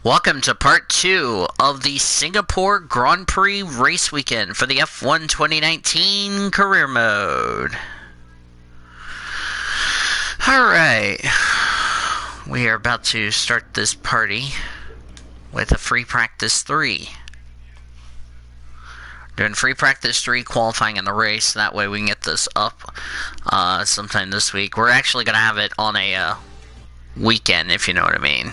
Welcome to part 2 of the Singapore Grand Prix race weekend for the F1 2019 career mode. Alright, we are about to start this party with a free practice 3. Doing free practice 3, qualifying in the race, that way we can get this up sometime this week. We're actually going to have it on a weekend, if you know what I mean.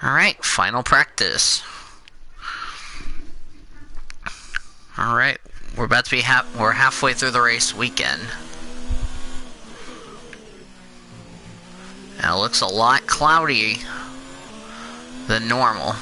Alright, final practice. Alright, we're about to be we're halfway through the race weekend. Now it looks a lot cloudy than normal.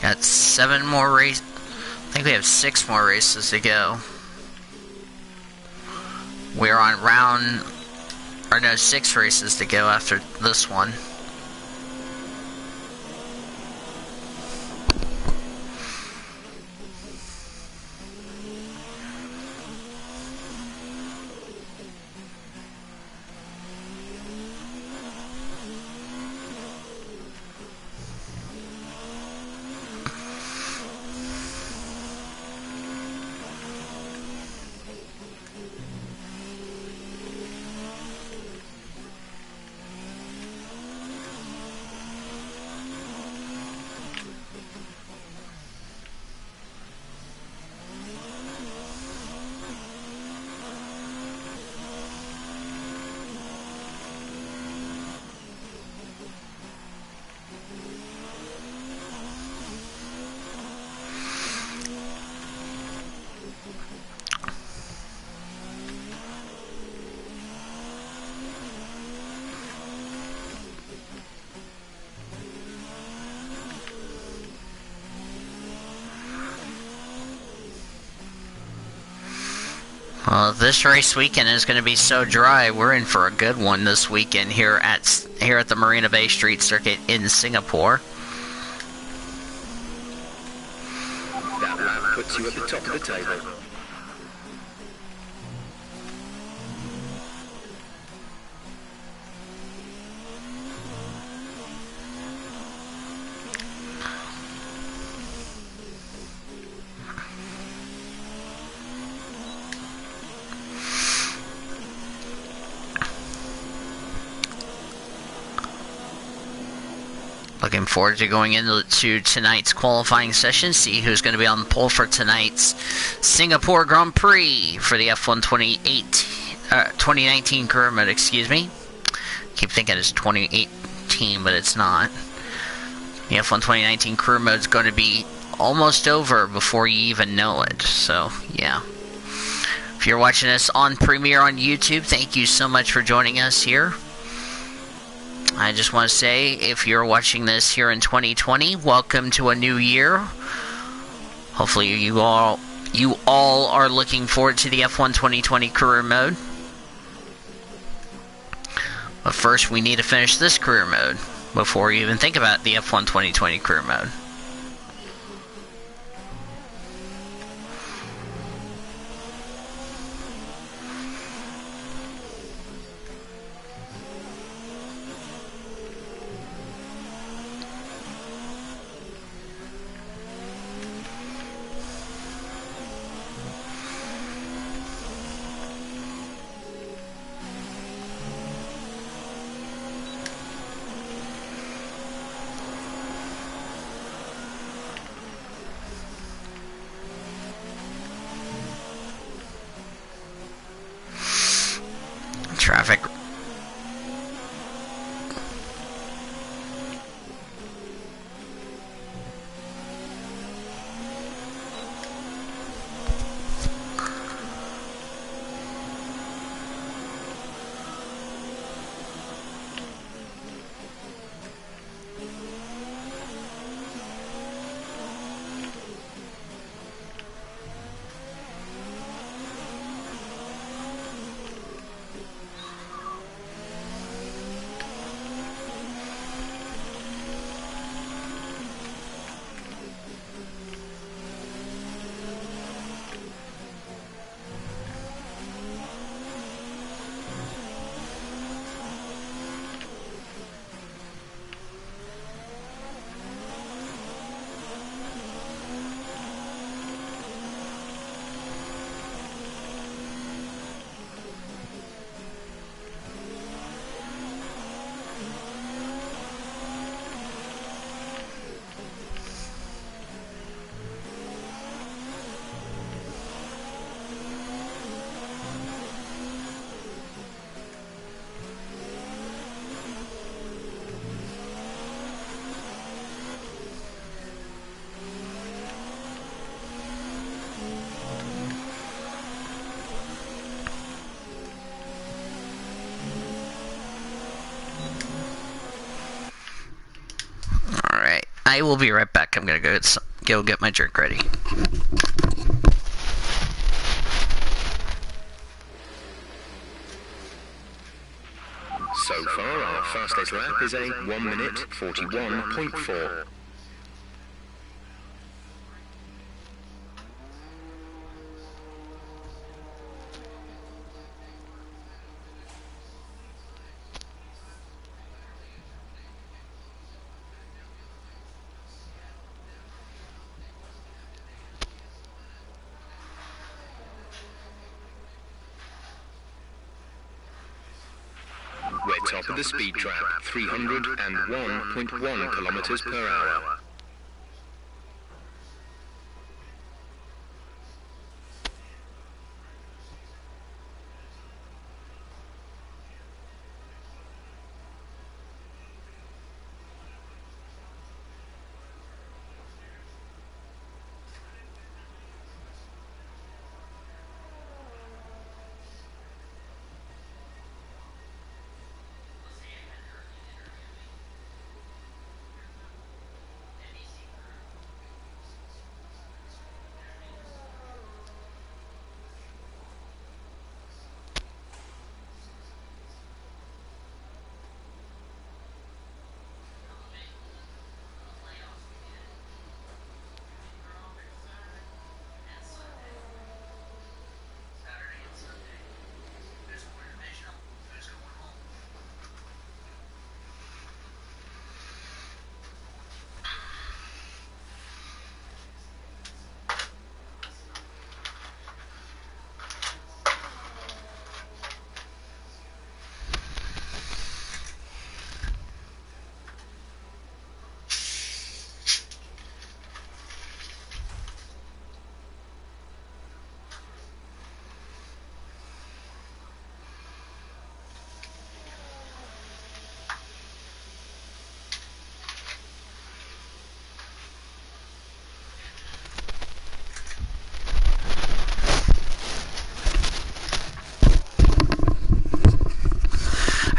Got 7 more races. I think we have 6 more races to go. We're on 6 races to go after this one. This race weekend is going to be so dry. We're in for a good one this weekend here at the Marina Bay Street Circuit in Singapore. That lap puts you at the top of the table. Looking forward to going into tonight's qualifying session, see who's going to be on the pole for tonight's Singapore Grand Prix for the F1 2019 career mode, excuse me. Keep thinking it's 2018, but it's not. The F1 2019 career mode is going to be almost over before you even know it, so yeah. If you're watching us on Premiere on YouTube, thank you so much for joining us here. I just want to say, if you're watching this here in 2020, welcome to a new year. Hopefully you all are looking forward to the F1 2020 career mode. But first, we need to finish this career mode before you even think about the F1 2020 career mode. Traffic. I will be right back. I'm gonna go get my drink ready. So far, our fastest lap is a 1 minute 41.4. We're top of the speed trap, 301.1 kilometers per hour.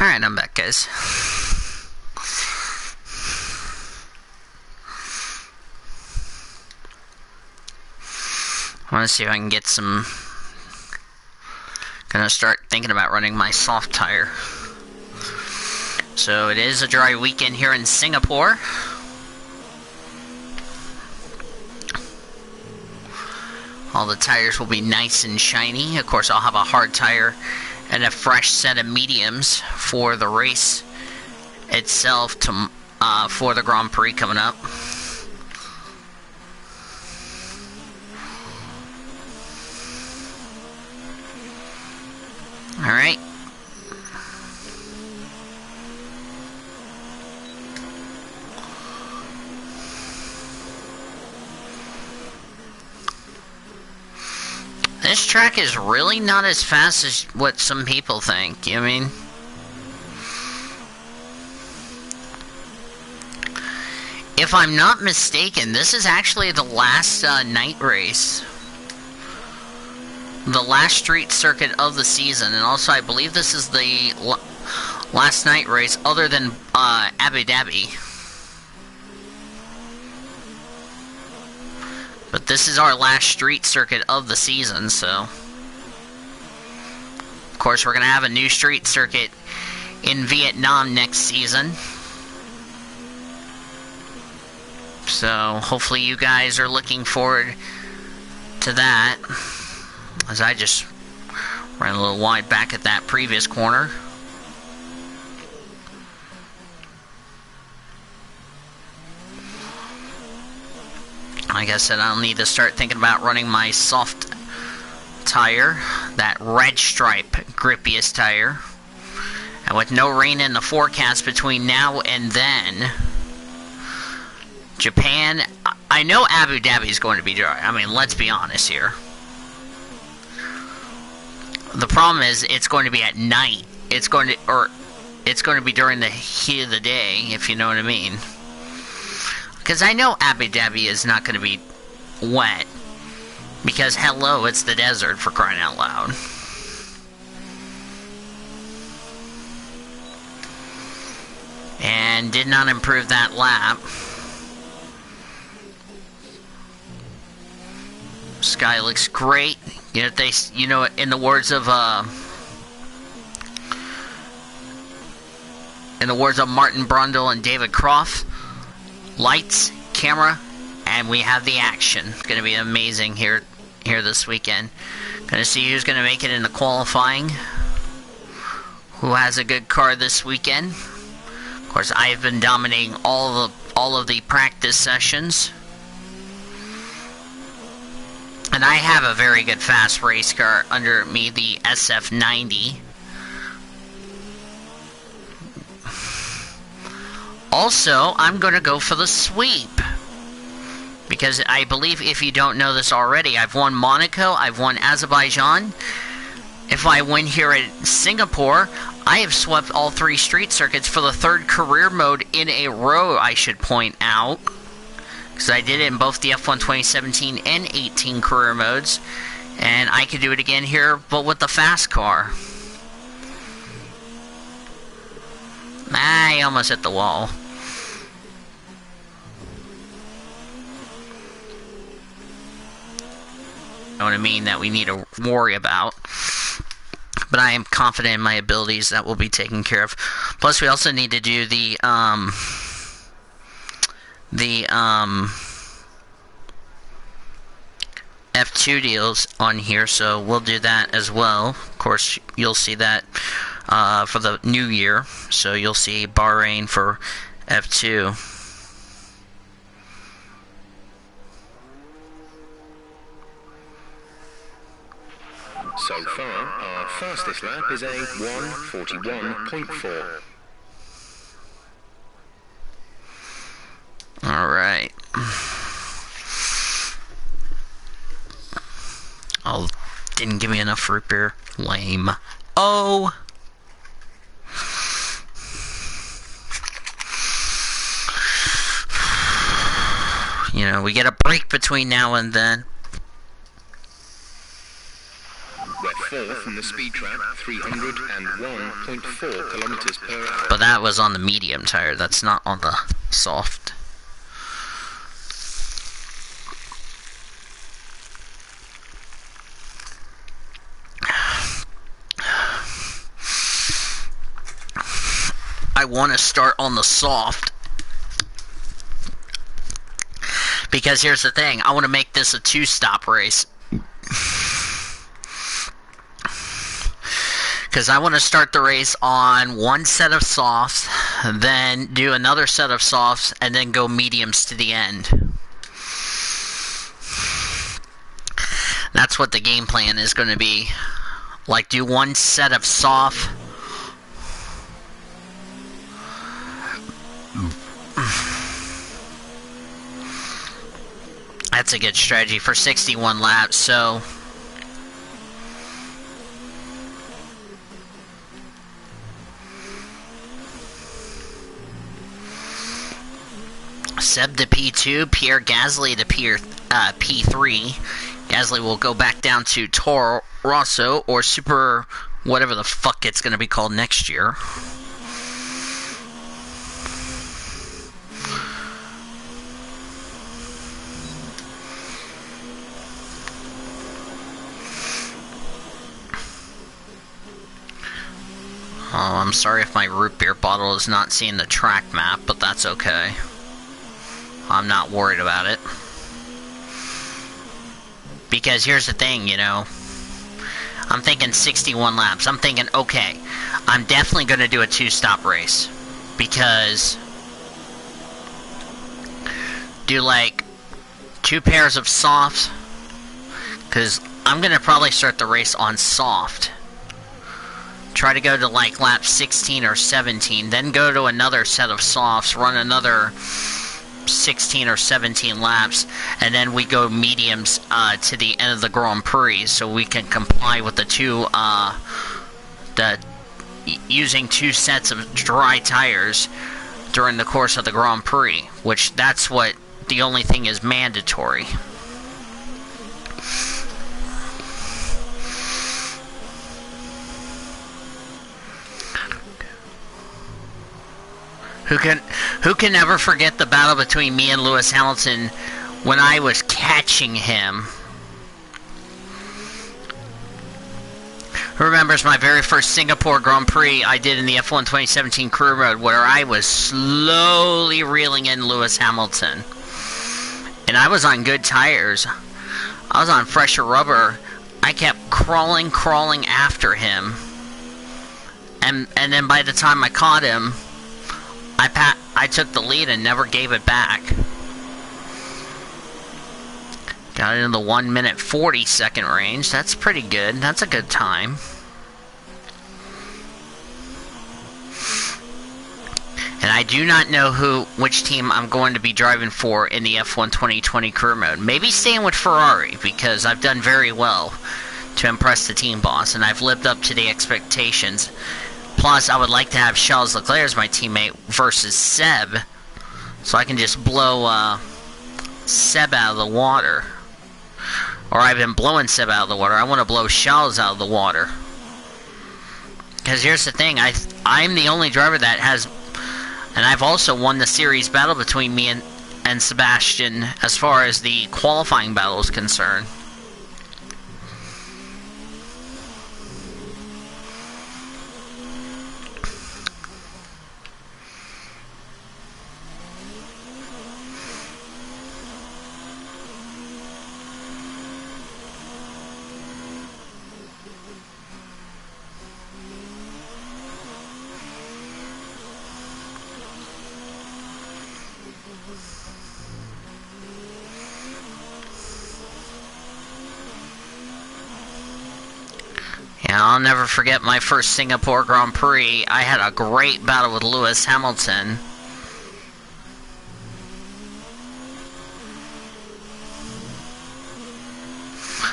Alright, I'm back, guys. I want to see if I can get some... Gonna start thinking about running my soft tire. So it is a dry weekend here in Singapore. All the tires will be nice and shiny. Of course, I'll have a hard tire and a fresh set of mediums for the race itself for the Grand Prix coming up. Alright. This track is really not as fast as what some people think. I mean, if I'm not mistaken, this is actually the last night race. The last street circuit of the season. And also, I believe this is the last night race other than Abu Dhabi. But this is our last street circuit of the season, so... Of course, we're going to have a new street circuit in Vietnam next season. So, hopefully you guys are looking forward to that. As I just ran a little wide back at that previous corner. Like I said, I'll need to start thinking about running my soft tire, that red stripe grippiest tire. And with no rain in the forecast between now and then, Japan, I know Abu Dhabi is going to be dry. I mean, let's be honest here. The problem is, it's going to be at night. It's going to be during the heat of the day, if you know what I mean. Because I know Abu Dhabi is not going to be wet. Because, hello, it's the desert, for crying out loud. And did not improve that lap. This guy looks great. You know, in the words of Martin Brundle and David Croft, lights, camera, and we have the action. It's going to be amazing here this weekend. Going to see who's going to make it in the qualifying. Who has a good car this weekend? Of course, I've been dominating all of the practice sessions. And I have a very good fast race car under me, the SF90. Also, I'm going to go for the sweep. Because I believe, if you don't know this already, I've won Monaco, I've won Azerbaijan. If I win here at Singapore, I have swept all 3 street circuits for the 3rd career mode in a row, I should point out. Because I did it in both the F1 2017 and 18 career modes. And I could do it again here, but with the fast car. I almost hit the wall. I don't mean that we need to worry about. But I am confident in my abilities that will be taken care of. Plus, we also need to do the F2 deals on here, so we'll do that as well. Of course, you'll see that for the new year, so you'll see Bahrain for F2. So far, our fastest lap is a 1:41.4. Alright. Oh, didn't give me enough root beer. Lame. Oh! You know, we get a break between now and then. We're 4th in the speed trap, 301.4 kilometers per hour. But that was on the medium tire, that's not on the soft. I want to start on the soft. Because here's the thing, I want to make this a 2-stop race. Because I want to start the race on one set of softs, then do another set of softs, and then go mediums to the end. That's what the game plan is going to be. Like, do one set of soft. That's a good strategy for 61 laps, so... Seb to P2, Pierre Gasly to P3. Gasly will go back down to Toro Rosso, or Super... whatever the fuck it's going to be called next year. Oh, I'm sorry if my root beer bottle is not seeing the track map, but that's okay. I'm not worried about it. Because here's the thing, you know. I'm thinking 61 laps. I'm thinking, okay, I'm definitely going to do a 2-stop race. Because... do like 2 pairs of softs. Because I'm going to probably start the race on soft. Try to go to like lap 16 or 17, then go to another set of softs, run another 16 or 17 laps, and then we go mediums to the end of the Grand Prix, so we can comply with using 2 sets of dry tires during the course of the Grand Prix, which that's what the only thing is mandatory. Who can ever forget the battle between me and Lewis Hamilton when I was catching him Who remembers my very first Singapore Grand Prix I did in the F1 2017 career mode, where I was slowly reeling in Lewis Hamilton. And I was on good tires. I was on fresher rubber. I kept crawling after him. And then by the time I caught him, I took the lead and never gave it back. Got into the 1 minute 40 second range. That's pretty good. That's a good time. And I do not know which team I'm going to be driving for in the F1 2020 career mode. Maybe staying with Ferrari, because I've done very well to impress the team boss, and I've lived up to the expectations. Plus, I would like to have Charles Leclerc as my teammate versus Seb, so I can just blow Seb out of the water. Or I've been blowing Seb out of the water. I want to blow Charles out of the water. Because here's the thing, I'm the only driver that has... And I've also won the series battle between me and Sebastian as far as the qualifying battle is concerned. I'll never forget my first Singapore Grand Prix. I had a great battle with Lewis Hamilton.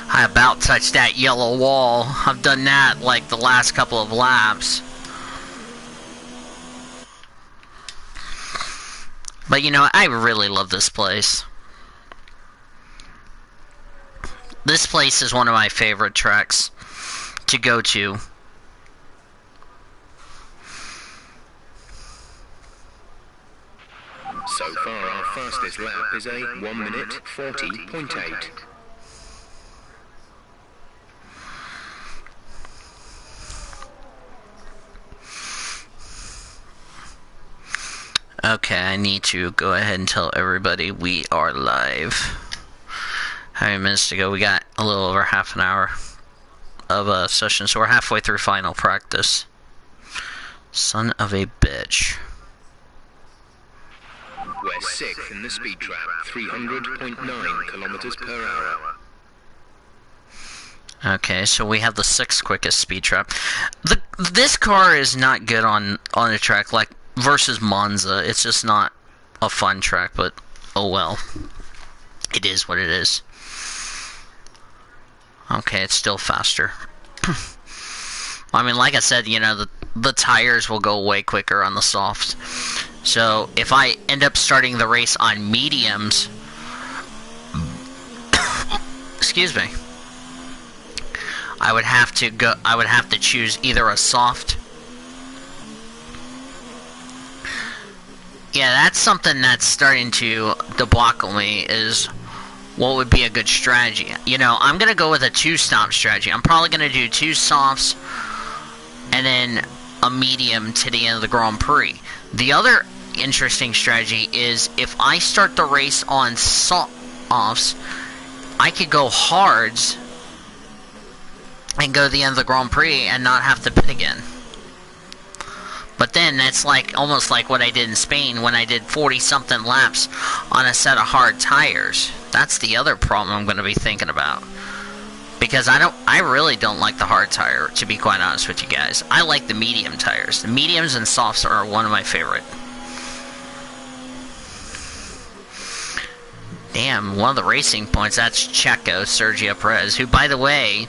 I about touched that yellow wall. I've done that like the last couple of laps. But you know, I really love this place. This place is one of my favorite tracks to go to. So far, our fastest lap is a 1 minute 40.8. Okay, I need to go ahead and tell everybody we are live. How many minutes to go? We got a little over half an hour of a session, so we're halfway through final practice. Son of a bitch. We're sixth in the speed trap, 300.9 kilometers per hour. Okay, so we have the sixth quickest speed trap. This car is not good on a track like versus Monza. It's just not a fun track, but oh well. It is what it is. Okay, it's still faster. I mean, like I said, you know, the tires will go way quicker on the softs. So, if I end up starting the race on mediums... excuse me. I would have to choose either a soft... Yeah, that's something that's starting to debacle me, is what would be a good strategy. You know, I'm going to go with a two-stop strategy. I'm probably going to do two softs and then a medium to the end of the Grand Prix. The other interesting strategy is if I start the race on softs, I could go hards and go to the end of the Grand Prix and not have to pit again. But then that's like almost like what I did in Spain when I did 40-something laps on a set of hard tires. That's the other problem I'm going to be thinking about. Because I really don't like the hard tire, to be quite honest with you guys. I like the medium tires. The mediums and softs are one of my favorite. Damn, one of the racing points, that's Checo, Sergio Perez, who, by the way,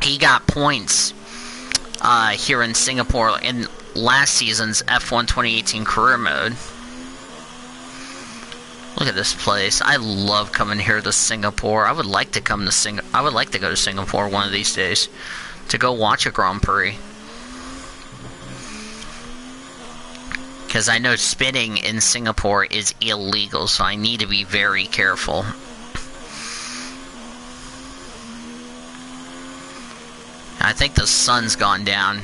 he got points here in Singapore in last season's F1 2018 career mode. Look at this place. I love coming here to Singapore. I would like to go to Singapore one of these days to go watch a Grand Prix. Because I know spitting in Singapore is illegal, so I need to be very careful. I think the sun's gone down.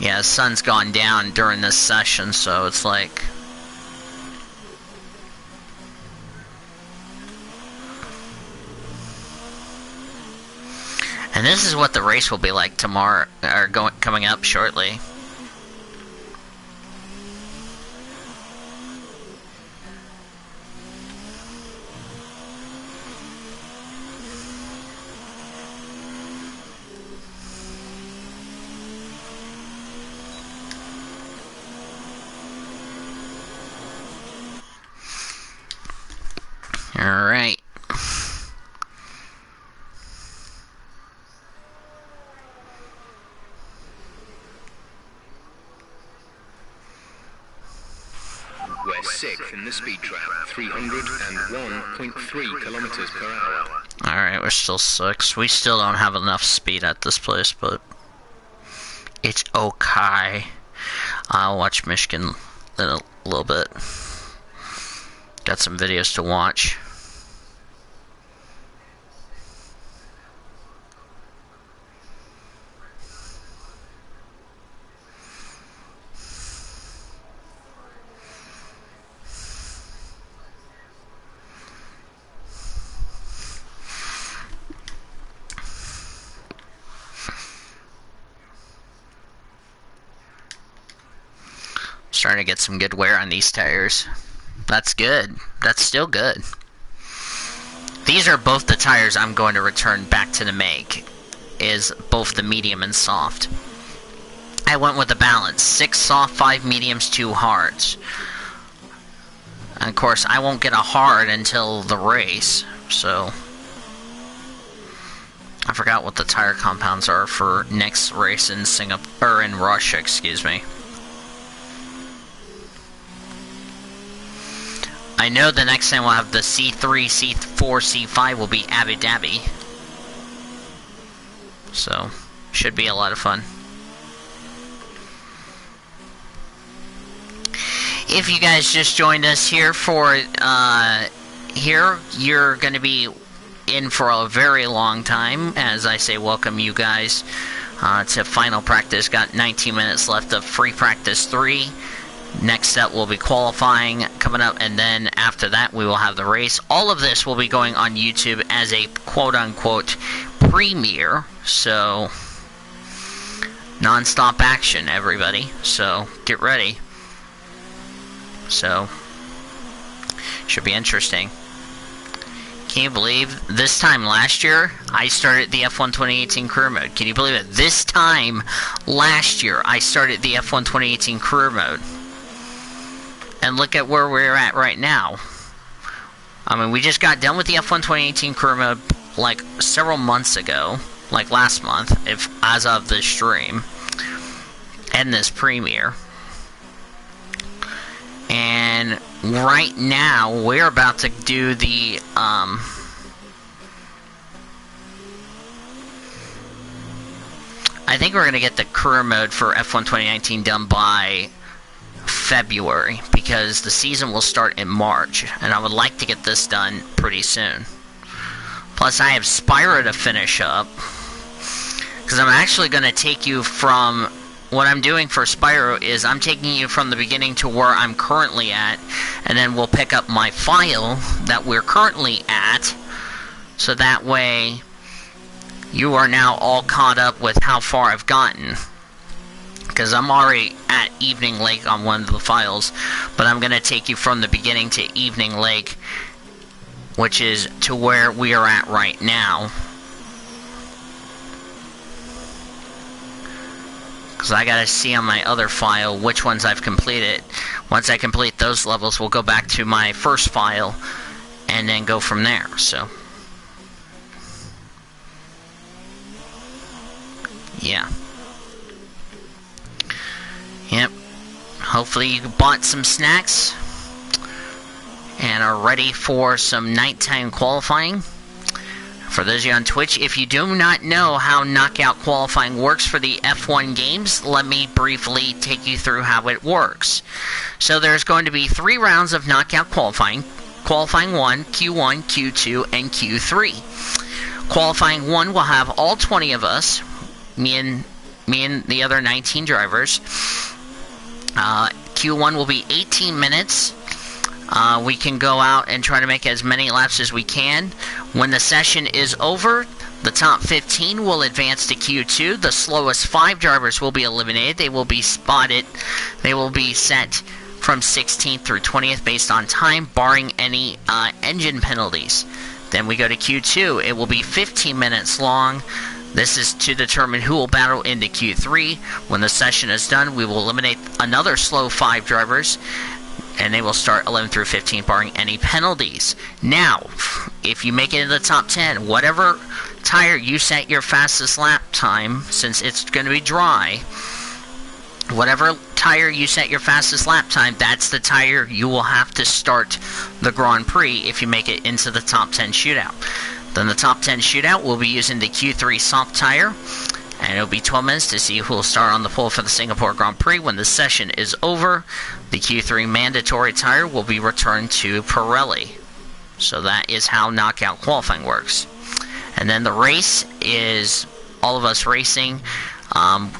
Yeah, the sun's gone down during this session, so it's like... And this is what the race will be like tomorrow, or coming up shortly. Alright. We're sixth in the speed trap, 301.3 kilometers per hour. Alright, we're still 6th. We still don't have enough speed at this place, but it's okay. I'll watch Michigan in a little bit. Got some videos to watch. Starting to get some good wear on these tires. That's good. That's still good. These are both the tires I'm going to return back to the make. Is both the medium and soft. I went with a balance. 6 soft, 5 mediums, 2 hards. And of course, I won't get a hard until the race, so... I forgot what the tire compounds are for next race in Singapore, or in Russia, excuse me. I know the next time we'll have the C3, C4, C5 will be Abu Dhabi. So, should be a lot of fun. If you guys just joined us here for, here, you're going to be in for a very long time. As I say, welcome you guys to final practice. Got 19 minutes left of free practice 3. Next up will be qualifying coming up, and then after that we will have the race. All of this will be going on YouTube as a quote-unquote premiere, so non-stop action, everybody. So get ready. So should be interesting. Can you believe this time last year I started the F1 2018 career mode? Can you believe it? This time last year I started the F1 2018 career mode. And look at where we're at right now. I mean, we just got done with the F1 2018 career mode like several months ago, like last month, if as of this stream and this premiere. And right now we're about to do the I think we're gonna get the career mode for F1 2019 done by February, because the season will start in March, and I would like to get this done pretty soon. Plus, I have Spyro to finish up, because I'm actually going to take you from... What I'm doing for Spyro is I'm taking you from the beginning to where I'm currently at, and then we'll pick up my file that we're currently at, so that way you are now all caught up with how far I've gotten. Because I'm already at Evening Lake on one of the files, but I'm going to take you from the beginning to Evening Lake, which is to where we are at right now. Because I got to see on my other file which ones I've completed. Once I complete those levels, we'll go back to my first file and then go from there. So, yeah. Yep. Hopefully you bought some snacks and are ready for some nighttime qualifying. For those of you on Twitch, if you do not know how knockout qualifying works for the F1 games, let me briefly take you through how it works. So there's going to be 3 rounds of knockout qualifying. Qualifying 1, Q1, Q2, and Q3. Qualifying 1 will have all 20 of us, me and the other 19 drivers. Q1 will be 18 minutes. We can go out and try to make as many laps as we can. When the session is over, the top 15 will advance to Q2. The slowest 5 drivers will be eliminated. They will be spotted. They will be set from 16th through 20th based on time, barring any engine penalties. Then we go to Q2. It will be 15 minutes long. This is to determine who will battle into Q3. When the session is done, we will eliminate another slow 5 drivers, and they will start 11 through 15, barring any penalties. Now, if you make it in the top 10, whatever tire you set your fastest lap time, since it's going to be dry, whatever tire you set your fastest lap time, that's the tire you will have to start the Grand Prix if you make it into the top 10 shootout. Then the top 10 shootout will be using the Q3 soft tire, and it'll be 12 minutes to see who will start on the pole for the Singapore Grand Prix. When the session is over, the Q3 mandatory tire will be returned to Pirelli. So that is how knockout qualifying works. And then the race is all of us racing.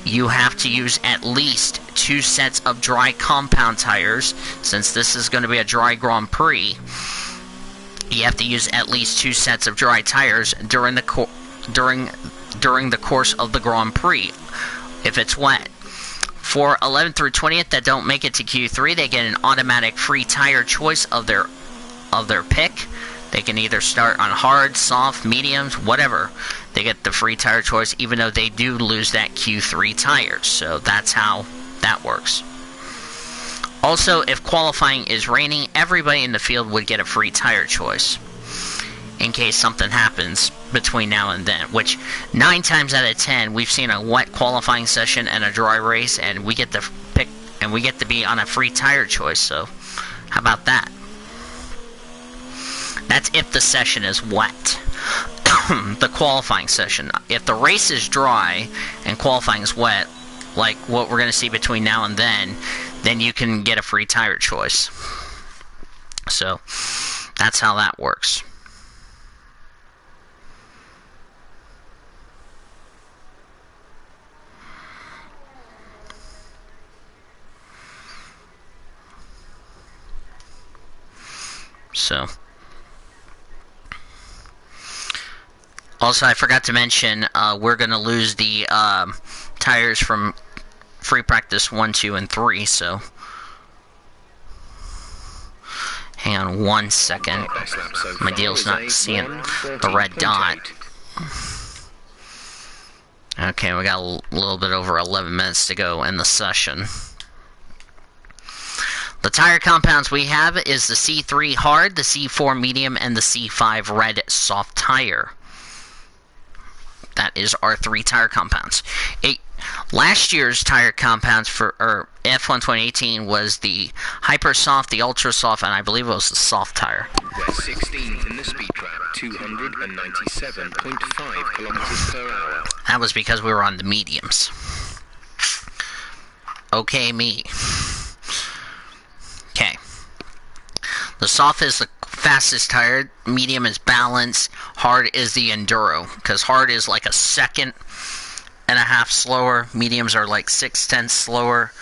You have to use at least 2 sets of dry compound tires. Since this is going to be a dry Grand Prix, you have to use at least 2 sets of dry tires during the course of the Grand Prix if it's wet. For 11th through 20th that don't make it to Q3, they get an automatic free tire choice of their pick. They can either start on hard, soft, mediums, whatever. They get the free tire choice even though they do lose that Q3 tire. So that's how that works. Also, if qualifying is raining, everybody in the field would get a free tire choice in case something happens between now and then, which 9 times out of 10 we've seen a wet qualifying session and a dry race, and we get to pick and we get to be on a free tire choice. So how about that? That's if the session is wet. The qualifying session. If the race is dry and qualifying is wet, like what we're going to see between now and then you can get a free tire choice. So that's how that works. So also, I forgot to mention, we're going to lose the tires from free practice 1, 2, and 3, so hang on 1 second. My deal's not seeing the red dot. Okay, we got a little bit over 11 minutes to go in the session. The tire compounds we have is the C3 hard, the C4 medium, and the C5 red soft tire. That is our 3 tire compounds. Last year's tire compounds for F1 2018 was the Hyper Soft, the Ultra Soft, and I believe it was the soft tire. We're 16th in the speed trap, 297.5 kilometers per hour. That was because we were on the mediums. Okay, me. Okay. The soft is the fastest tire, medium is balance, hard is the enduro, because hard is like a second and a half slower, mediums are like 6/10 slower,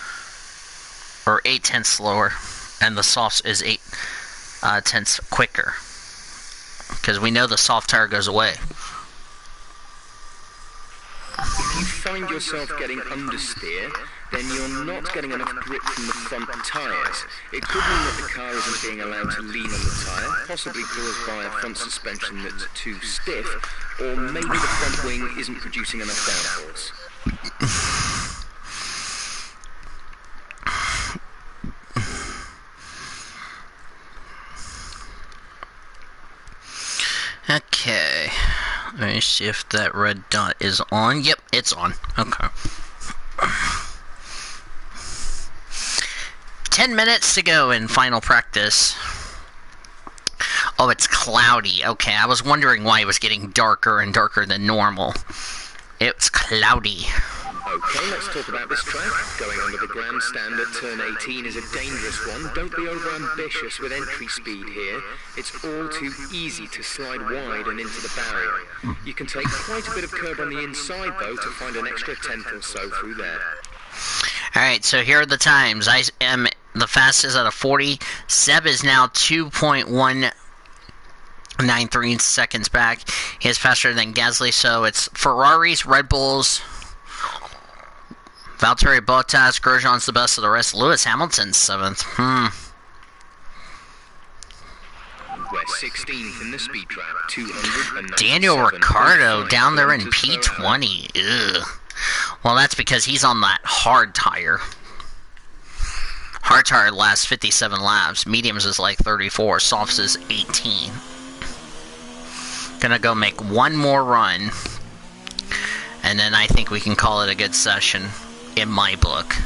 or 8/10 slower, and the softs is 8/10 quicker, because we know the soft tire goes away. If you find yourself getting understeer, then you're not getting enough grip from the front tyres. It could mean that the car isn't being allowed to lean on the tyre, possibly caused by a front suspension that's too stiff, or maybe the front wing isn't producing enough downforce. Okay, let me see if that red dot is on. Yep, it's on. Okay. 10 minutes to go in final practice. Oh, it's cloudy. Okay, I was wondering why it was getting darker and darker than normal. It's cloudy. Okay, let's talk about this track. Going under the grandstand at turn 18 is a dangerous one. Don't be over-ambitious with entry speed here. It's all too easy to slide wide and into the barrier. You can take quite a bit of curb on the inside, though, to find an extra tenth or so through there. Alright, so here are the times. I am the fastest at a 40. Seb is now 2.193 seconds back. He is faster than Gasly, so it's Ferraris, Red Bulls, Valtteri Bottas, Grosjean's the best of the rest. Lewis Hamilton's 7th. We're 16th in the speed trap. 297 Daniel Ricciardo down there in P20. Ugh. Well, that's because he's on that hard tire. Hard tire lasts 57 laps. Mediums is like 34. Softs is 18. Gonna go make one more run. And then I think we can call it a good session in my book.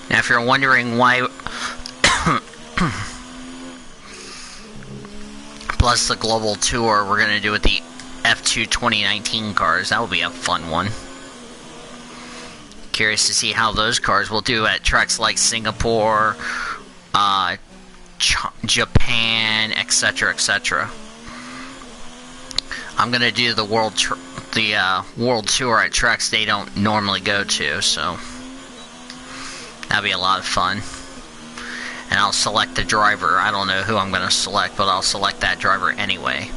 Now, if you're wondering why, plus the global tour, we're going to do with the F2 2019 cars. That will be a fun one. Curious to see how those cars will do at tracks like Singapore, Japan, etc., etc. I'm going to do the world tour at tracks they don't normally go to, so that'll be a lot of fun. And I'll select the driver. I don't know who I'm going to select, but I'll select that driver anyway.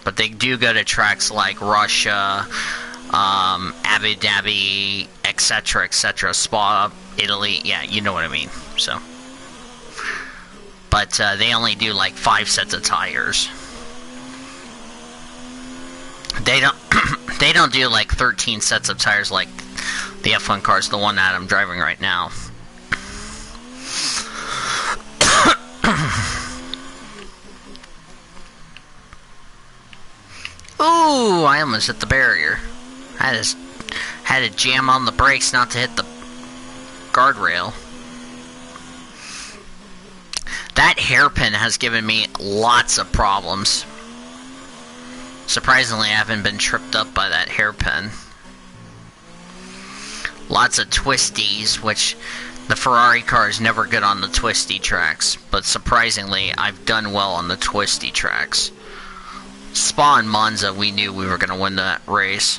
But they do go to tracks like Russia, Abu Dhabi, etc., etc., Spa, Italy. Yeah, you know what I mean. So, but they only do like 5 sets of tires. They don't. They don't do like 13 sets of tires like the F1 cars, the one that I'm driving right now. Ooh, I almost hit the barrier. I just had to jam on the brakes not to hit the guardrail. That hairpin has given me lots of problems. Surprisingly, I haven't been tripped up by that hairpin. Lots of twisties, which the Ferrari car is never good on the twisty tracks. But surprisingly, I've done well on the twisty tracks. Spa and Monza, we knew we were going to win that race.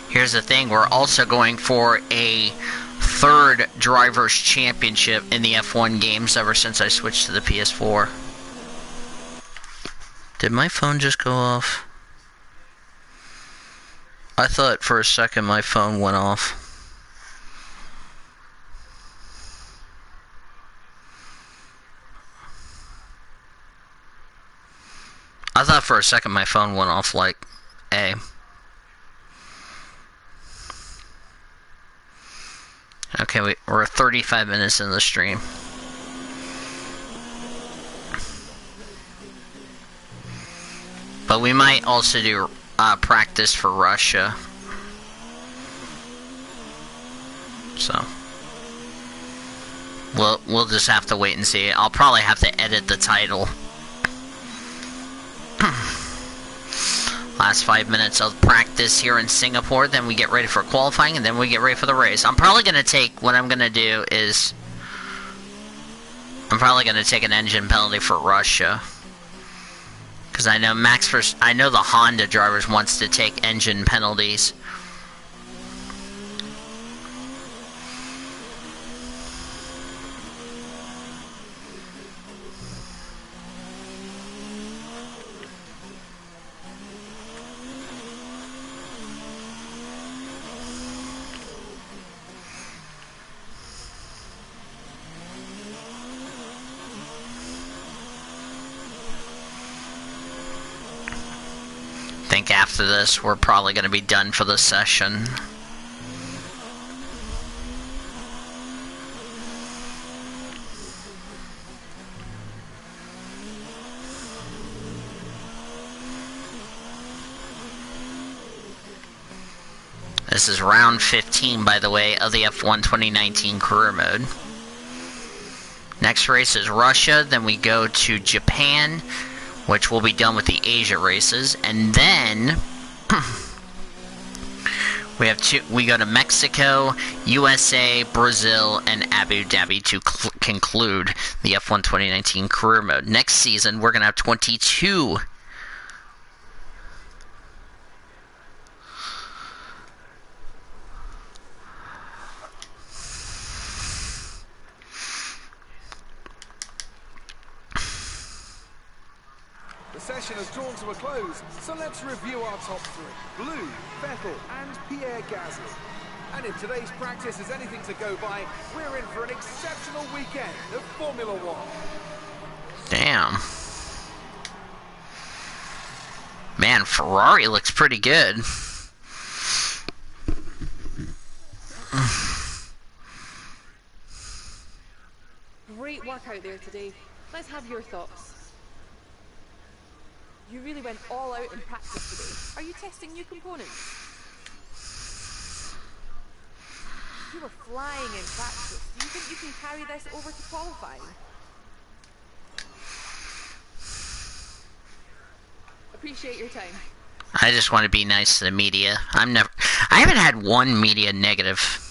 Here's the thing, we're also going for a 3rd Drivers' Championship in the F1 games ever since I switched to the PS4. Did my phone just go off? I thought for a second my phone went off. I thought for a second my phone went off like A. Okay, we're 35 minutes in the stream. But we might also do practice for Russia. So we'll just have to wait and see. I'll probably have to edit the title. Last 5 minutes of practice here in Singapore, then we get ready for qualifying, and then we get ready for the race. I'm probably going to take, what I'm going to do is, I'm probably going to take an engine penalty for Russia. Because I know I know the Honda drivers wants to take engine penalties. I think after this we're probably going to be done for the session. This is round 15, by the way, of the F1 2019 career mode. Next race is Russia, then we go to Japan, which will be done with the Asia races, and then we go to Mexico, USA, Brazil, and Abu Dhabi to conclude the F1 2019 career mode. Next season, we're going to have 22 The session has drawn to a close, so let's review our top three. Blue, Vettel and Pierre Gasly. And if today's practice is anything to go by, we're in for an exceptional weekend of Formula One. Damn. Man, Ferrari looks pretty good. Great work out there today. Let's have your thoughts. You really went all out in practice today. Are you testing new components? You were flying in practice. Do you think you can carry this over to qualifying? Appreciate your time. I just want to be nice to the media. I haven't had one media negative.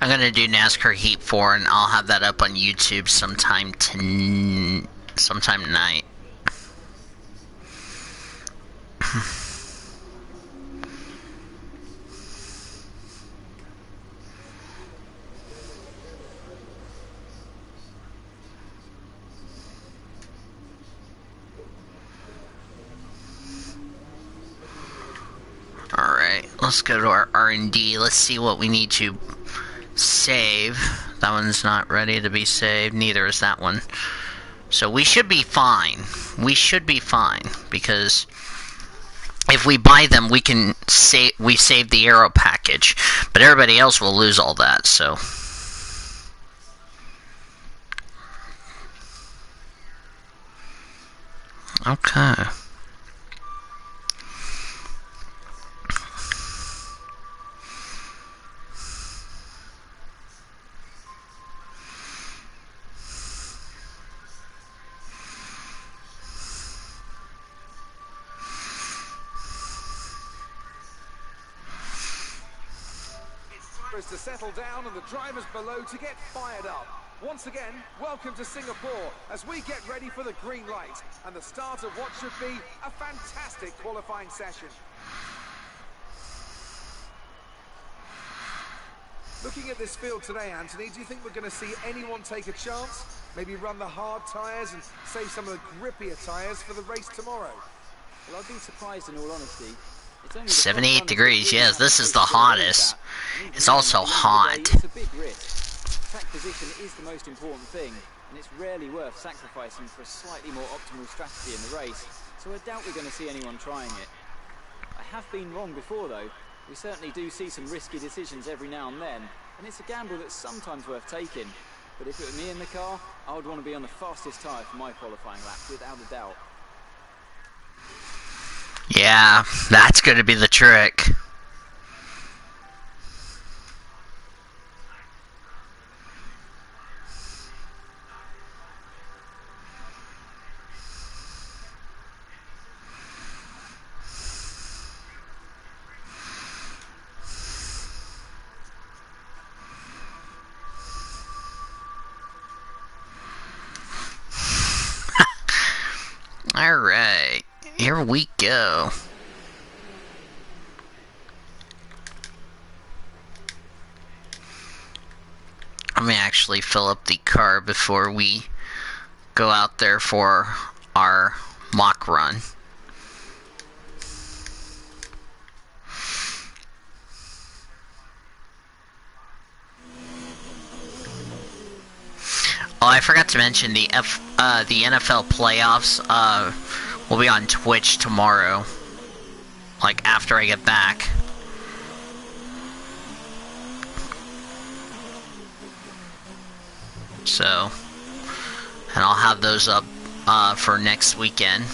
I'm gonna do NASCAR Heat 4, and I'll have that up on YouTube sometime tonight. Alright, let's go to our R&D. Let's see what we need to save. That one's not ready to be saved. Neither is that one. So we should be fine. We should be fine, because if we buy them, we can save. We save the aero package, but everybody else will lose all that. So. Okay. To settle down and the drivers below to get fired up. Once again, welcome to Singapore as we get ready for the green light and the start of what should be a fantastic qualifying session. Looking at this field today, Anthony, do you think we're going to see anyone take a chance? Maybe run the hard tyres and save some of the grippier tyres for the race tomorrow? Well, I'd be surprised in all honesty. 78 degrees, yes, this is the hottest. It's also hot. It's a big risk. Track position is the most important thing, and it's rarely worth sacrificing for a slightly more optimal strategy in the race, so I doubt we're going to see anyone trying it. I have been wrong before though. We certainly do see some risky decisions every now and then, and it's a gamble that's sometimes worth taking. But if it were me in the car, I would want to be on the fastest tyre for my qualifying lap, without a doubt. Yeah, that's going to be the trick. All right, here we go. I'm gonna actually fill up the car before we go out there for our mock run. Oh, I forgot to mention the NFL playoffs will be on Twitch tomorrow, like after I get back. So, and I'll have those up for next weekend.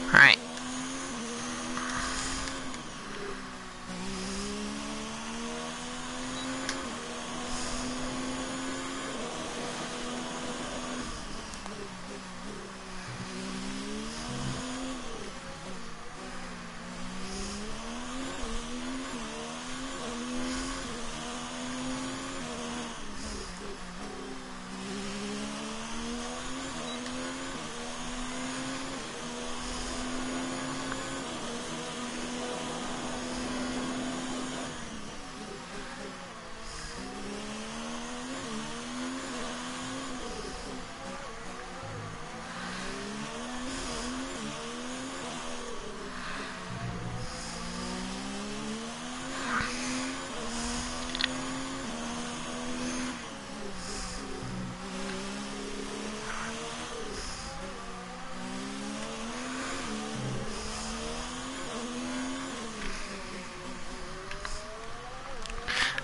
Alright.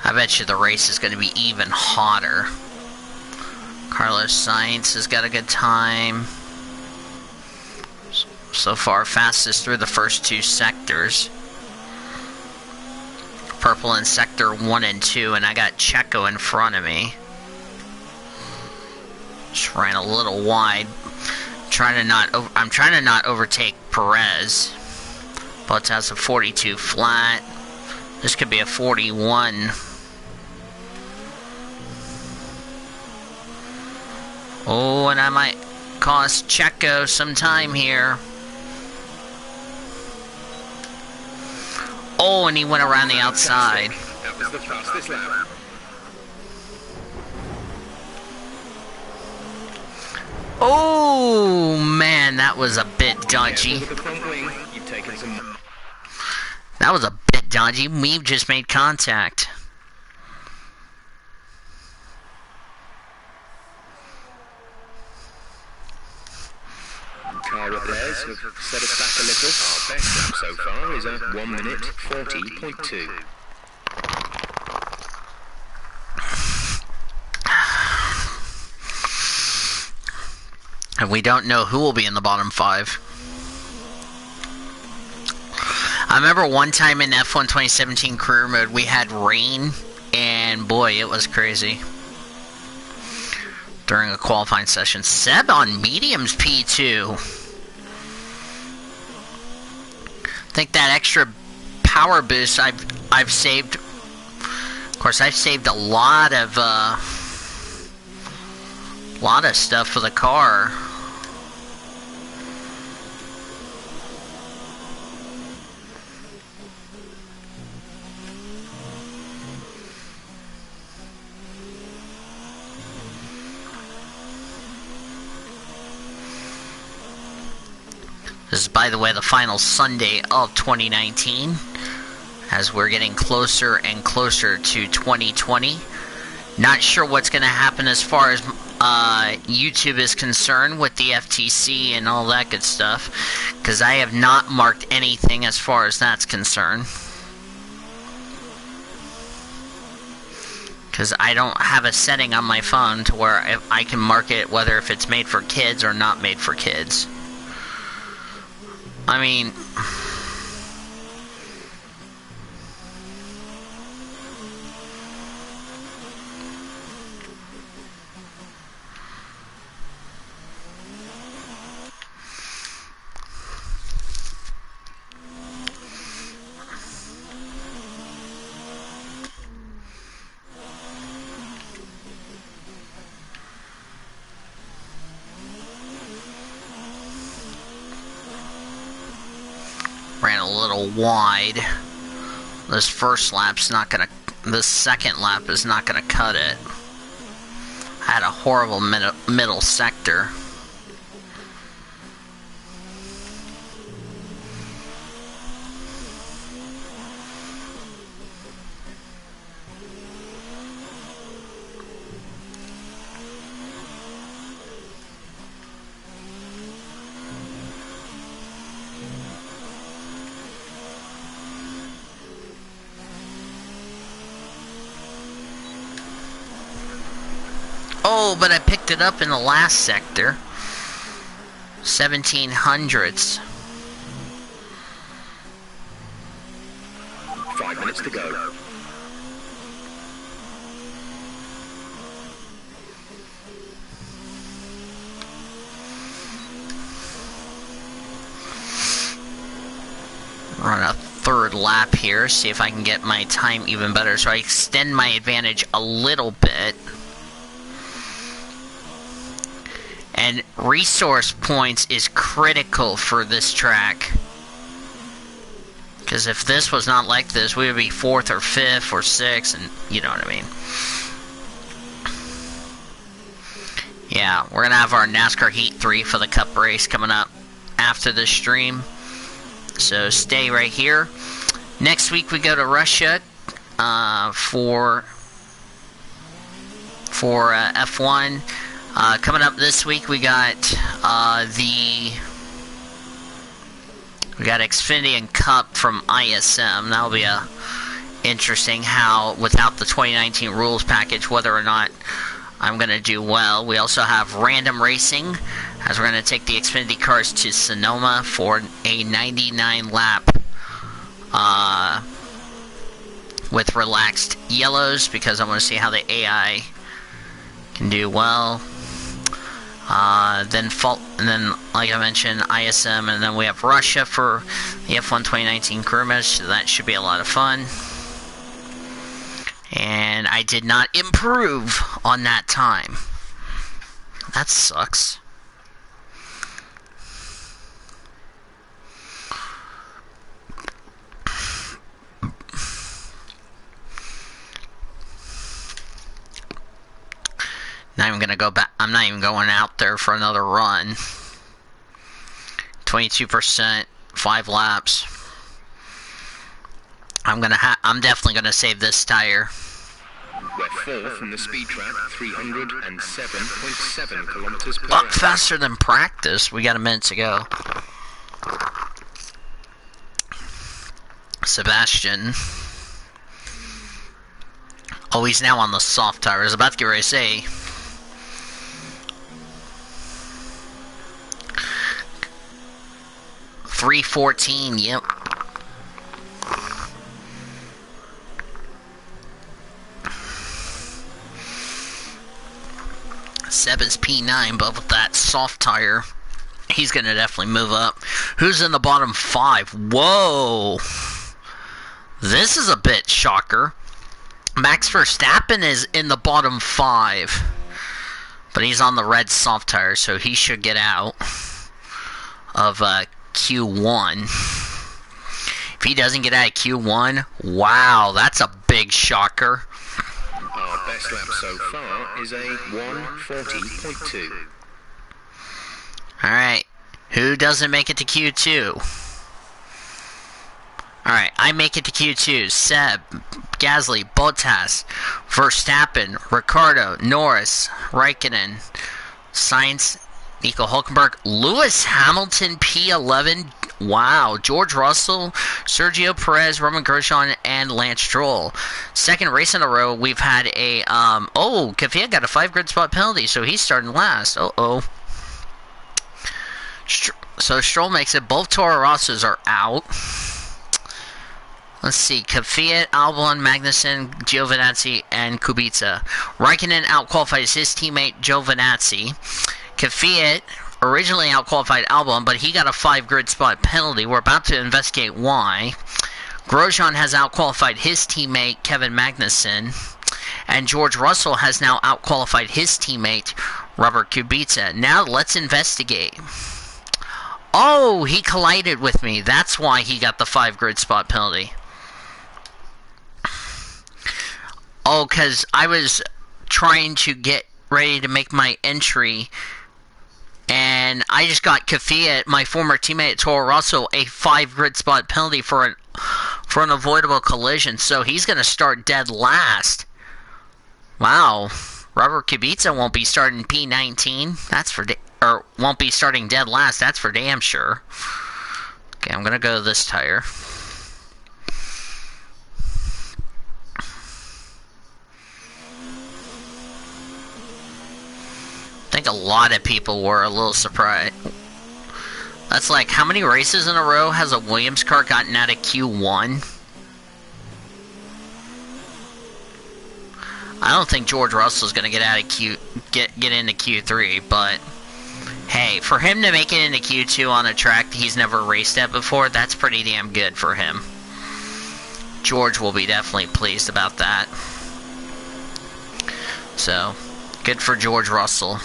I bet you the race is going to be even hotter. Carlos Sainz has got a good time. So far, fastest through the first two sectors. Purple in sector 1 and 2, and I got Checo in front of me. Just ran a little wide. I'm trying to not overtake Perez. Bottas a 42 flat. This could be a 41. Oh, and I might cost Checo some time here. Oh, and he went around the outside. That was the fastest lap. Oh, man, that was a bit dodgy. With the front wing, you've taken some... That was a bit dodgy. We've just made contact. Car repairs have set us back a little. Our best lap so far is a 1 minute 40.2. And we don't know who will be in the bottom 5. I remember one time in F1 2017 career mode we had rain, and boy, it was crazy. During a qualifying session. Seb on mediums P2. I think that extra power boost I've saved. Of course, I've saved a lot of stuff for the car. This is, by the way, the final Sunday of 2019, as we're getting closer and closer to 2020. Not sure what's going to happen as far as YouTube is concerned with the FTC and all that good stuff, because I have not marked anything as far as that's concerned. Because I don't have a setting on my phone to where I can mark it whether if it's made for kids or not made for kids. I mean, ran a little wide. This first lap's not gonna... This second lap is not gonna cut it. I had a horrible middle sector. Oh, but I picked it up in the last sector. 1700s. 5 minutes to go. Run a third lap here, see if I can get my time even better, so I extend my advantage a little bit. And resource points is critical for this track. Because if this was not like this, we would be 4th or 5th or 6th, and you know what I mean. Yeah, we're going to have our NASCAR Heat 3 for the Cup race coming up after this stream. So stay right here. Next week we go to Russia for F1. Coming up this week, we got Xfinity and Cup from ISM. That'll be interesting how, without the 2019 rules package, whether or not I'm going to do well. We also have random racing, as we're going to take the Xfinity cars to Sonoma for a 99 lap with relaxed yellows, because I want to see how the AI can do well. Then, like I mentioned, ISM, and then we have Russia for the F1 2019 career mode, so that should be a lot of fun. And I did not improve on that time. That sucks. Now I'm gonna go back. I'm not even going out there for another run. 22%, 5 laps. I'm definitely gonna save this tire. We're 4th in the speed trap, 307.7 kilometers per hour. Faster than practice. We got a minute to go. Sebastian. Oh, he's now on the soft tire. I was about to get ready to say. .314, yep. Seb is P9, but with that soft tire, he's going to definitely move up. Who's in the bottom 5? Whoa! This is a bit shocker. Max Verstappen is in the bottom 5, but he's on the red soft tire, so he should get out of Q1. If he doesn't get out of Q1, wow, that's a big shocker. Our best lap so far is a 1:40.2. Alright, who doesn't make it to Q2? Alright, I make it to Q2. Seb, Gasly, Bottas, Verstappen, Ricciardo, Norris, Raikkonen, Sainz, Nico Hulkenberg, Lewis Hamilton, P11. Wow, George Russell, Sergio Perez, Roman Grosjean, and Lance Stroll. Second race in a row, we've had a, Kvyat got a 5 grid spot penalty, so he's starting last. So Stroll makes it. Both Toro Rossos are out. Let's see, Kvyat, Albon, Magnussen, Giovinazzi, and Kubica. Raikkonen outqualifies his teammate Giovinazzi. Kvyat originally outqualified Albon, but he got a 5 grid spot penalty. We're about to investigate why. Grosjean has outqualified his teammate Kevin Magnussen, and George Russell has now outqualified his teammate Robert Kubica. Now let's investigate. Oh, he collided with me. That's why he got the 5 grid spot penalty. Oh, because I was trying to get ready to make my entry, and I just got Kafia, my former teammate Toro Rosso, a 5 grid spot penalty for an avoidable collision, so he's going to start dead last. Wow. Robert Kubica won't be starting P19. That's for or won't be starting dead last. That's for damn sure. Okay, I'm going to go this tire. I think a lot of people were a little surprised. That's like, how many races in a row has a Williams car gotten out of Q1? I don't think George Russell's going to get out of get into Q3, but hey, for him to make it into Q2 on a track he's never raced at before, that's pretty damn good for him. George will be definitely pleased about that. So, good for George Russell.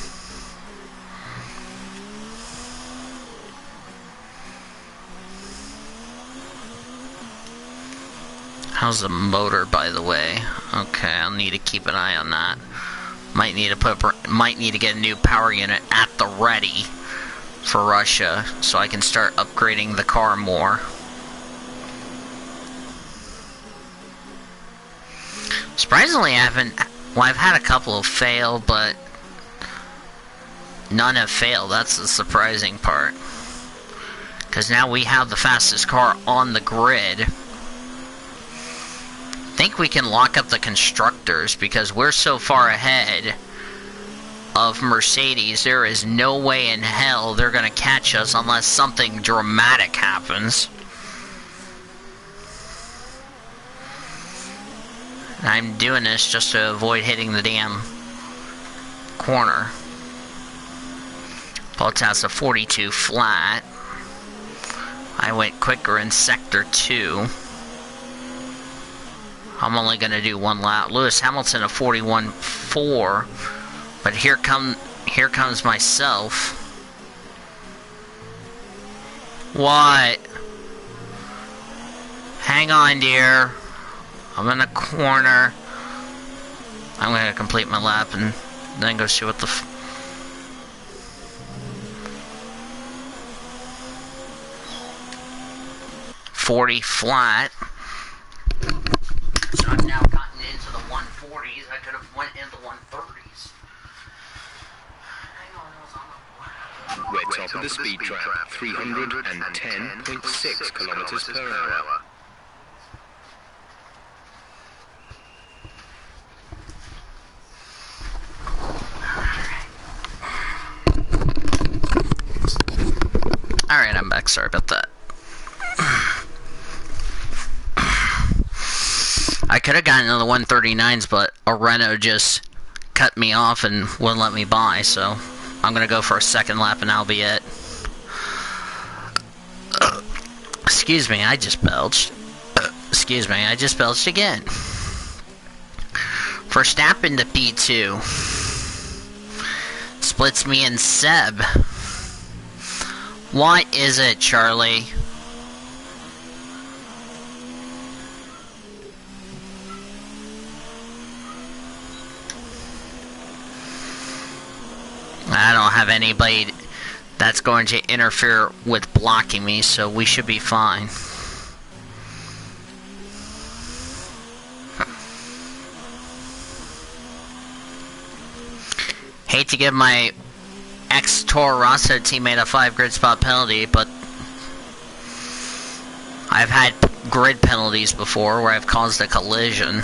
How's the motor, by the way? Okay, I'll need to keep an eye on that. Might need to get a new power unit at the ready for Russia, so I can start upgrading the car more. Surprisingly, I've had a couple of fail, but none have failed. That's the surprising part. Because now we have the fastest car on the grid. I think we can lock up the constructors because we're so far ahead of Mercedes. There is no way in hell they're going to catch us unless something dramatic happens. I'm doing this just to avoid hitting the damn corner. Bottas a 42 flat. I went quicker in sector 2. I'm only going to do one lap. Lewis Hamilton a 41.4. But here comes myself. What? Hang on, dear. I'm in a corner. I'm going to complete my lap and then go see what the 40 flat. So I've now gotten into the 140s. I could have went into the 130s. We're top of the speed trap, 310.6 kilometers per hour. Alright, I'm back. Sorry about that. I could have gotten into the 139s, but a Renault just cut me off and wouldn't let me buy, so I'm going to go for a second lap and that'll be it. Excuse me, I just belched. Excuse me, I just belched again. Verstappen to P2. Splits me and Seb. What is it, Charlie? I don't have anybody that's going to interfere with blocking me, so we should be fine. Hate to give my ex-Toro Rosso teammate a 5 grid spot penalty, but I've had grid penalties before where I've caused a collision.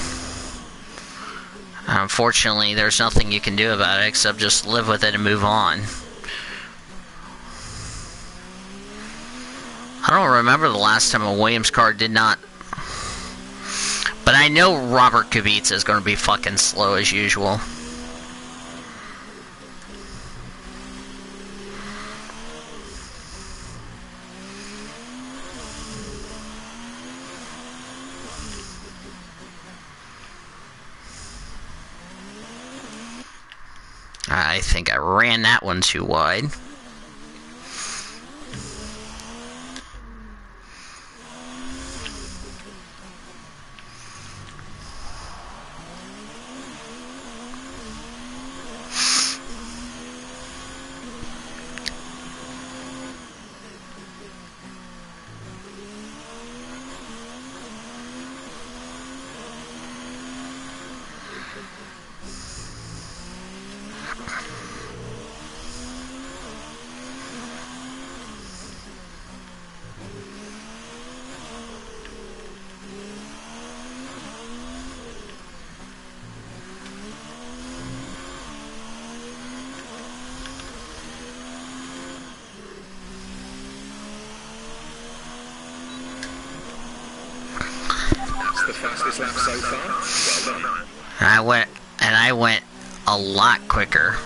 Unfortunately, there's nothing you can do about it except just live with it and move on. I don't remember the last time a Williams car did not. But I know Robert Kubica is going to be fucking slow as usual. I think I ran that one too wide. fastest lap so far. Well done. I went a lot quicker.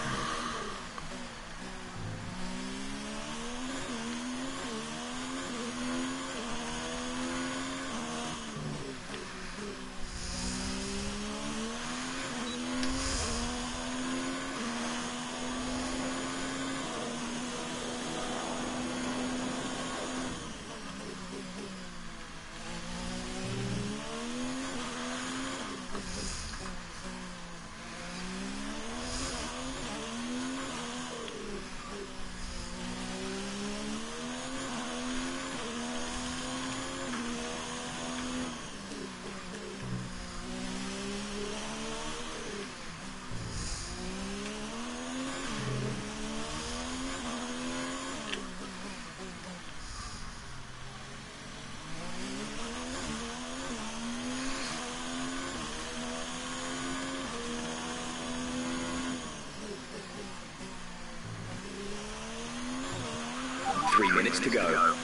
Minutes to go.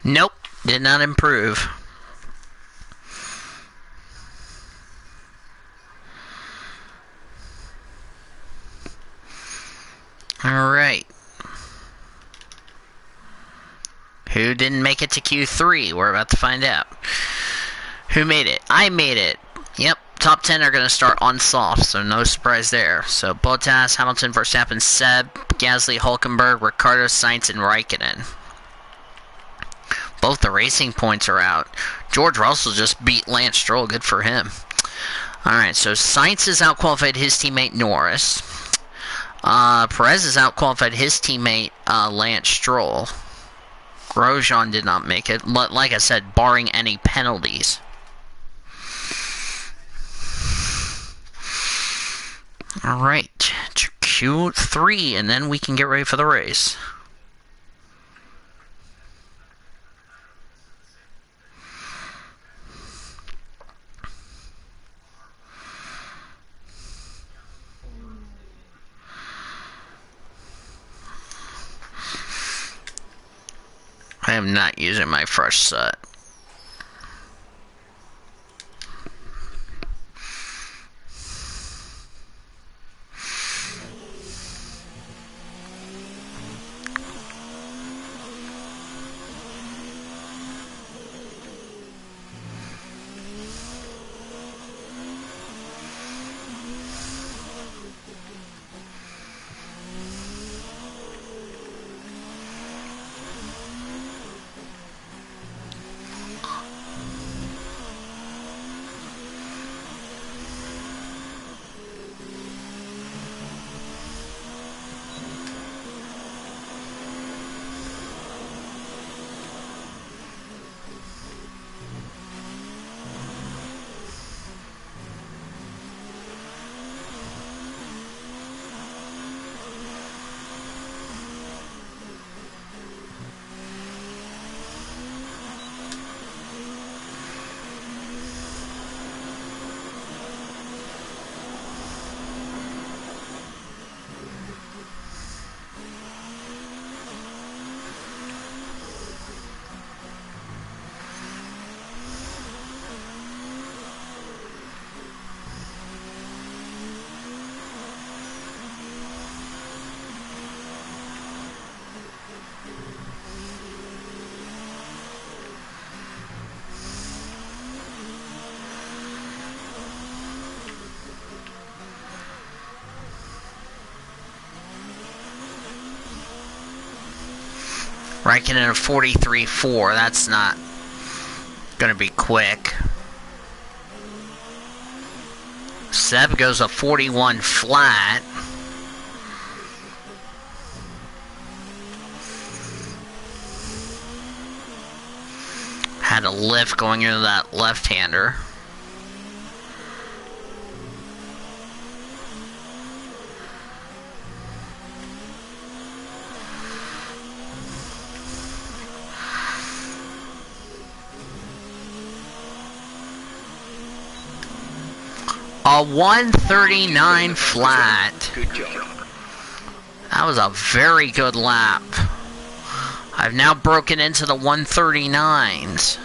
Nope, did not improve. Alright. Who didn't make it to Q3? We're about to find out. Who made it? I made it. Yep, top 10 are going to start on soft, so no surprise there. So Bottas, Hamilton, Verstappen, Seb, Gasly, Hulkenberg, Ricciardo, Sainz, and Raikkonen. Both the racing points are out. George Russell just beat Lance Stroll. Good for him. Alright, so Sainz has outqualified his teammate Norris. Perez has outqualified his teammate Lance Stroll. Grosjean did not make it, but like I said, barring any penalties. Alright, to Q3, and then we can get ready for the race. I am not using my fresh set. Raikkonen a 43.4. That's not going to be quick. Seb goes a 41 flat. Had a lift going into that left-hander. A 139 flat. Good job. That was a very good lap. I've now broken into the 139s.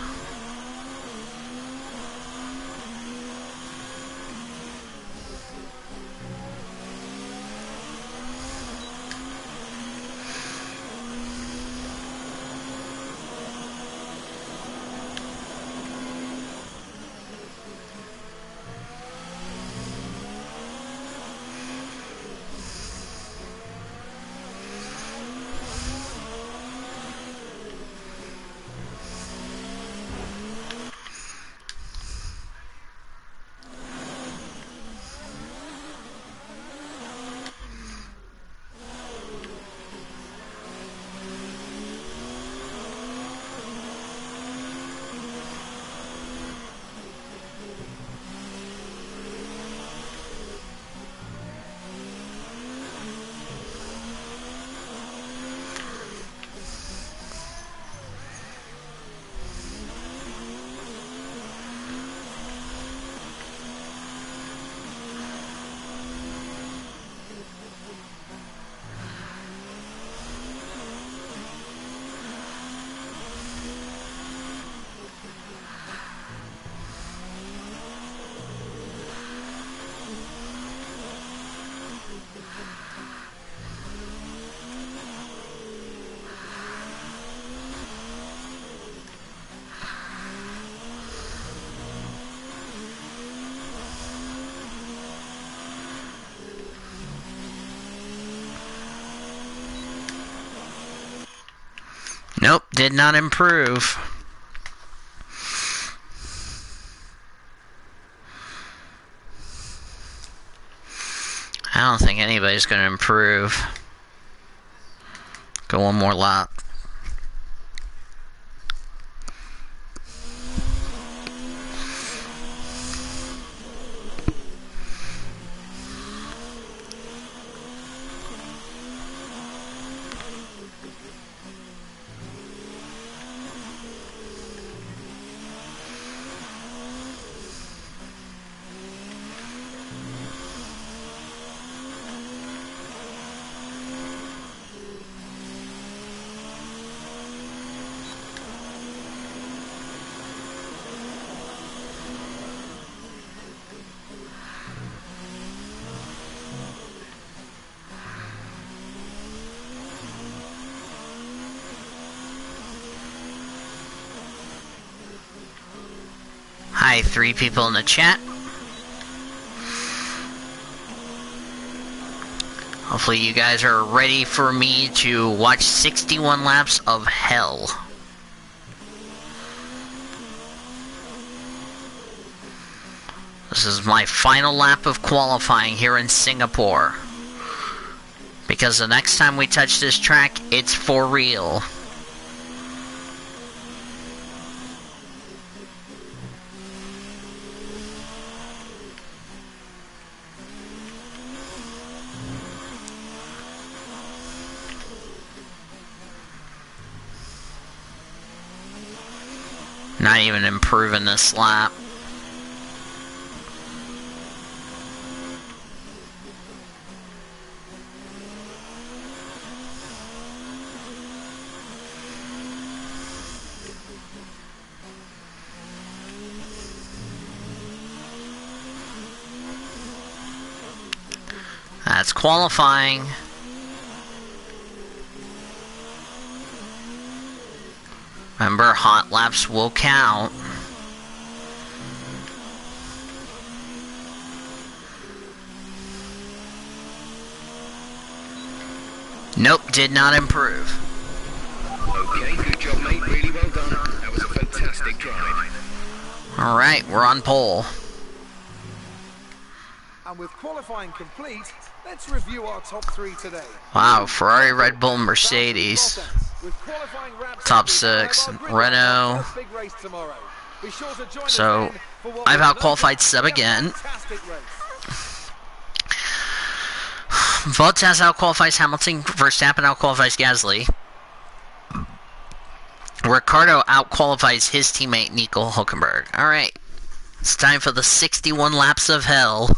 Nope, did not improve. I don't think anybody's going to improve. Go one more lap. Hi, 3 people in the chat. Hopefully you guys are ready for me to watch 61 laps of hell. This is my final lap of qualifying here in Singapore. Because the next time we touch this track, it's for real. Not even improving this lap. That's qualifying. Remember, hot laps will count. Nope, did not improve. Okay, good job, mate. Really well done. That was a fantastic drive. Alright, we're on pole. And with qualifying complete, let's review our top 3 today. Wow, Ferrari, Red Bull, Mercedes. Top 6, Renault. So, I've out-qualified Seb again. Bottas out-qualifies Hamilton, Verstappen out-qualifies Gasly. Ricardo out-qualifies his teammate Nico Hulkenberg. Alright. It's time for the 61 laps of hell.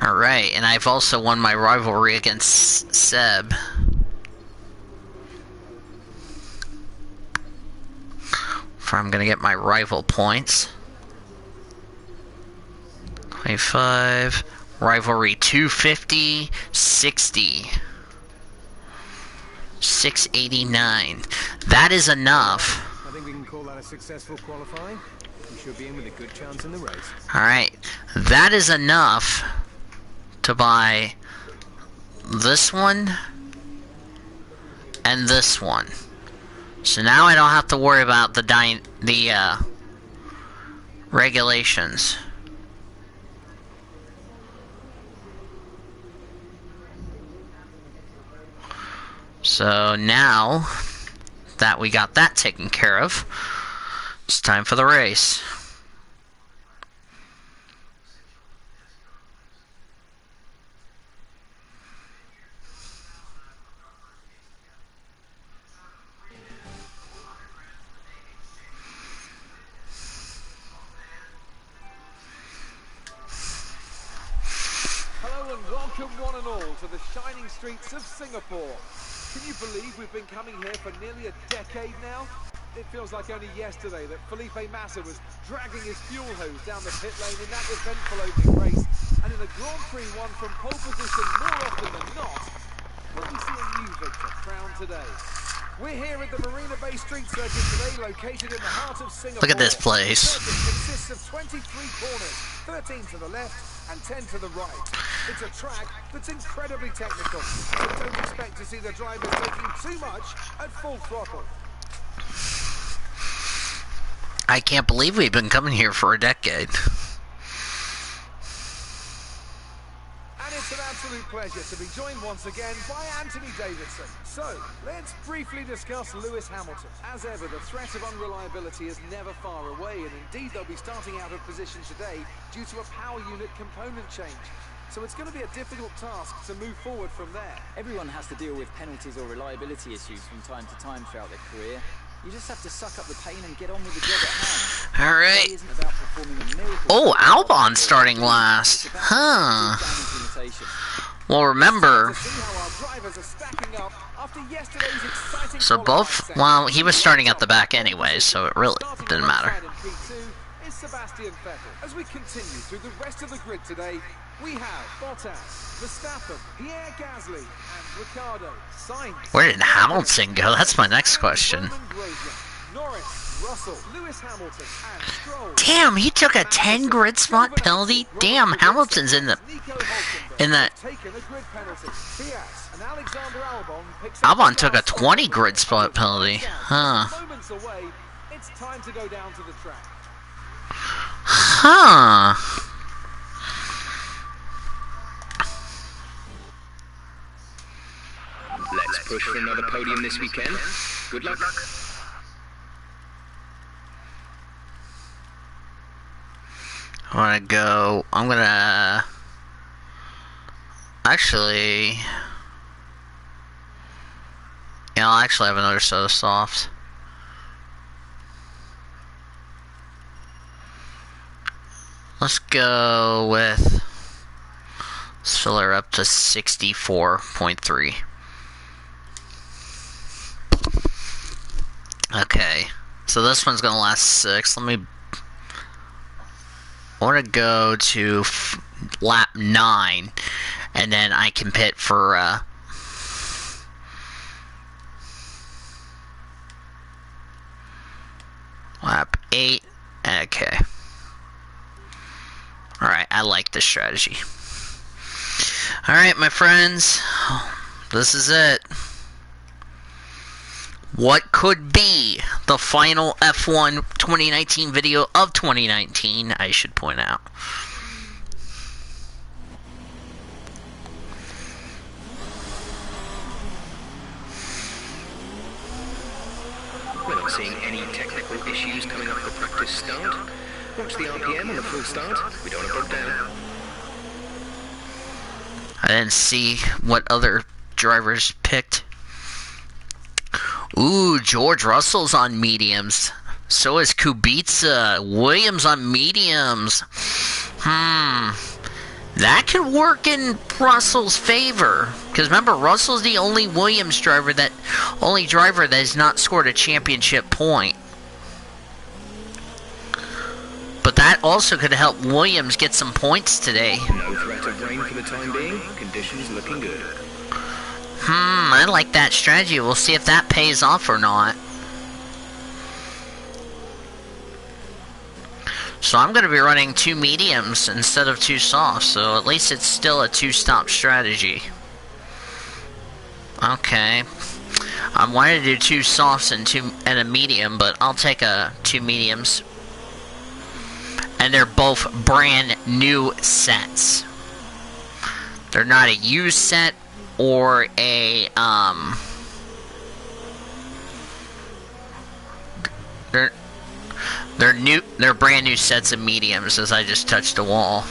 Alright, and I've also won my rivalry against Seb. For I'm gonna get my rival points. 25. Rivalry 250. 60. 689. That is enough. I think we can call that a successful qualifying. We should be in with a good chance in the race. Alright, that is enough to buy this one and this one. So now I don't have to worry about the regulations. So now that we got that taken care of, it's time for the race. Hello and welcome one and all to the shining streets of Singapore. Can you believe we've been coming here for nearly a decade now? It feels like only yesterday that Felipe Massa was dragging his fuel hose down the pit lane in that eventful opening race. And in a Grand Prix won from pole position more often than not, will we see a new victor crowned today? We're here at the Marina Bay Street Circuit today, located in the heart of Singapore. Look at this place. The circuit consists of 23 corners, 13 to the left and 10 to the right. It's a track that's incredibly technical, so don't expect to see the drivers taking too much at full throttle. I can't believe we've been coming here for a decade. And it's an absolute pleasure to be joined once again by Anthony Davidson. So, let's briefly discuss Lewis Hamilton. As ever, the threat of unreliability is never far away, and indeed they'll be starting out of position today due to a power unit component change. So it's going to be a difficult task to move forward from there. Everyone has to deal with penalties or reliability issues from time to time throughout their career. You just have to suck up the pain and get on with the job at hand. Alright. It isn't about performing a miracle. Oh, Albon starting last. Huh. Well, remember, so both, well, he was starting at the back anyway, so it really didn't matter. Sebastian Vettel. As we continue through the rest of the grid today, we have Bottas, Verstappen, Pierre Gasly, and Ricciardo. Sainz. Where did Hamilton go? That's my next question. Norris, Russell, Lewis Hamilton, and Stroll. Damn, he took a 10 grid spot penalty. Damn, Hamilton's in the Albon took a 20 grid spot penalty. Huh. Moments away, it's time to go down to the track. Huh. Let's push for another podium this weekend. Good luck. I'm gonna actually, yeah, I'll actually have another soda soft. Let's go with, let's fill her up to 64.3. Okay, so this one's gonna last 6. I want to go to lap 9, and then I can pit for lap 8. Okay. Alright, I like this strategy. Alright, my friends, this is it. what could be the final F1 2019 video of 2019, I should point out. We're not seeing any technical issues coming off the practice start. Watch the RPM on the full start. We don't want to bog down. I didn't see what other drivers picked. Ooh, George Russell's on mediums. So is Kubica. Williams on mediums. That could work in Russell's favor. Because remember, Russell's the only Williams driver that has not scored a championship point. But that also could help Williams get some points today. No threat of rain for the time being. Conditions looking good. I like that strategy. We'll see if that pays off or not. So I'm going to be running 2 mediums instead of 2 softs. So at least it's still a 2-stop strategy. Okay. I wanted to do 2 softs and a medium, but I'll take 2 mediums. And they're both brand new sets. They're not a used set or a they're brand new sets of mediums, as I just touched the wall.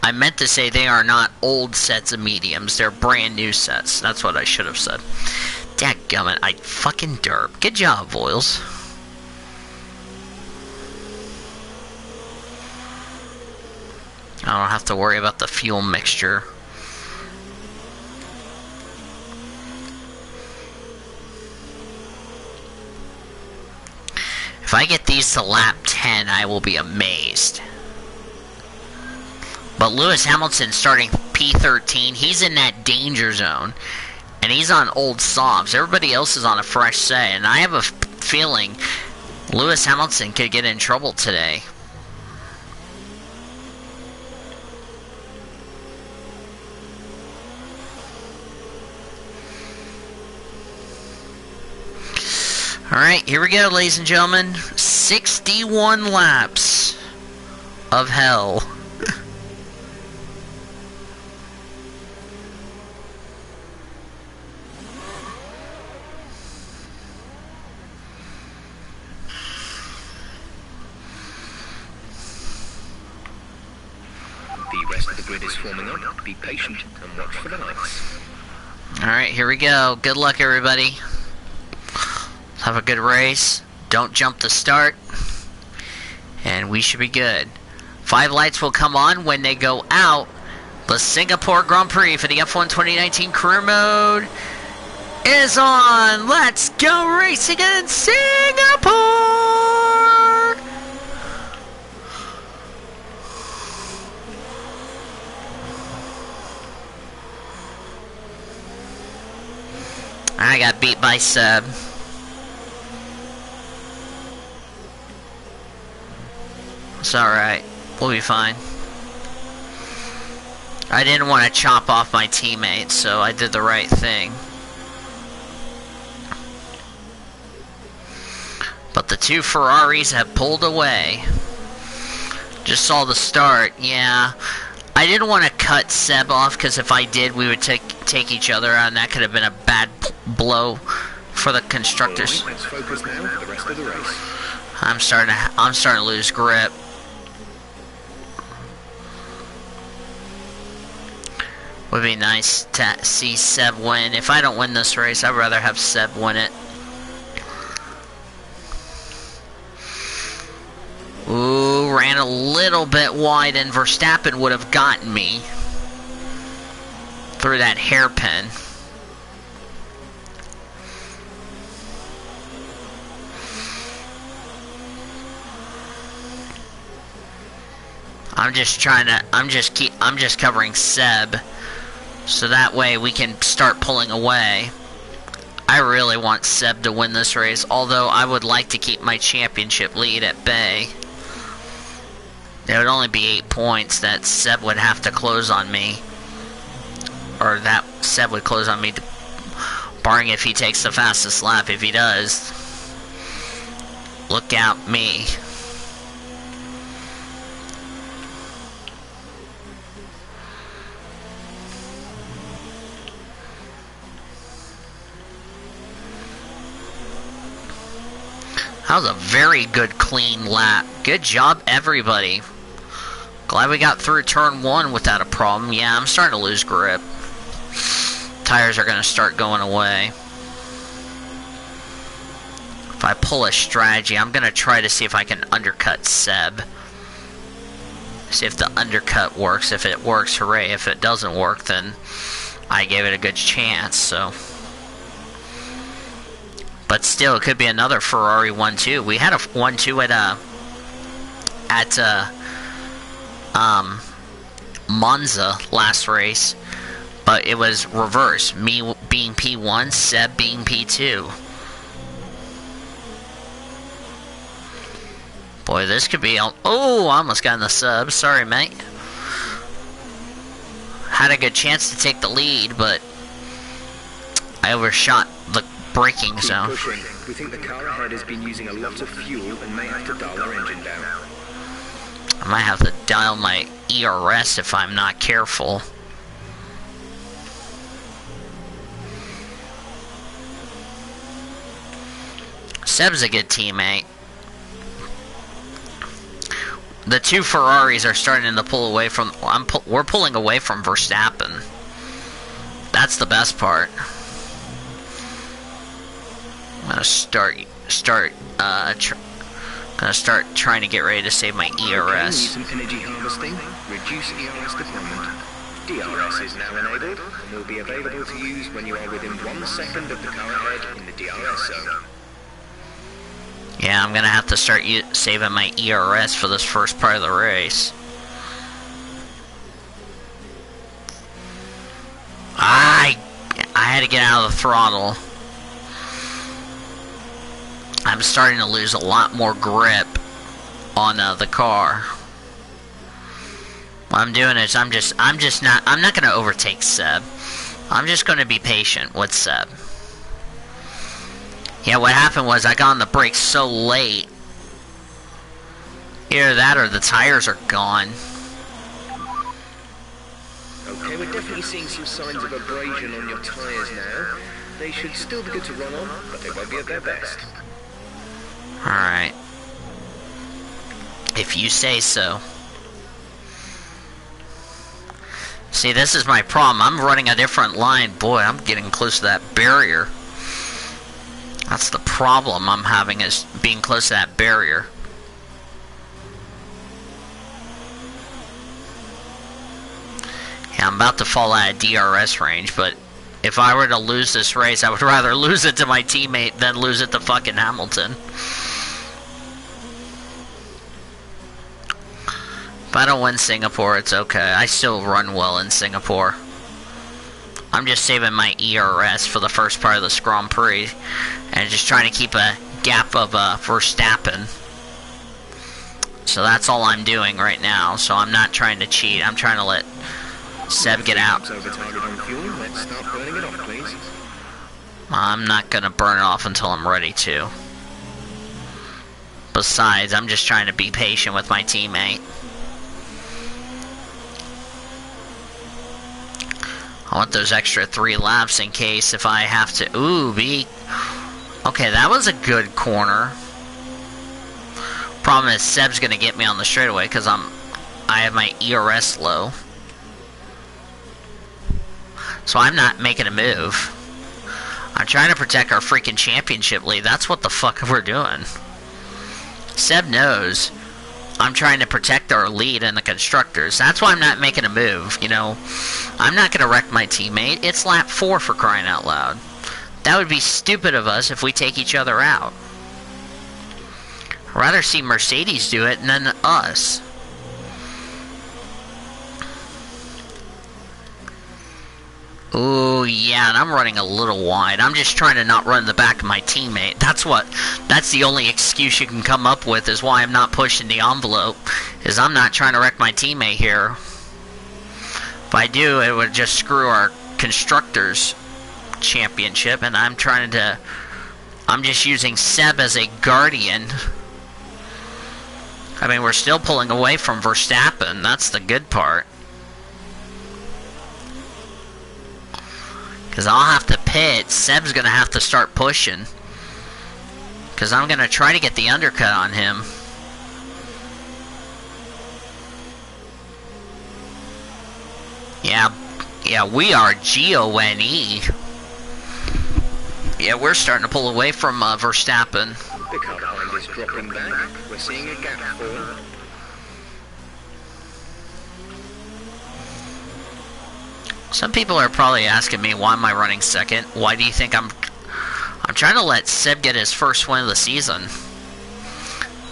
I meant to say they are not old sets of mediums, they're brand new sets. That's what I should have said. Dadgummit, I fucking derp. Good job, Voiles. I don't have to worry about the fuel mixture. If I get these to lap 10, I will be amazed. But Lewis Hamilton starting P13, he's in that danger zone. And he's on old softs. Everybody else is on a fresh set. And I have a feeling Lewis Hamilton could get in trouble today. Alright, here we go, ladies and gentlemen. 61 laps of hell. The rest of the grid is forming up. Be patient and watch for the lights. Alright, here we go. Good luck, everybody. Have a good race. Don't jump the start. And we should be good. 5 lights will come on when they go out. The Singapore Grand Prix for the F1 2019 career mode is on. Let's go racing in Singapore! I got beat by Seb. It's alright. We'll be fine. I didn't want to chop off my teammates, so I did the right thing. But the 2 Ferraris have pulled away. Just saw the start. Yeah. I didn't want to cut Seb off, because if I did, we would take each other out, and that could have been a bad blow for the constructors. All right, let's focus now for the rest of the race. I'm starting to lose grip. Would be nice to see Seb win. If I don't win this race, I'd rather have Seb win it. Ooh, ran a little bit wide, and Verstappen would have gotten me through that hairpin. I'm just covering Seb, so that way we can start pulling away. I really want Seb to win this race, although I would like to keep my championship lead at bay. It would only be 8 points that Seb would have to close on me. Or that Seb would close on me to Barring if he takes the fastest lap. If he does, look out me. That was a very good clean lap. Good job, everybody. Glad we got through turn 1 without a problem. Yeah, I'm starting to lose grip. Tires are going to start going away. If I pull a strategy, I'm going to try to see if I can undercut Seb. See if the undercut works. If it works, hooray. If it doesn't work, then I gave it a good chance, so... But still, it could be another Ferrari 1-2. We had a 1-2 at Monza last race, but it was reverse. Me being P1, Seb being P2. Boy, this could be... Oh, I almost got in the sub. Sorry, mate. Had a good chance to take the lead, but I overshot the braking zone. Pushing. We think the car ahead has been using a lot of fuel and may have to dial our engine down. I might have to dial my ERS if I'm not careful. Seb's a good teammate. The two Ferraris are starting to pull away from... we're pulling away from Verstappen. That's the best part. I'm gonna start trying to get ready to save my ERS. Need some energy harvesting. Reduce ERS deployment. DRS is now enabled and will be available to use when you are within 1 second of the car ahead in the DRS zone. Yeah, I'm gonna have to start saving my ERS for this first part of the race. I had to get out of the throttle. I'm starting to lose a lot more grip on the car. What I'm doing is I'm not going to overtake Seb. I'm just going to be patient with Seb. Yeah, what happened was I got on the brakes so late. Either that or the tires are gone. Okay, we're definitely seeing some signs of abrasion on your tyres now. They should still be good to run on, but they won't be at their best. Alright. If you say so. See, this is my problem. I'm running a different line. Boy, I'm getting close to that barrier. That's the problem I'm having, is being close to that barrier. Yeah, I'm about to fall out of DRS range, but if I were to lose this race, I would rather lose it to my teammate than lose it to fucking Hamilton. If I don't win Singapore, it's okay. I still run well in Singapore. I'm just saving my ERS for the first part of this Grand Prix and just trying to keep a gap of Verstappen. So that's all I'm doing right now. So I'm not trying to cheat. I'm trying to let Seb get out. I'm not going to burn it off until I'm ready to. Besides, I'm just trying to be patient with my teammate. I want those extra 3 laps in case if I have to... Ooh, okay, that was a good corner. Problem is, Seb's going to get me on the straightaway because I have my ERS low. So I'm not making a move. I'm trying to protect our freaking championship lead. That's what the fuck we're doing. Seb knows I'm trying to protect our lead in the constructors. That's why I'm not making a move, you know. I'm not going to wreck my teammate. It's lap 4 for crying out loud. That would be stupid of us if we take each other out. I'd rather see Mercedes do it than us. Ooh, yeah, and I'm running a little wide. I'm just trying to not run the back of my teammate. That's the only excuse you can come up with is why I'm not pushing the envelope, is I'm not trying to wreck my teammate here. If I do, it would just screw our constructors championship, and I'm just using Seb as a guardian. I mean, we're still pulling away from Verstappen. That's the good part. Because I'll have to pit. Seb's going to have to start pushing. Because I'm going to try to get the undercut on him. Yeah, we are G-O-N-E. Yeah, we're starting to pull away from Verstappen. The car behind is dropping back. We're seeing a gap form. Some people are probably asking me, why am I running second? Why do you think I'm trying to let Seb get his first win of the season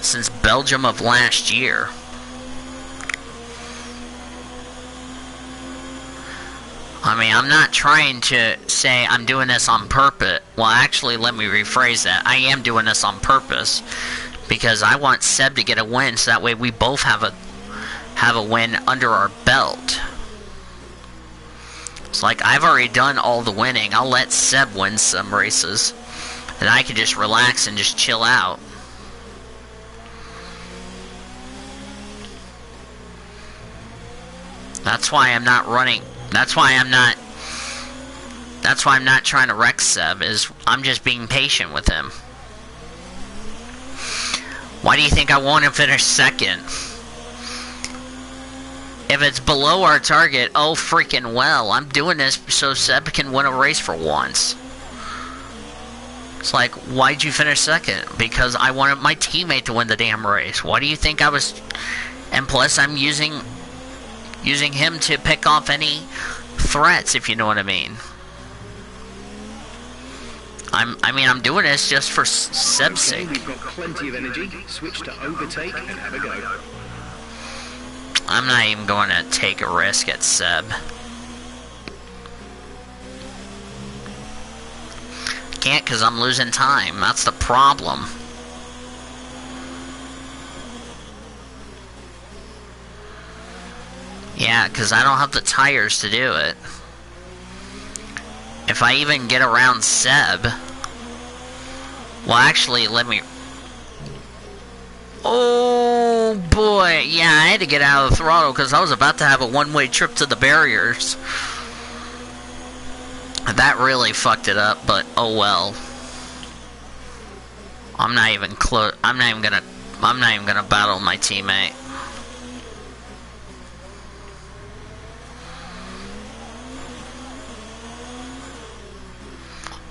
since Belgium of last year. I mean, I'm not trying to say I'm doing this on purpose. Well, actually, let me rephrase that. I am doing this on purpose because I want Seb to get a win, so that way we both have a win under our belt. It's like I've already done all the winning. I'll let Seb win some races, and I can just relax and just chill out. That's why I'm not running. That's why I'm not trying to wreck Seb, is I'm just being patient with him. Why do you think I want to finish second? If it's below our target, oh freaking well, I'm doing this so Seb can win a race for once. It's like, why'd you finish second? Because I wanted my teammate to win the damn race. Why do you think I was... And plus, I'm using him to pick off any threats, if you know what I mean. I'm doing this just for Seb's sake. We've got plenty of energy. Switch to overtake and have a go. I'm not even going to take a risk at Seb. Can't, because I'm losing time. That's the problem. Yeah, because I don't have the tires to do it. If I even get around Seb... Well, actually, let me... Oh, boy. Yeah, I had to get out of the throttle because I was about to have a one-way trip to the barriers. That really fucked it up, but oh well. I'm not even close. I'm not even gonna battle my teammate.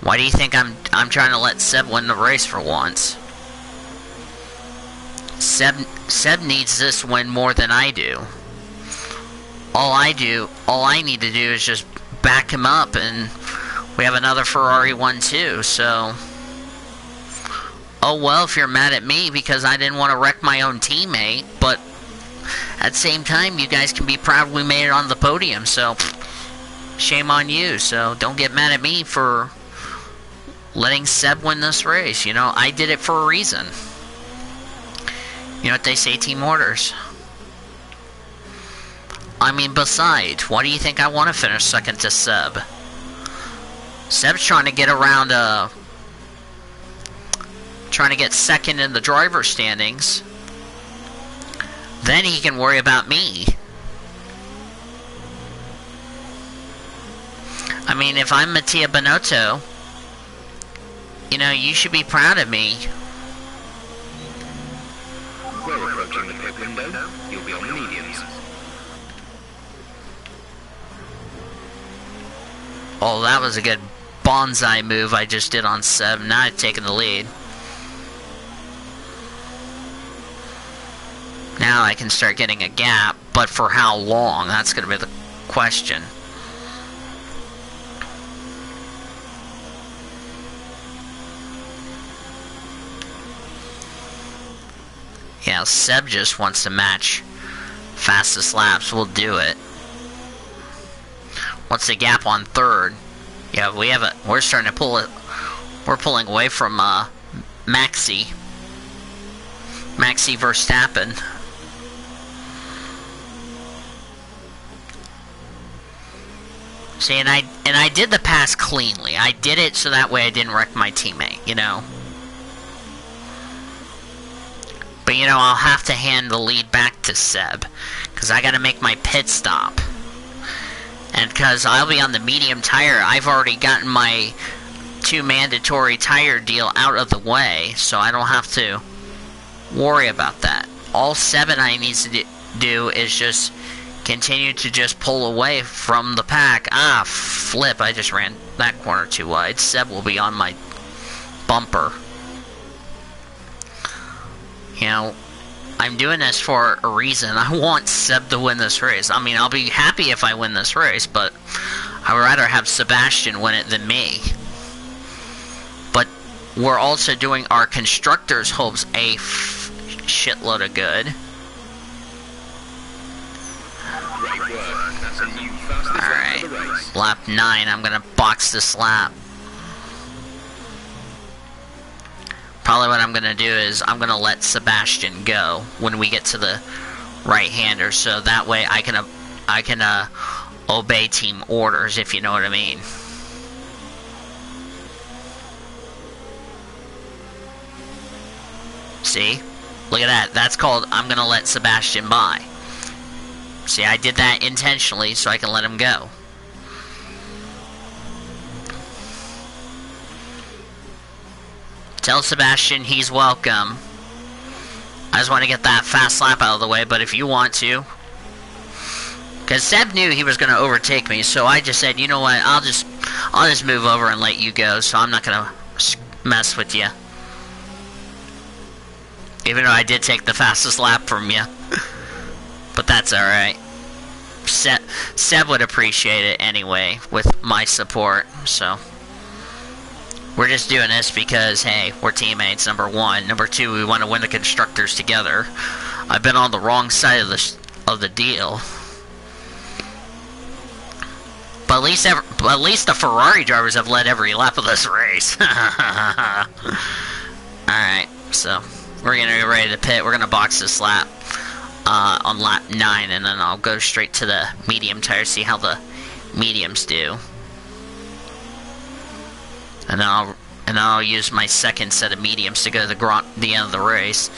Why do you think I'm trying to let Seb win the race for once? Seb needs this win more than I do. All I need to do is just back him up, and we have another Ferrari 1-2, so... Oh well, if you're mad at me because I didn't want to wreck my own teammate, but at the same time, you guys can be proud we made it on the podium, so shame on you. So don't get mad at me for letting Seb win this race. You know, I did it for a reason. You know what they say, team orders. I mean, besides, why do you think I want to finish second to Seb? Seb's trying to get around, trying to get second in the driver's standings. Then he can worry about me. I mean, if I'm Mattia Binotto, you know, you should be proud of me. We're approaching the pit window. You'll be on the mediums. Oh, that was a good bonsai move I just did on Seb. Now I've taken the lead. Now I can start getting a gap, but for how long? That's going to be the question. Yeah, Seb just wants to match fastest laps. We'll do it. What's the gap on third? Yeah, we're starting to pull it. We're pulling away from Maxi Verstappen. See, and I did the pass cleanly. I did it so that way I didn't wreck my teammate, you know. But, you know, I'll have to hand the lead back to Seb, because I got to make my pit stop. And because I'll be on the medium tire, I've already gotten my 2 mandatory tire deal out of the way, so I don't have to worry about that. All 7 I need to do is just continue to just pull away from the pack. Ah, flip, I just ran that corner too wide. Seb will be on my bumper. You know, I'm doing this for a reason. I want Seb to win this race. I mean, I'll be happy if I win this race, but I would rather have Sebastian win it than me. But we're also doing our Constructors' Hopes a shitload of good. Alright, lap 9, I'm gonna box this lap. Probably what I'm gonna do is I'm gonna let Sebastian go when we get to the right-hander, so that way I can obey team orders, if you know what I mean. See? Look at that. That's called I'm gonna let Sebastian by. See, I did that intentionally so I can let him go. Tell Sebastian he's welcome. I just want to get that fast lap out of the way, but if you want to... Because Seb knew he was going to overtake me, so I just said, you know what, I'll just move over and let you go, so I'm not going to mess with you. Even though I did take the fastest lap from you. But that's alright. Seb would appreciate it anyway, with my support, so... We're just doing this because, hey, we're teammates, number 1. Number 2, we want to win the Constructors together. I've been on the wrong side of the deal. But at least the Ferrari drivers have led every lap of this race. Alright, so we're going to get ready to pit. We're going to box this lap on lap 9, and then I'll go straight to the medium tire, see how the mediums do. And then I'll use my second set of mediums to go to the end of the race.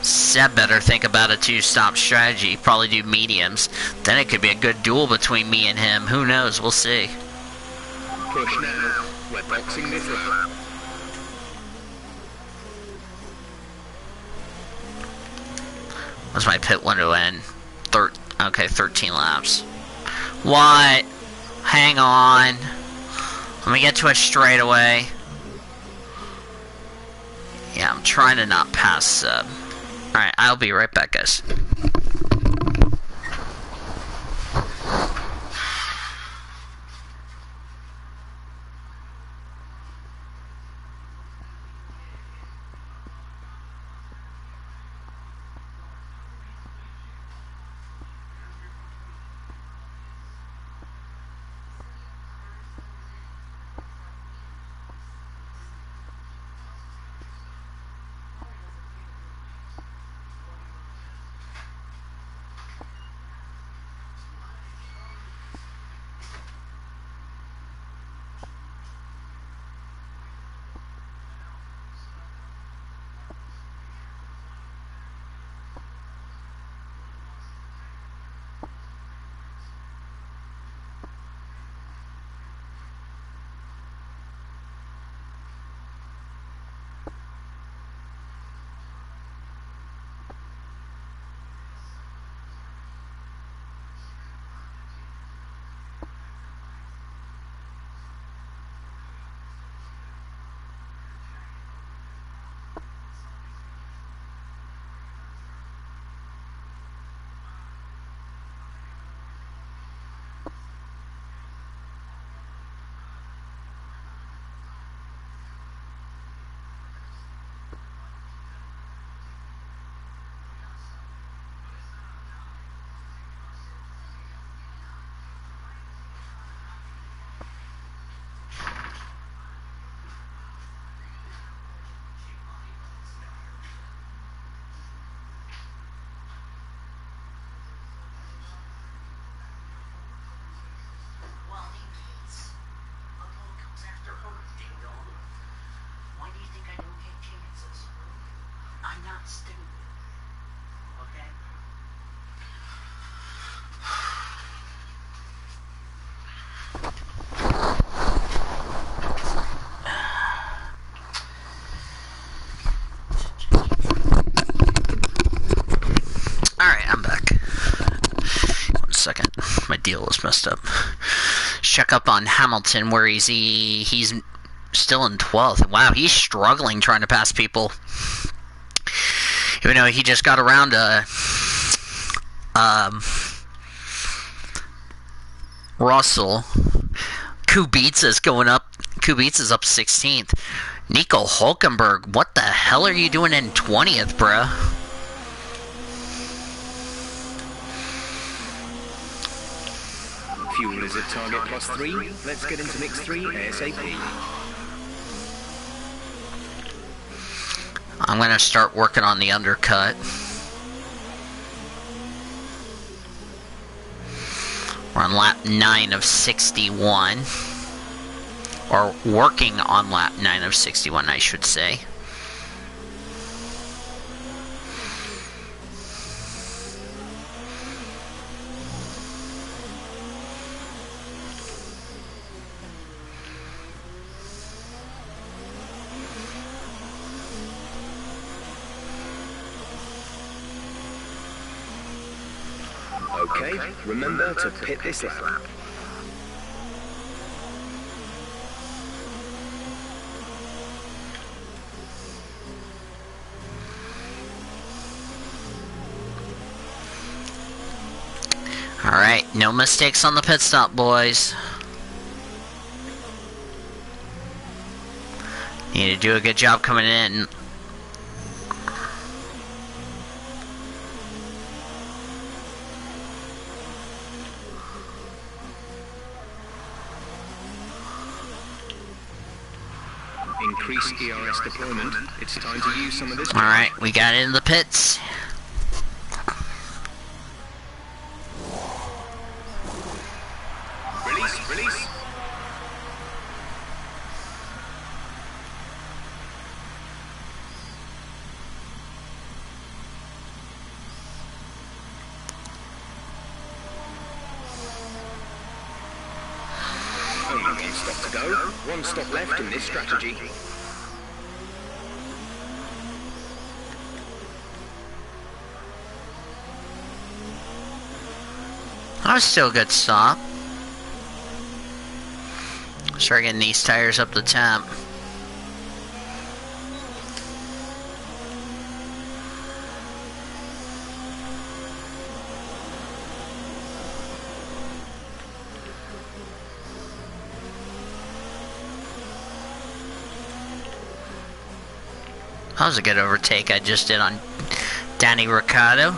Seb better think about a 2-stop strategy. Probably do mediums. Then it could be a good duel between me and him. Who knows? We'll see. Push now. We're boxing this lap. What's my pit window end? Okay, 13 laps. What? Hang on. Let me get to a straightaway. Yeah, I'm trying to not pass Seb. Alright, I'll be right back, guys. Alright, I'm back. 1 second. My deal was messed up. Check up on Hamilton, where he's still in 12th. Wow, he's struggling trying to pass people. Even though he just got around Russell. Kubica's going up. Kubica's up 16th. Nico Hulkenberg, what the hell are you doing in 20th, bruh? Fuel is at target +3. Let's get into mix 3 ASAP. I'm going to start working on the undercut. We're on lap 9 of 61. Or working on lap 9 of 61, I should say. Okay, remember to pit this lap. Alright, no mistakes on the pit stop, boys. Need to do a good job coming in. Increase ERS deployment. It's time to use some of this. Alright, we got it in the pits. Release, release. Only 1 stop to go. 1 stop left in this strategy. That was still a good stop. Start getting these tires up the temp. That was a good overtake I just did on Danny Ricciardo.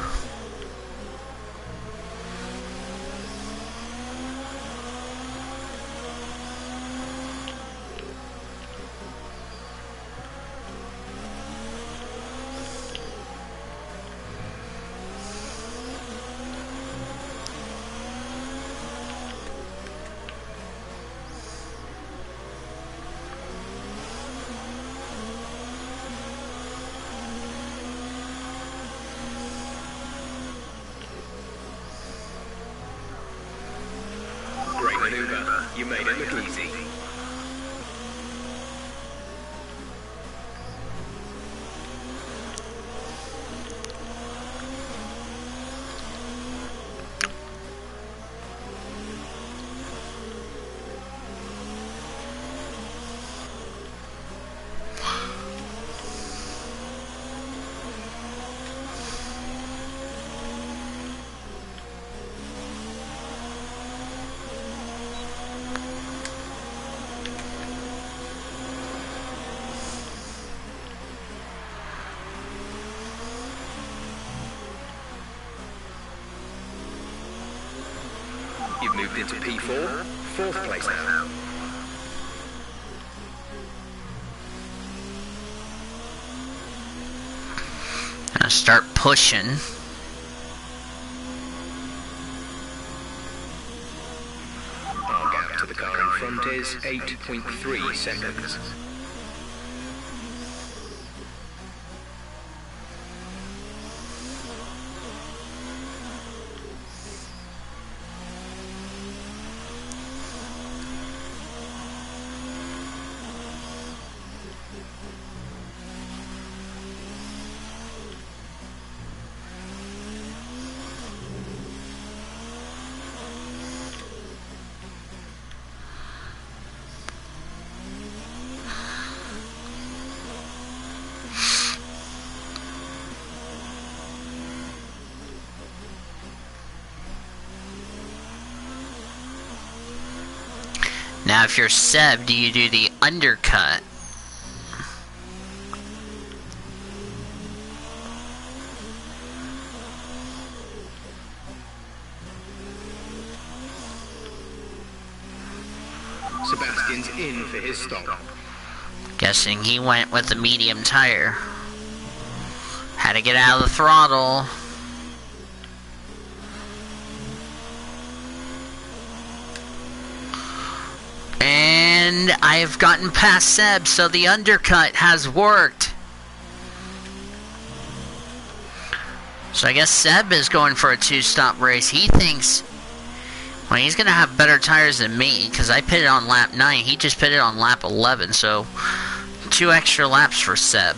Great maneuver. You made it look easy. You've moved into P4, 4th place now. Gonna start pushing. Our gap to the car in front is 8.3 seconds. Now, if you're Seb, do you do the undercut? Sebastian's in for his stop. Guessing he went with the medium tire. Had to get out of the throttle. And I've gotten past Seb, so the undercut has worked. So I guess Seb is going for a two-stop race. He thinks, well, he's going to have better tires than me, because I pitted on lap 9. He just pitted on lap 11, so 2 extra laps for Seb.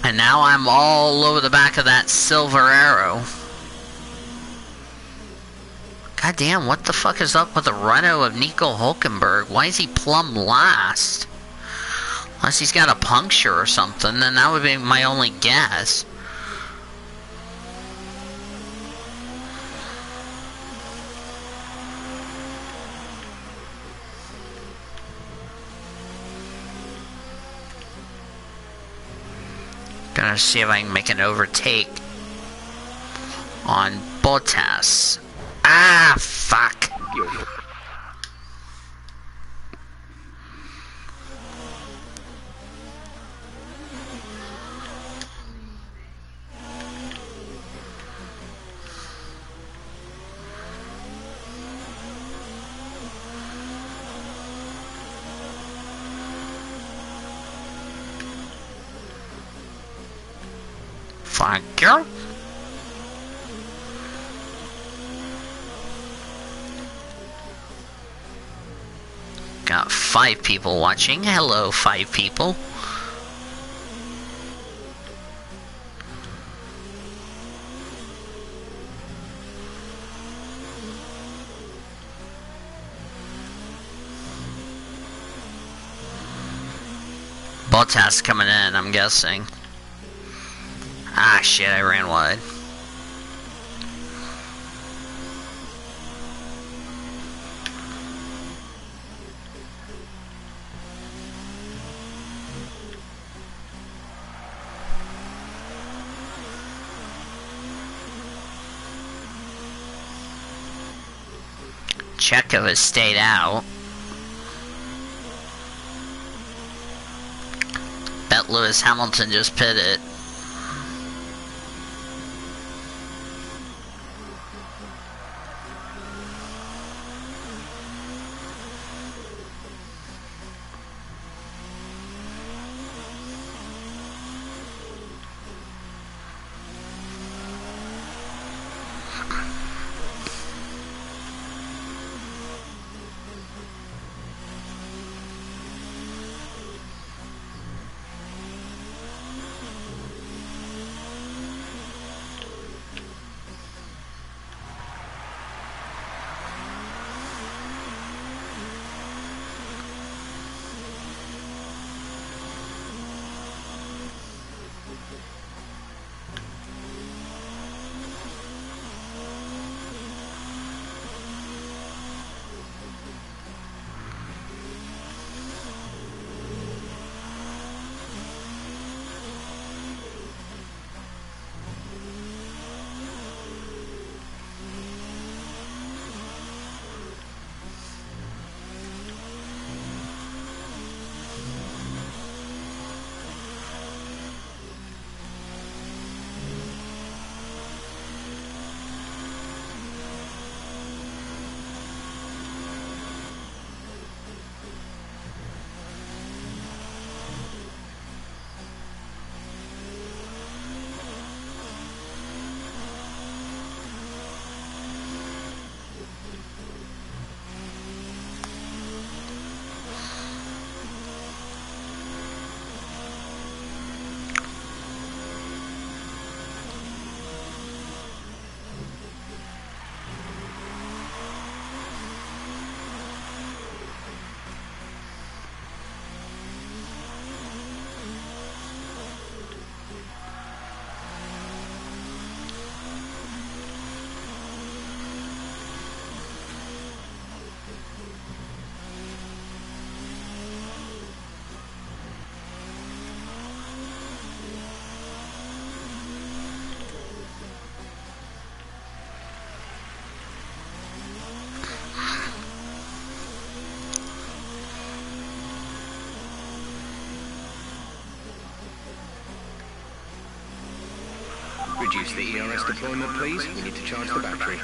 And now I'm all over the back of that silver arrow. God damn, what the fuck is up with the Renault of Nico Hulkenberg? Why is he plumb last? Unless he's got a puncture or something, then that would be my only guess. Gonna see if I can make an overtake on Bottas. Ah, fuck. Thank you. Got 5 people watching. Hello, 5 people. Bottas coming in, I'm guessing. Ah, shit, I ran wide. Checo has stayed out. Bet Lewis Hamilton just pitted. Reduce the ERS deployment, please. We need to charge the battery.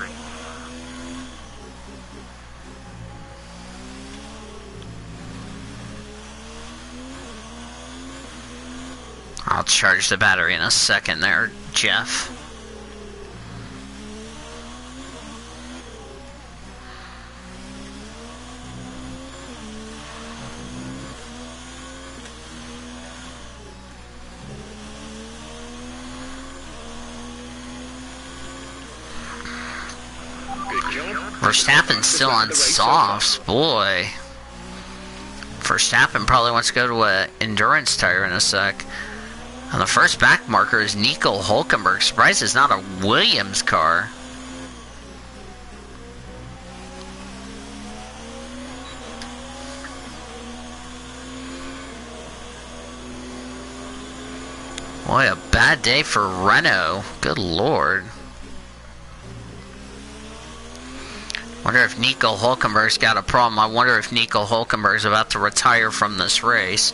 I'll charge the battery in a second there, Jeff. Verstappen's still on softs, boy. Verstappen probably wants to go to an endurance tire in a sec. And the first back marker is Nico Hulkenberg. Surprised it's not a Williams car. Boy, a bad day for Renault. Good lord. Wonder if Nico Hulkenberg's got a problem. I wonder if Nico Hulkenberg's about to retire from this race.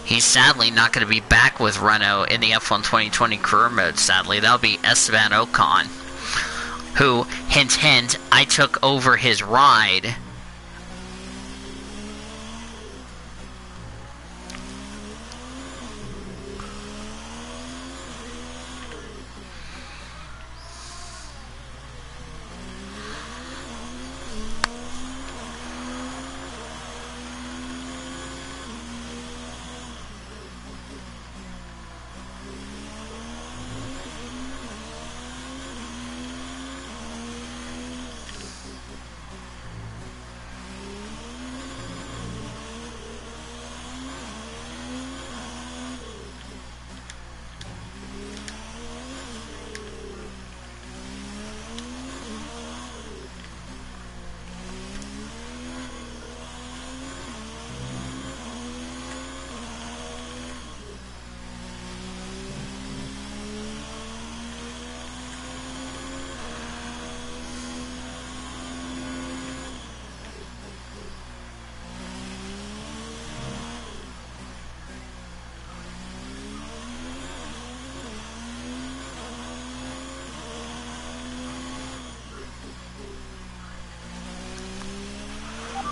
He's sadly not going to be back with Renault in the F1 2020 career mode, sadly. That'll be Esteban Ocon, who, hint hint, I took over his ride.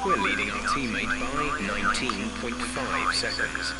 We're leading our teammate by 19.5 seconds.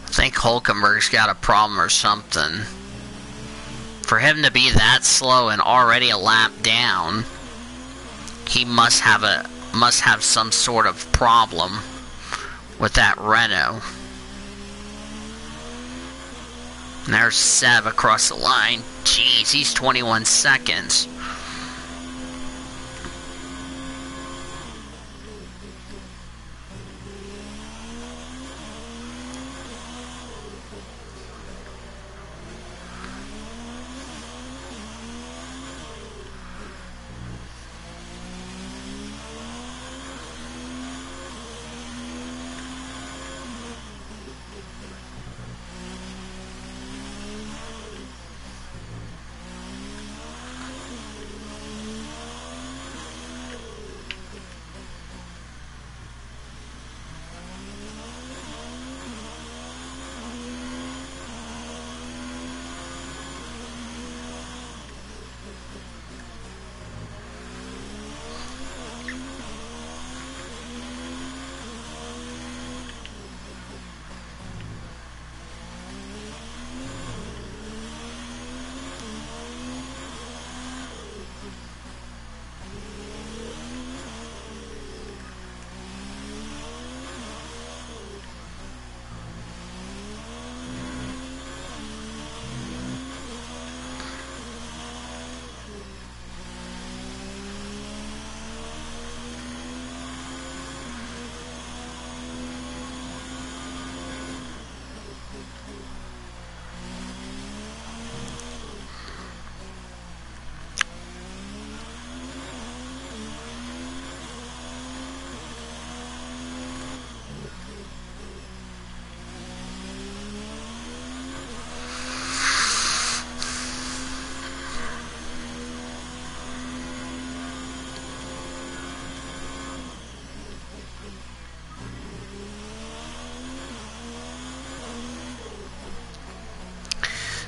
I think Hulkenberg's got a problem or something. For him to be that slow and already a lap down, he must have some sort of problem with that Renault. And there's Seb across the line. Jeez, he's 21 seconds.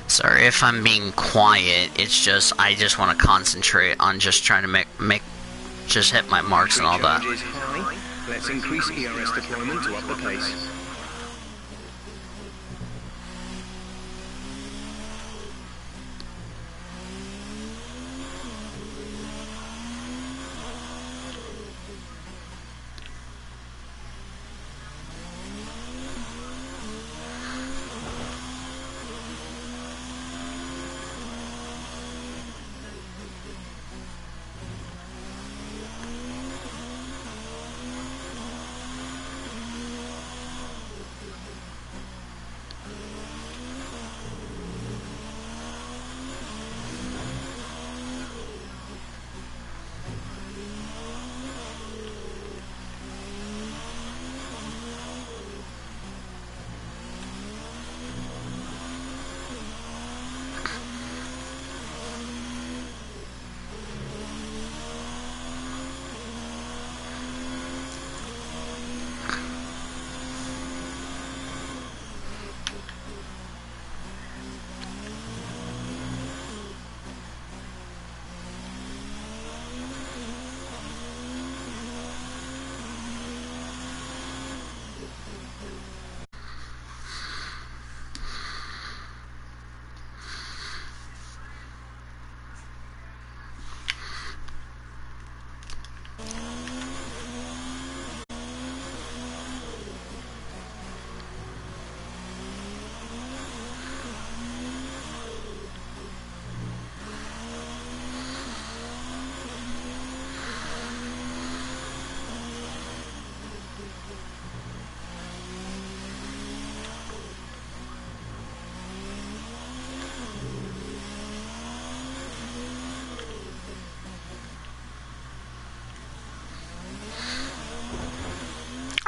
Sorry if I'm being quiet. It's just I just want to concentrate on just trying to make just hit my marks and all that. Charge is high. Let's increase ERS deployment to up the pace.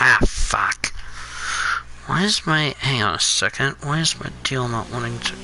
Ah, fuck. Why is my... Hang on a second. Why is my deal not wanting to...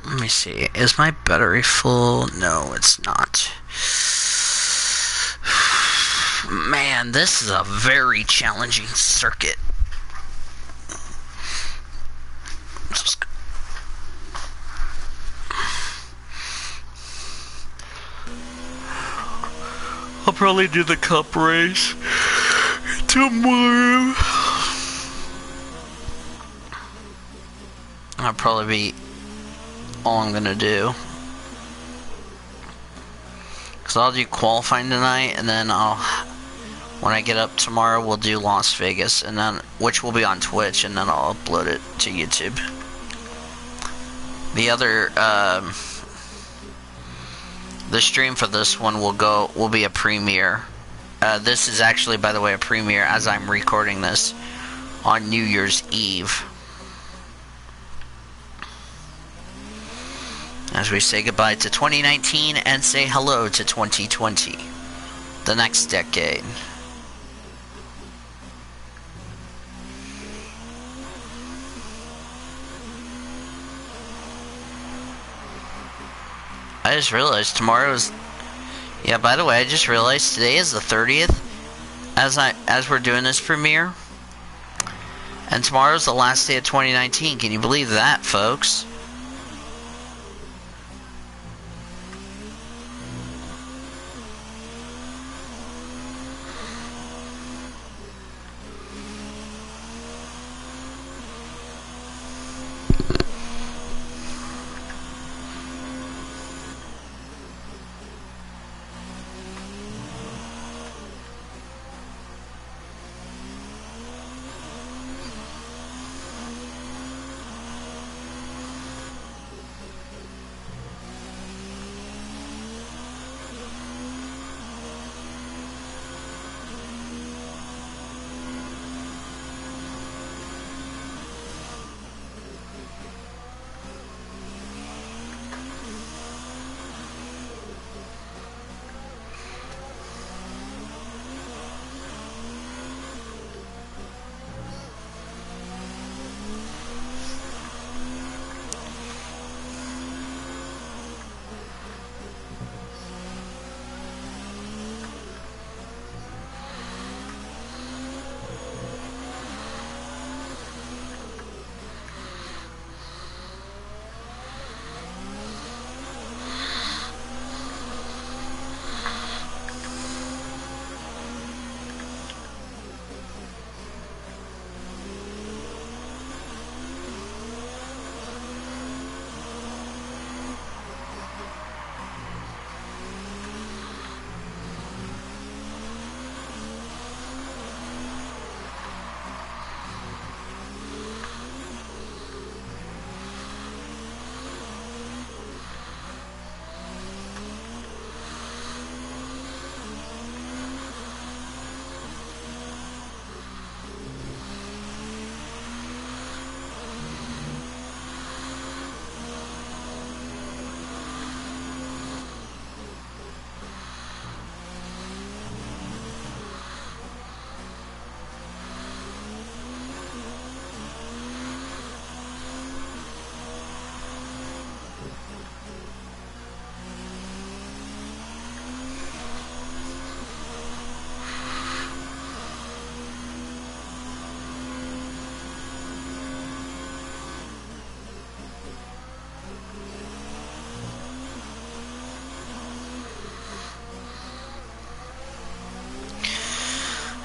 Let me see. Is my battery full? No, it's not. Man, this is a very challenging circuit. I'll probably do the cup race tomorrow. That'll probably be all I'm gonna do. Cause I'll do qualifying tonight, and then when I get up tomorrow, we'll do Las Vegas, and then which will be on Twitch, and then I'll upload it to YouTube. The other the stream for this one will be a premiere. This is actually, by the way, a premiere as I'm recording this on New Year's Eve. As we say goodbye to 2019 and say hello to 2020, the next decade. I just realized tomorrow's... Yeah, by the way, I just realized today is the 30th as we're doing this premiere. And tomorrow's the last day of 2019. Can you believe that, folks?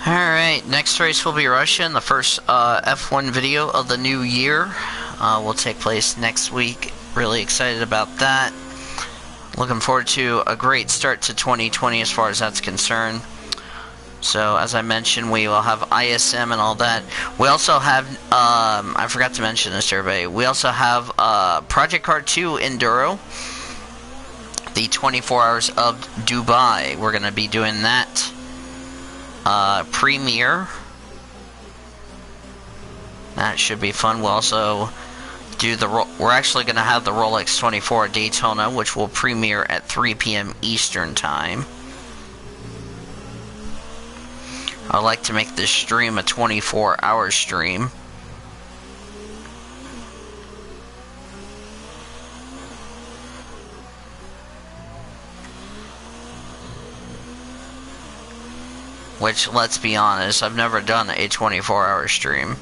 Alright, next race will be Russia, and the first F1 video of the new year will take place next week. Really excited about that. Looking forward to a great start to 2020 as far as that's concerned. So, as I mentioned, we will have ISM and all that. We also have, I forgot to mention this to everybody, we also have Project Car 2 Enduro, the 24 Hours of Dubai. We're going to be doing that premiere. That should be fun. We'll also do we're actually going to have the Rolex 24 Daytona, which will premiere at 3 p.m. Eastern Time. I'd like to make this stream a 24-hour stream. Which, let's be honest, I've never done a 24-hour stream.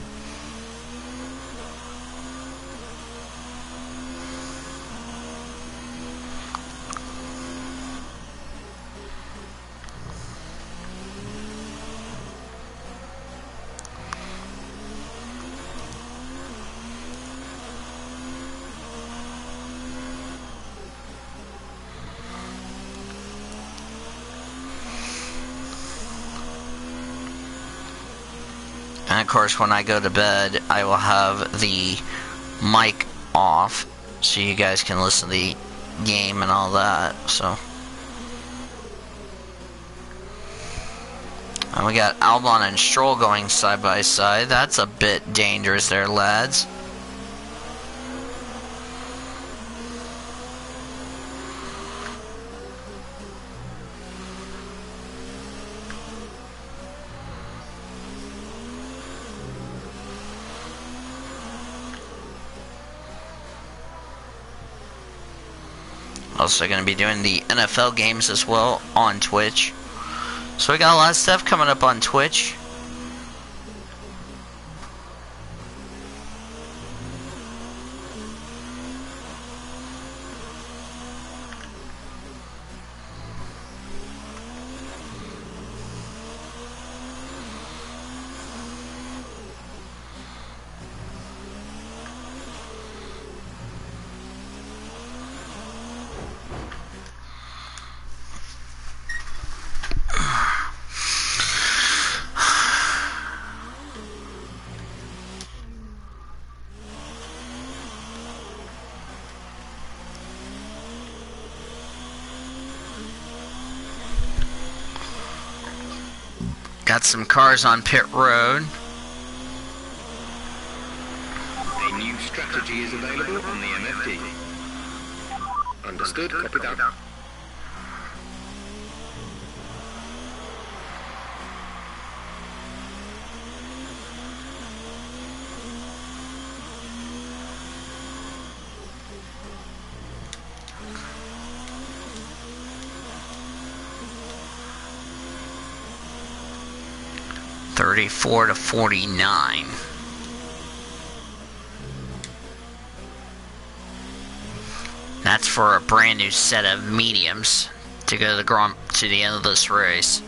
And of course, when I go to bed, I will have the mic off so you guys can listen to the game and all that. So, and we got Albon and Stroll going side by side. That's a bit dangerous there, lads. Also going to be doing the NFL games as well on Twitch. So we got a lot of stuff coming up on Twitch. Got some cars on pit road. A new strategy is available on the MFD. Understood, copy that. $34 to $49. That's for a brand new set of mediums to go to the end of this race.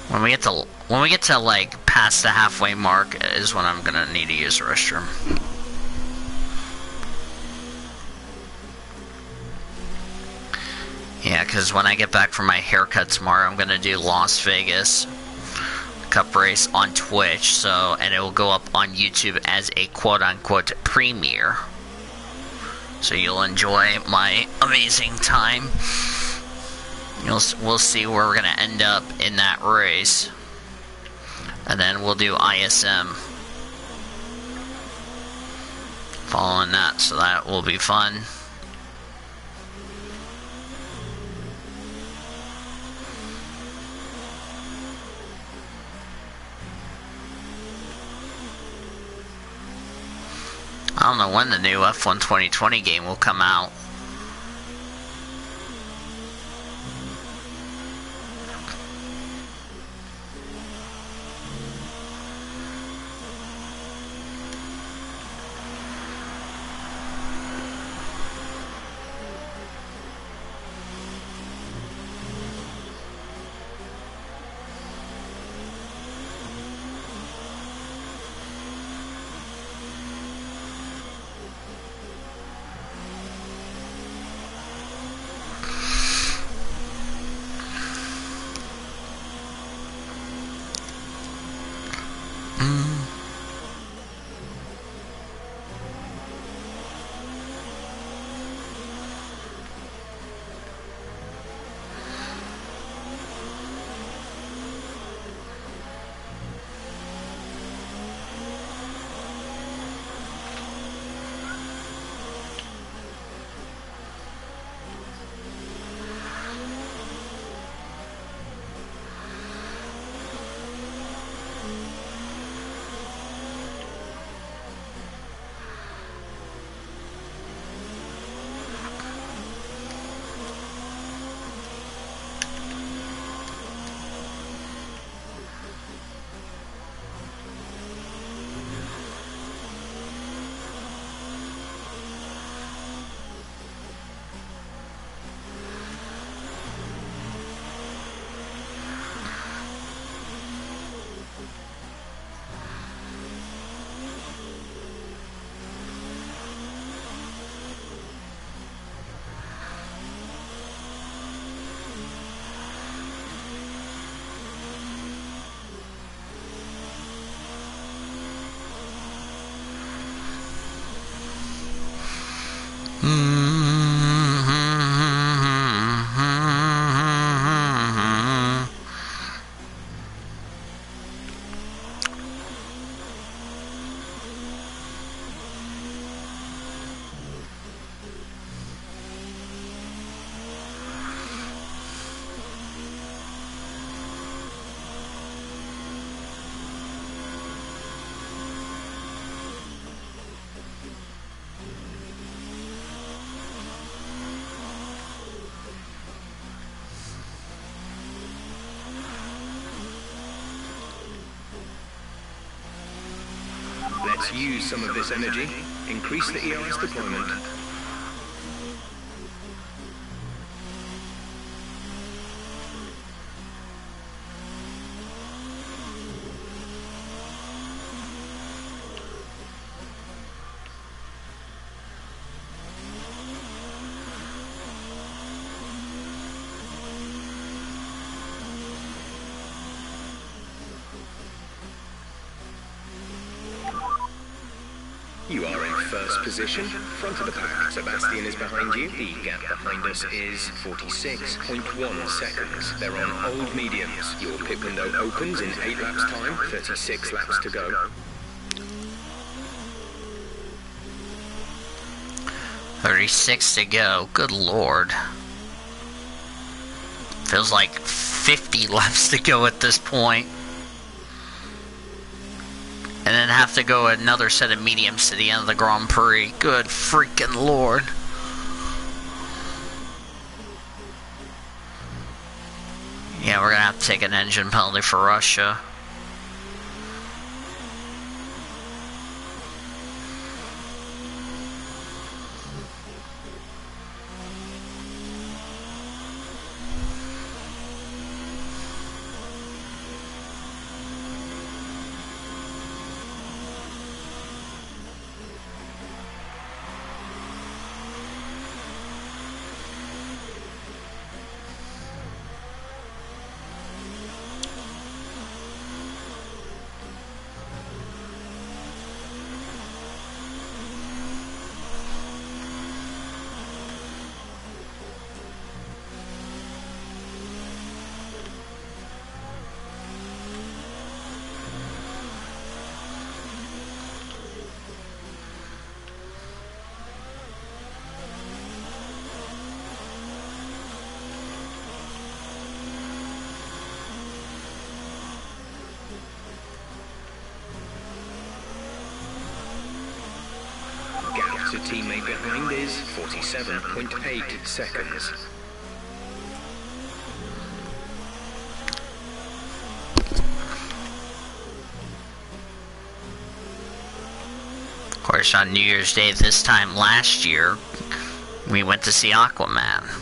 When we get to like past the halfway mark is when I'm gonna need to use the restroom. Yeah, because when I get back from my haircut tomorrow, I'm gonna do Las Vegas Cup race on Twitch, and it will go up on YouTube as a quote-unquote premiere. So you'll enjoy my amazing time. We'll see where we're gonna end up in that race, and then we'll do ISM following that. So that will be fun. I don't know when the new F1 2020 game will come out. Let's use some of this energy. Increase the ERS deployment. You are in first position, front of the pack. Sebastian is behind you. The gap behind us is 46.1 seconds. They're on old mediums. Your pit window opens in 8 laps time, 36 laps to go. 36 to go. Good lord. Feels like 50 laps to go at this point. And then have to go another set of mediums to the end of the Grand Prix. Good freaking lord. Yeah, we're gonna have to take an engine penalty for Russia. To teammate behind is 47.8 seconds. Of course, on New Year's Day this time last year, we went to see Aquaman.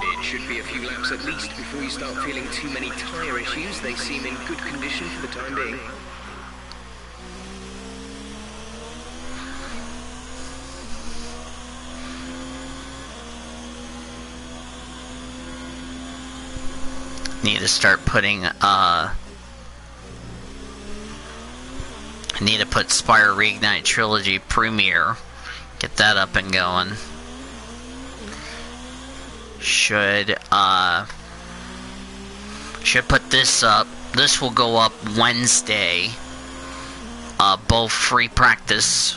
It should be a few laps at least before you start feeling too many tyre issues. They seem in good condition for the time being. Need to start putting, need to put Spire Reignite Trilogy Premiere. Get that up and going. Should put this up. This will go up Wednesday. Both free practice.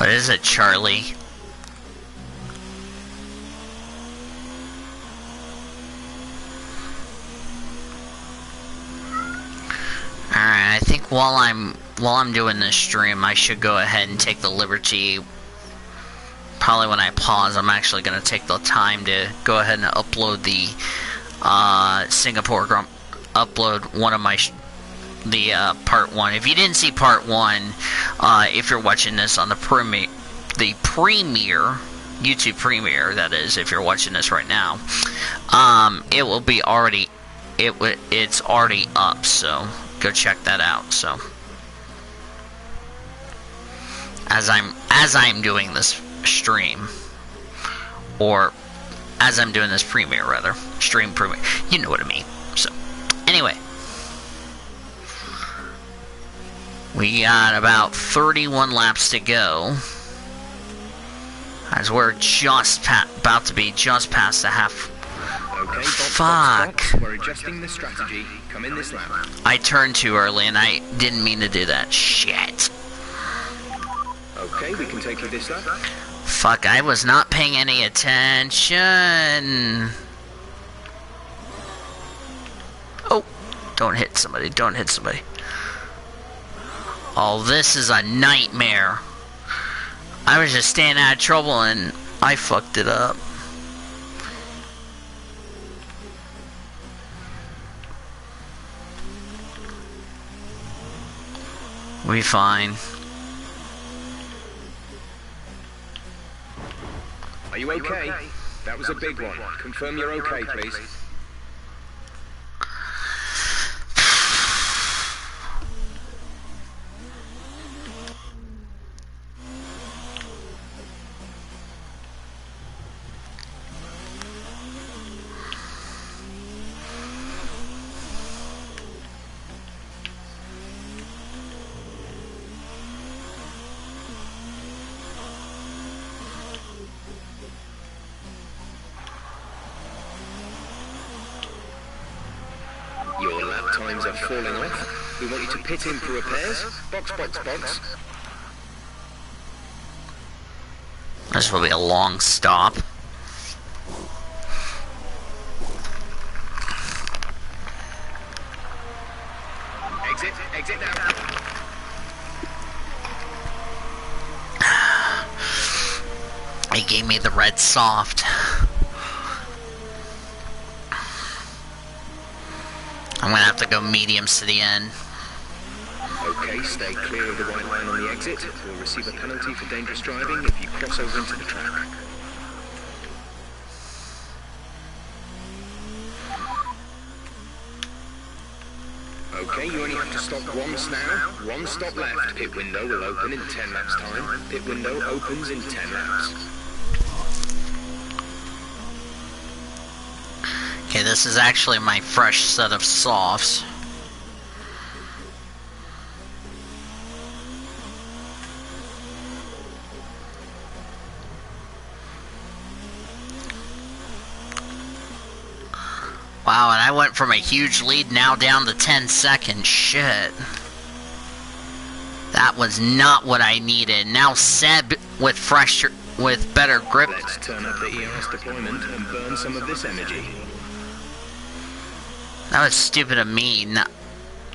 What is it, Charlie? Alright, I think while I'm doing this stream, I should go ahead and take the liberty. Probably when I pause, I'm actually going to take the time to go ahead and upload the Singapore Grand upload one of my part 1. If you didn't see part 1, if you're watching this on the premiere YouTube premiere, that is, if you're watching this right now, it will be already it's already up, so go check that out. So as I'm doing this stream, or as I'm doing this premiere, rather, stream premiere, you know what I mean. So anyway, we got about 31 laps to go, as we're just about to be just past the half. Okay, Fuck. We're adjusting the strategy. Come in this lap. I turned too early and I didn't mean to do that. Shit. Okay, we can take you this lap. Fuck, I was not paying any attention. Oh, don't hit somebody, don't hit somebody. Oh, this is a nightmare. I was just staying out of trouble and I fucked it up. We fine. Are you okay? That was a big one. Confirm you're okay, please. Your lap times are falling off. We want you to pit in for repairs. Box, box, box. This will be a long stop. Exit, exit now. He gave me the red soft. I'm gonna have to go mediums to the end. Okay, stay clear of the white line on the exit. You'll receive a penalty for dangerous driving if you cross over into the track. Okay, you only have to stop once now. One stop left. Pit window will open in 10 laps time. Pit window opens in 10 laps. Okay, this is actually my fresh set of softs. Wow, and I went from a huge lead now down to 10 seconds. Shit. That was not what I needed. Now Seb with better grip. Let's turn up the ERS deployment and burn some of this energy. That was stupid of me,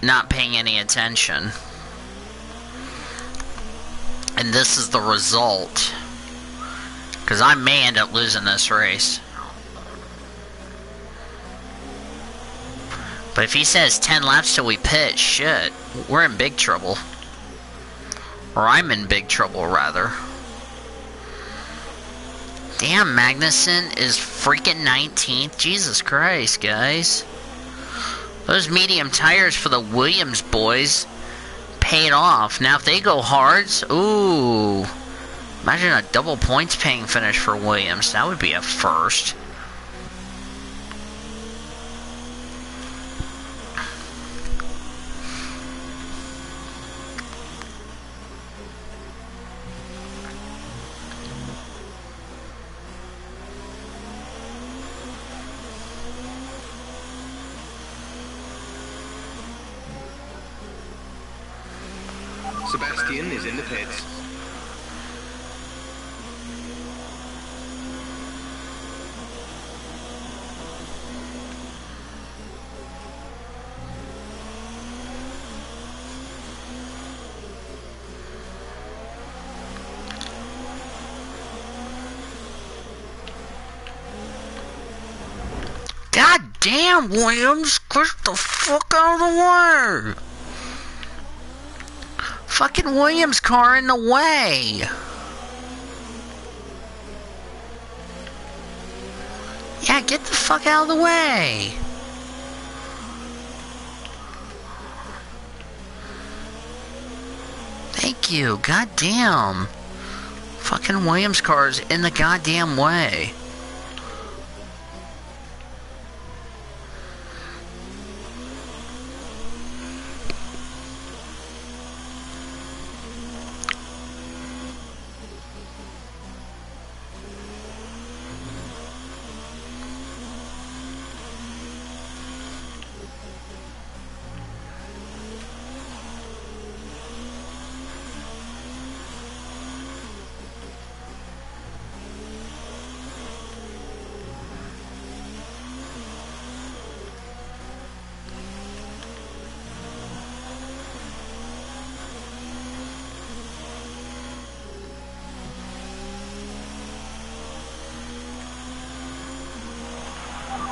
not paying any attention. And this is the result. Because I may end up losing this race. But if he says 10 laps till we pit, shit, we're in big trouble. Or I'm in big trouble, rather. Damn, Magnussen is freaking 19th. Jesus Christ, guys. Those medium tires for the Williams boys paid off. Now if they go hards, ooh. Imagine a double points paying finish for Williams. That would be a first. Sebastian is in the pits. damn, Williams! Get the fuck out of the way! Fucking Williams car in the way! Yeah, get the fuck out of the way! Thank you, goddamn. Fucking Williams car's in the goddamn way.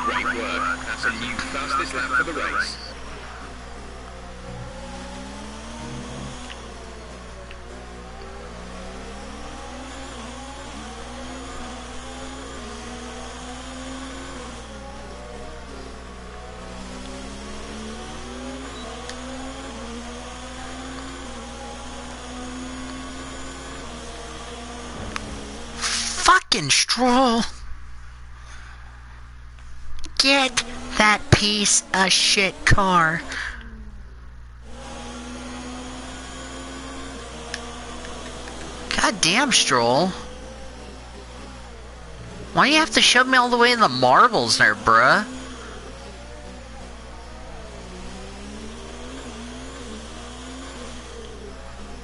Great work. That's a new fastest lap for the race. Fucking Stroll! Get that piece of shit car. Goddamn, Stroll. Why do you have to shove me all the way in the marbles there, bruh?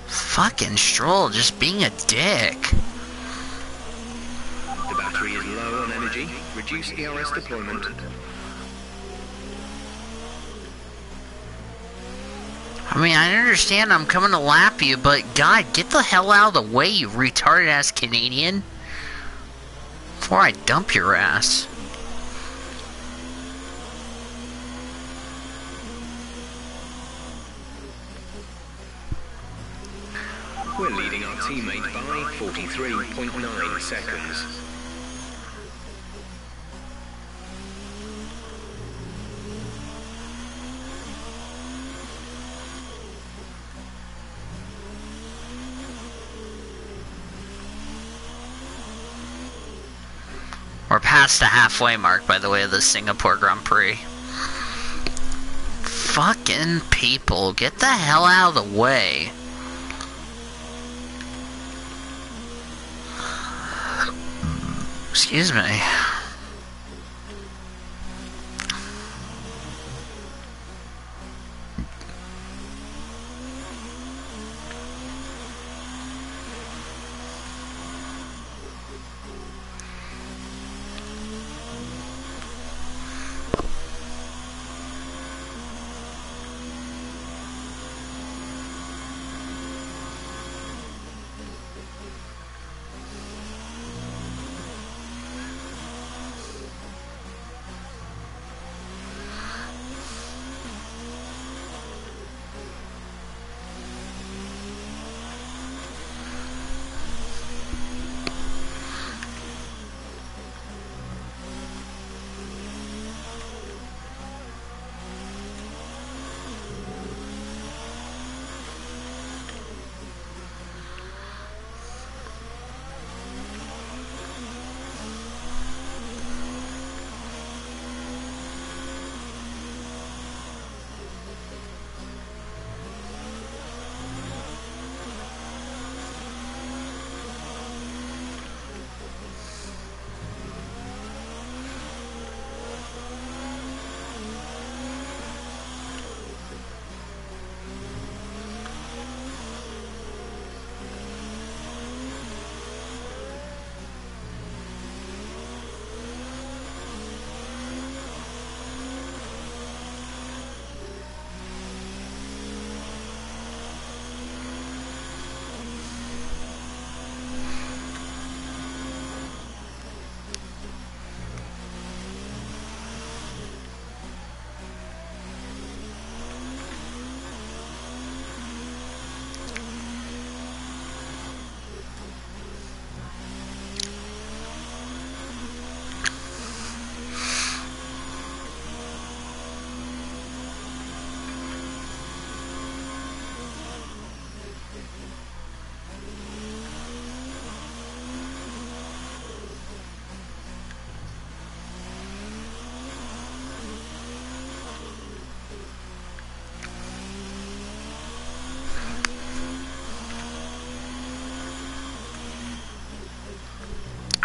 Fucking Stroll just being a dick. The battery is low on energy. Reduce ERS deployment. I mean, I understand I'm coming to lap you, but God, get the hell out of the way, you retarded ass Canadian. Before I dump your ass. We're leading our teammate by 43.9 seconds. We're past the halfway mark, by the way, of the Singapore Grand Prix. Fucking people, get the hell out of the way. Excuse me.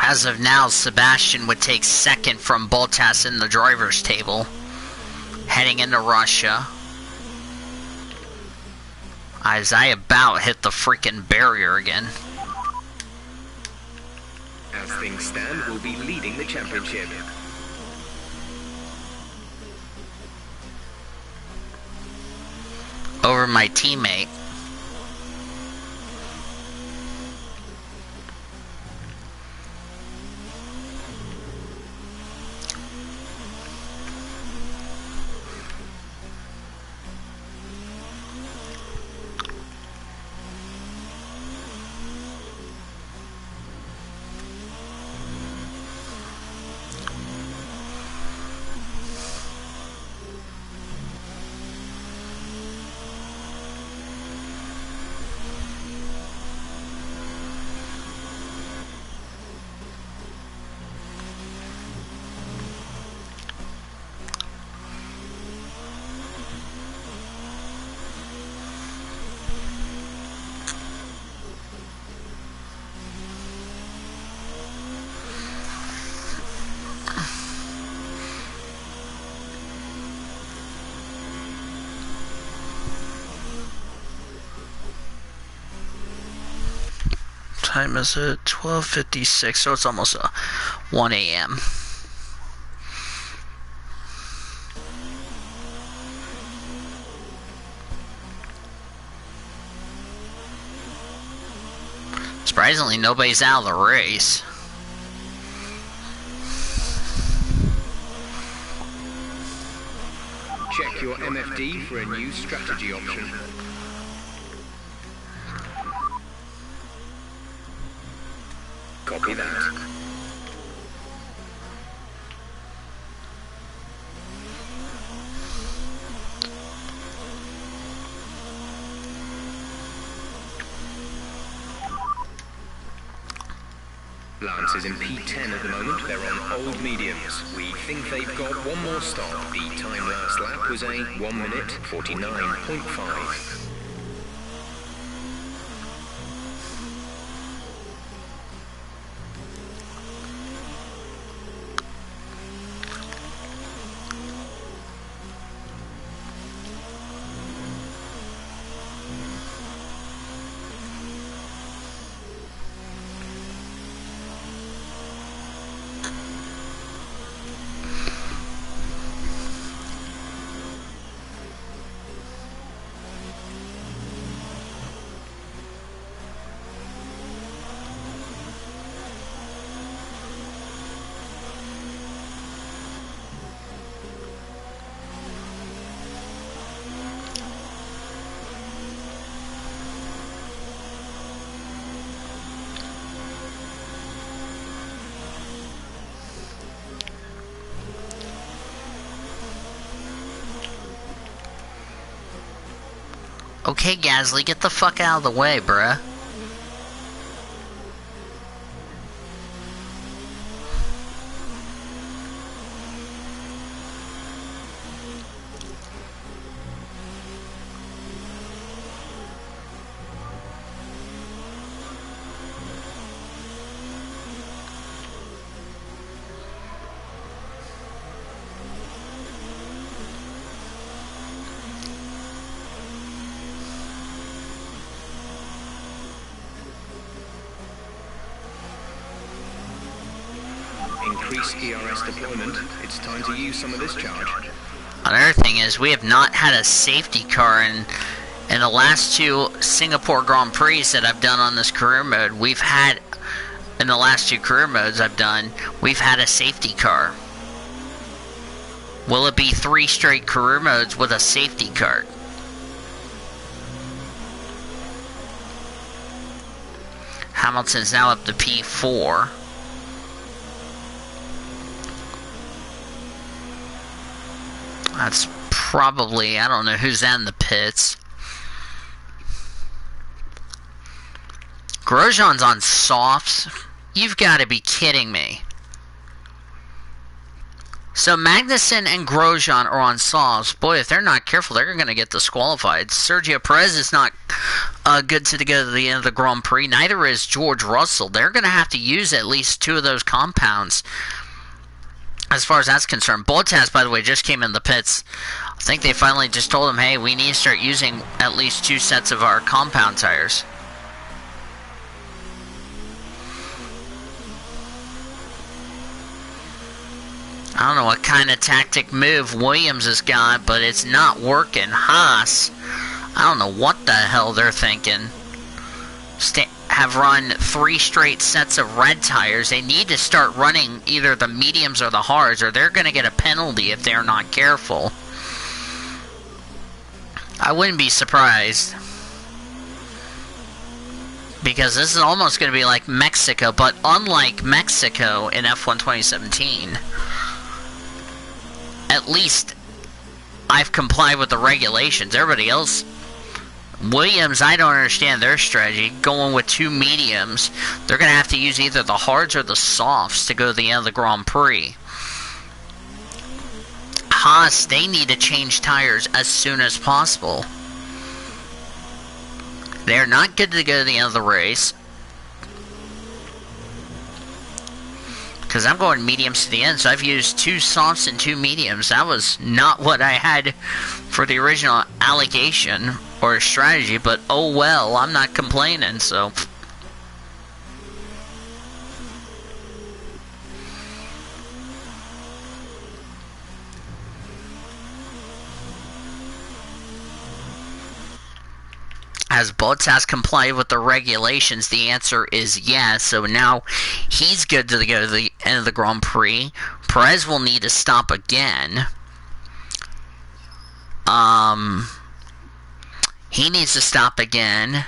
as of now, Sebastian would take second from Bottas in the driver's table, heading into Russia. As I about hit the freaking barrier again. As things stand, we'll be leading the championship. Over my teammate. Time is it? 12:56, so it's almost 1 a.m. Surprisingly, nobody's out of the race. Check your MFD for a new strategy option. Copy that. Lance is in P10 at the moment. They're on old mediums. We think they've got one more stop. The time last lap was a 1 minute 49.5. Okay, Gasly, get the fuck out of the way, bruh. Increase ERS deployment. It's time to use some of this charge. Another thing is, we have not had a safety car in the last two Singapore Grand Prix that I've done on this career mode. We've had, in the last two career modes I've done, we've had a safety car. Will it be 3 straight career modes with a safety car? Hamilton's now up to P4. That's probably, I don't know who's in the pits. Grosjean's on softs? You've got to be kidding me. So Magnussen and Grosjean are on softs. Boy, if they're not careful, they're going to get disqualified. Sergio Perez is not good to go to the end of the Grand Prix. Neither is George Russell. They're going to have to use at least 2 of those compounds as far as that's concerned. Bottas, by the way, just came in the pits. I think they finally just told him, hey, we need to start using at least 2 sets of our compound tires. I don't know what kind of tactic move Williams has got, but it's not working. Haas, I don't know what the hell they're thinking. Have run 3 straight sets of red tires. They need to start running either the mediums or the hards, or they're going to get a penalty if they're not careful. I wouldn't be surprised. Because this is almost going to be like Mexico, but unlike Mexico in F1 2017... At least I've complied with the regulations. Everybody else, Williams, I don't understand their strategy. Going with 2 mediums, they're going to have to use either the hards or the softs to go to the end of the Grand Prix. Haas, they need to change tires as soon as possible. They're not good to go to the end of the race. Because I'm going mediums to the end, so I've used 2 softs and 2 mediums. That was not what I had for the original allegation or strategy, but oh well, I'm not complaining, so... Has Bottas complied with the regulations? The answer is yes. So now he's good to go to the end of the Grand Prix. Perez will need to stop again. He needs to stop again.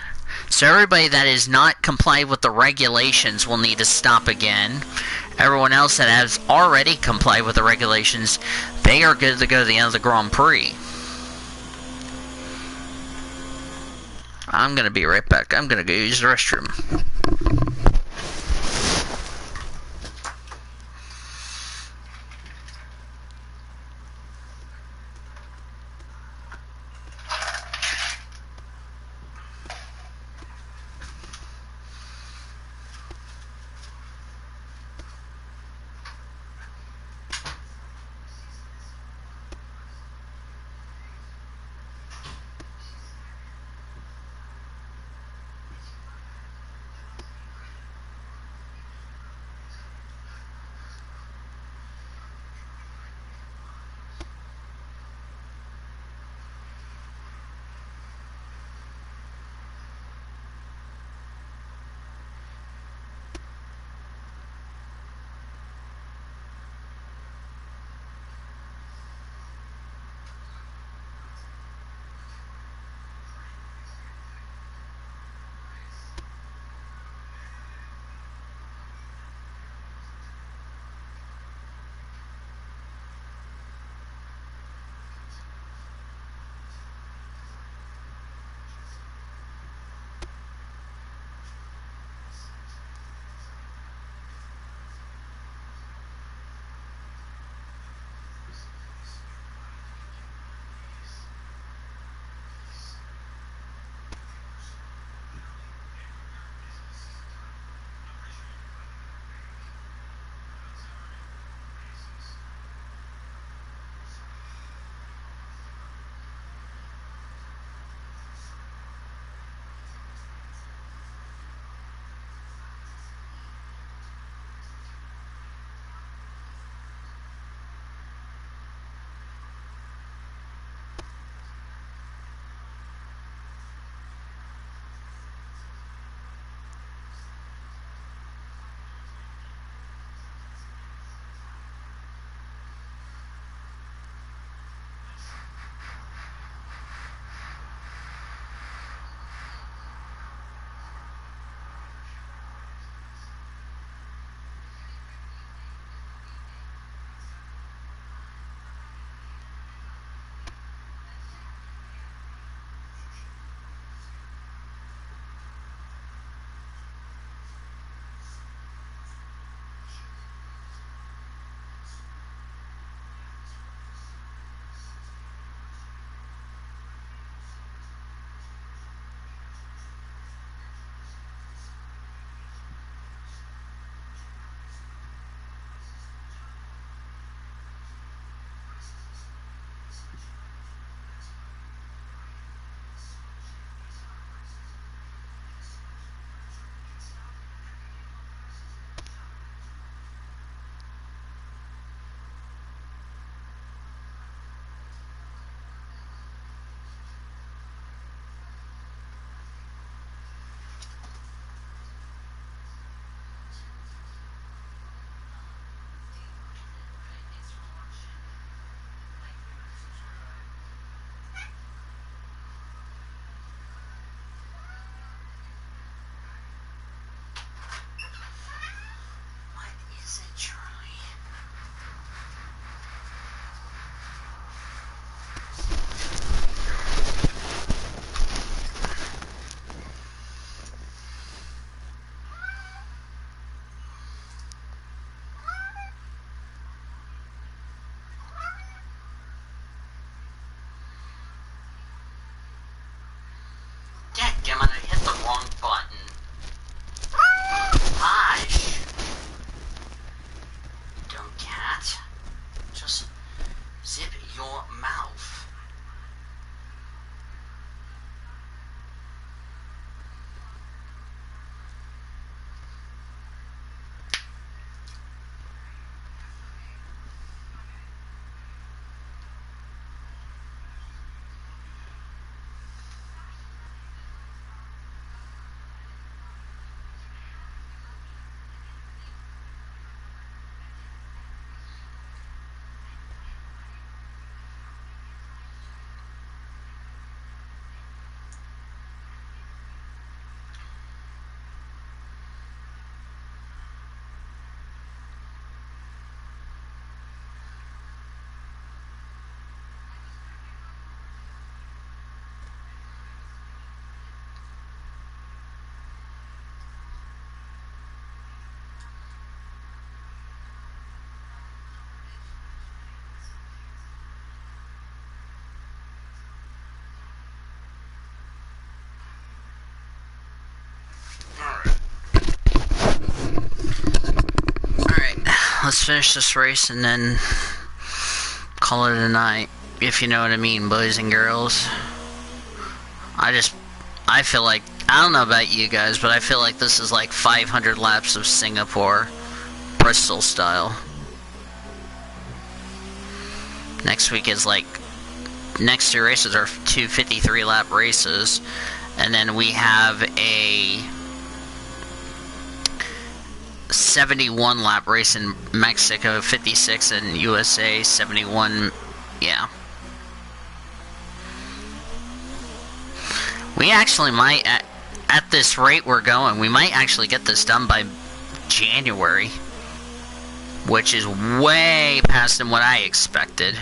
So everybody that is not complied with the regulations will need to stop again. Everyone else that has already complied with the regulations, they are good to go to the end of the Grand Prix. I'm going to be right back. I'm going to go use the restroom. let's finish this race and then call it a night, if you know what I mean, boys and girls. I feel like, I don't know about you guys, but I feel like this is like 500 laps of Singapore, Bristol style. Next week is like, next two races are two 53 lap races, and then we have a 71 lap race in Mexico, 56 in USA, 71, yeah. We actually might, at this rate we're going, we might actually get this done by January, which is way past than what I expected.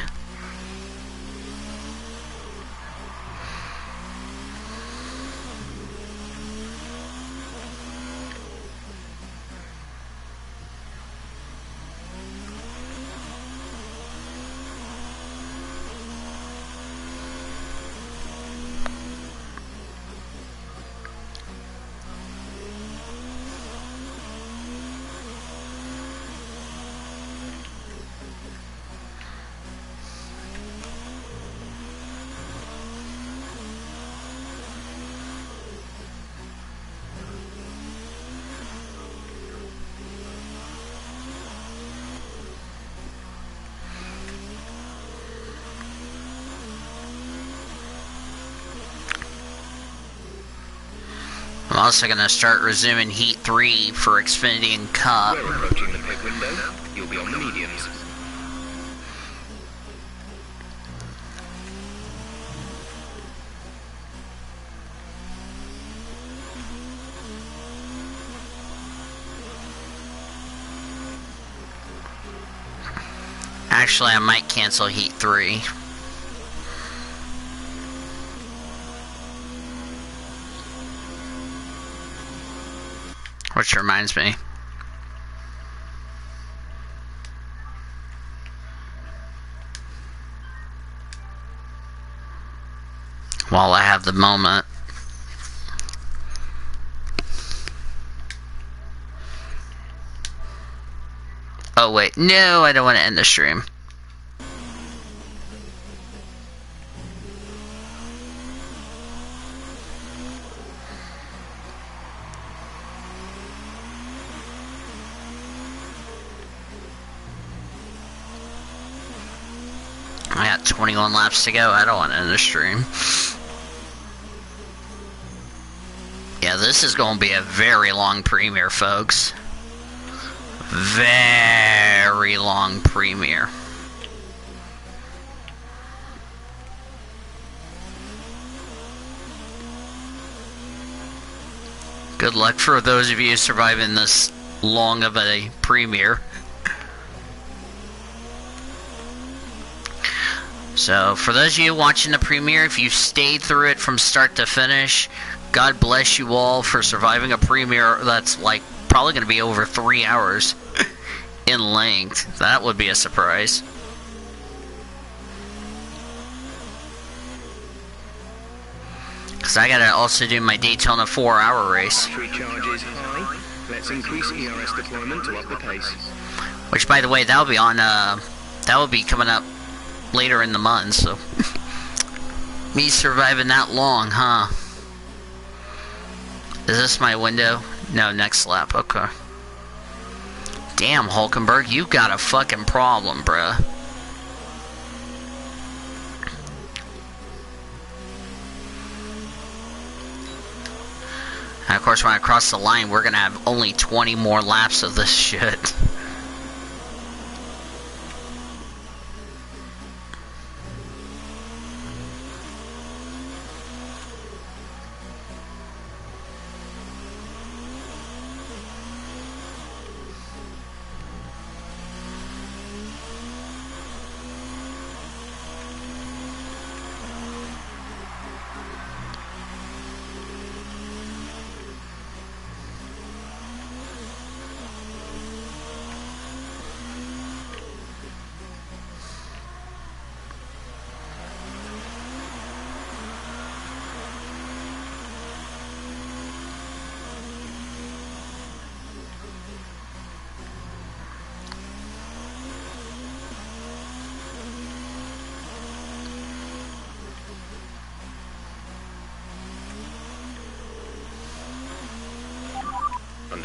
I'm also going to start resuming Heat 3 for Xfinity and Cup. We're approaching the pit window. You'll be on the mediums. Actually, I might cancel Heat 3. Which reminds me. While I have the moment. Oh wait, no, I don't want to end the stream. I got 21 laps to go. I don't want to end the stream. Yeah, this is going to be a very long premiere, folks. Very long premiere. Good luck for those of you surviving this long of a premiere. So, for those of you watching the premiere, if you stayed through it from start to finish, God bless you all for surviving a premiere that's like probably going to be over 3 hours in length. That would be a surprise. Because I got to also do my Daytona 4-hour race. Battery charge is high. Let's increase ERS deployment to up the pace. Which, by the way, that'll be on, that will be coming up later in the month, so me surviving that long, huh? Is this my window? No, next lap, okay. Damn, Hulkenberg, you got a fucking problem, bruh. And of course, when I cross the line, we're gonna have only 20 more laps of this shit.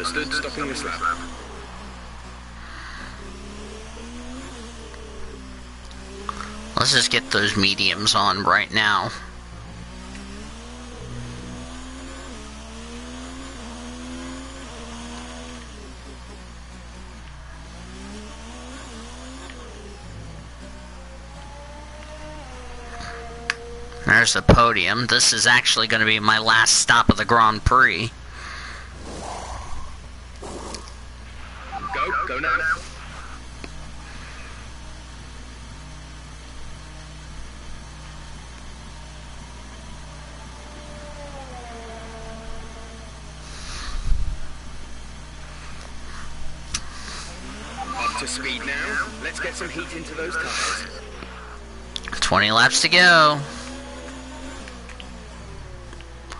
Understood, stopping this lap. Let's just get those mediums on right now. There's the podium. This is actually going to be my last stop of the Grand Prix. Go now. Up to speed now. Let's get some heat into those tires. 20 laps to go.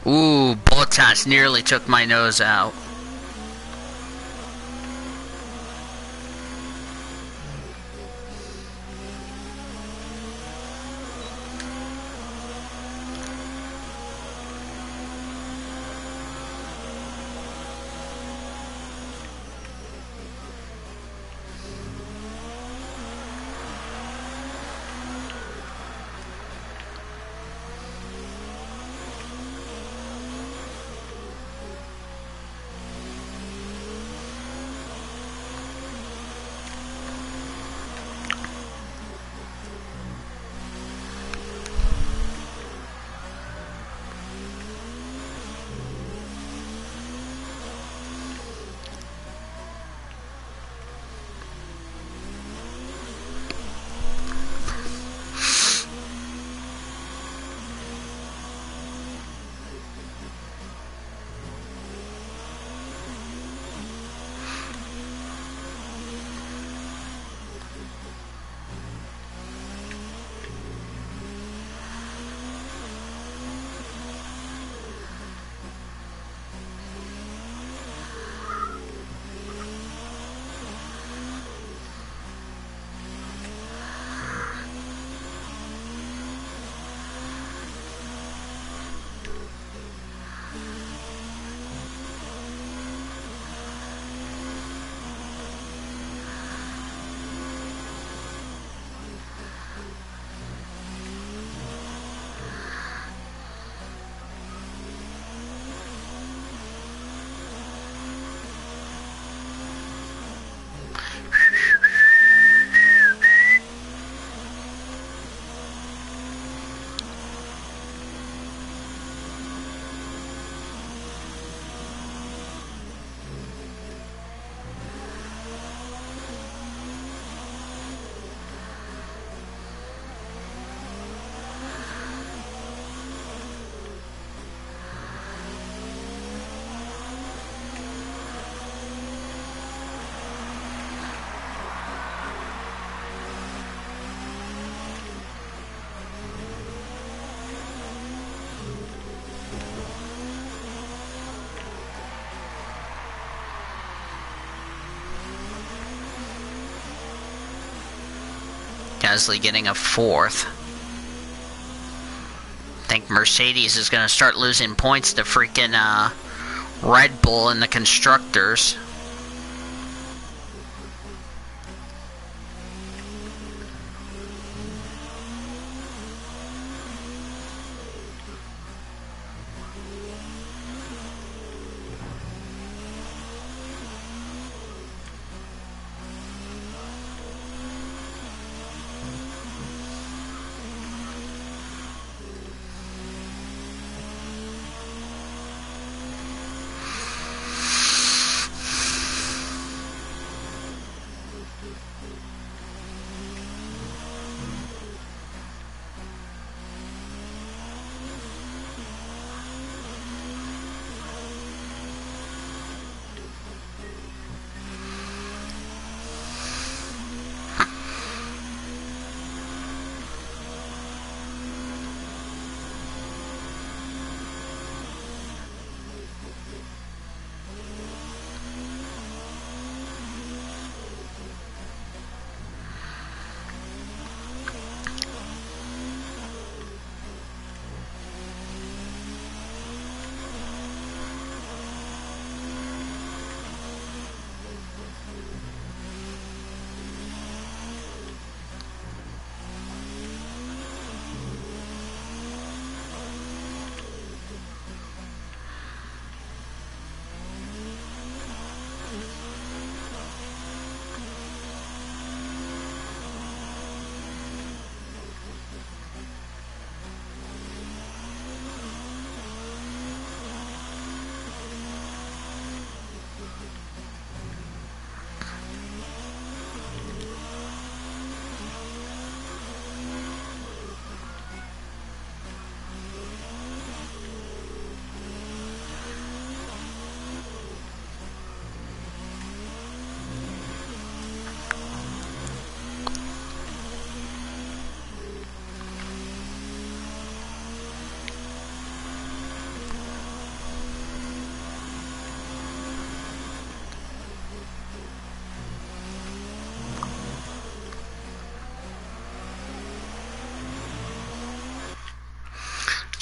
Ooh, Bottas nearly took my nose out. Gasly getting a fourth. I think Mercedes is going to start losing points to freaking Red Bull in the constructors.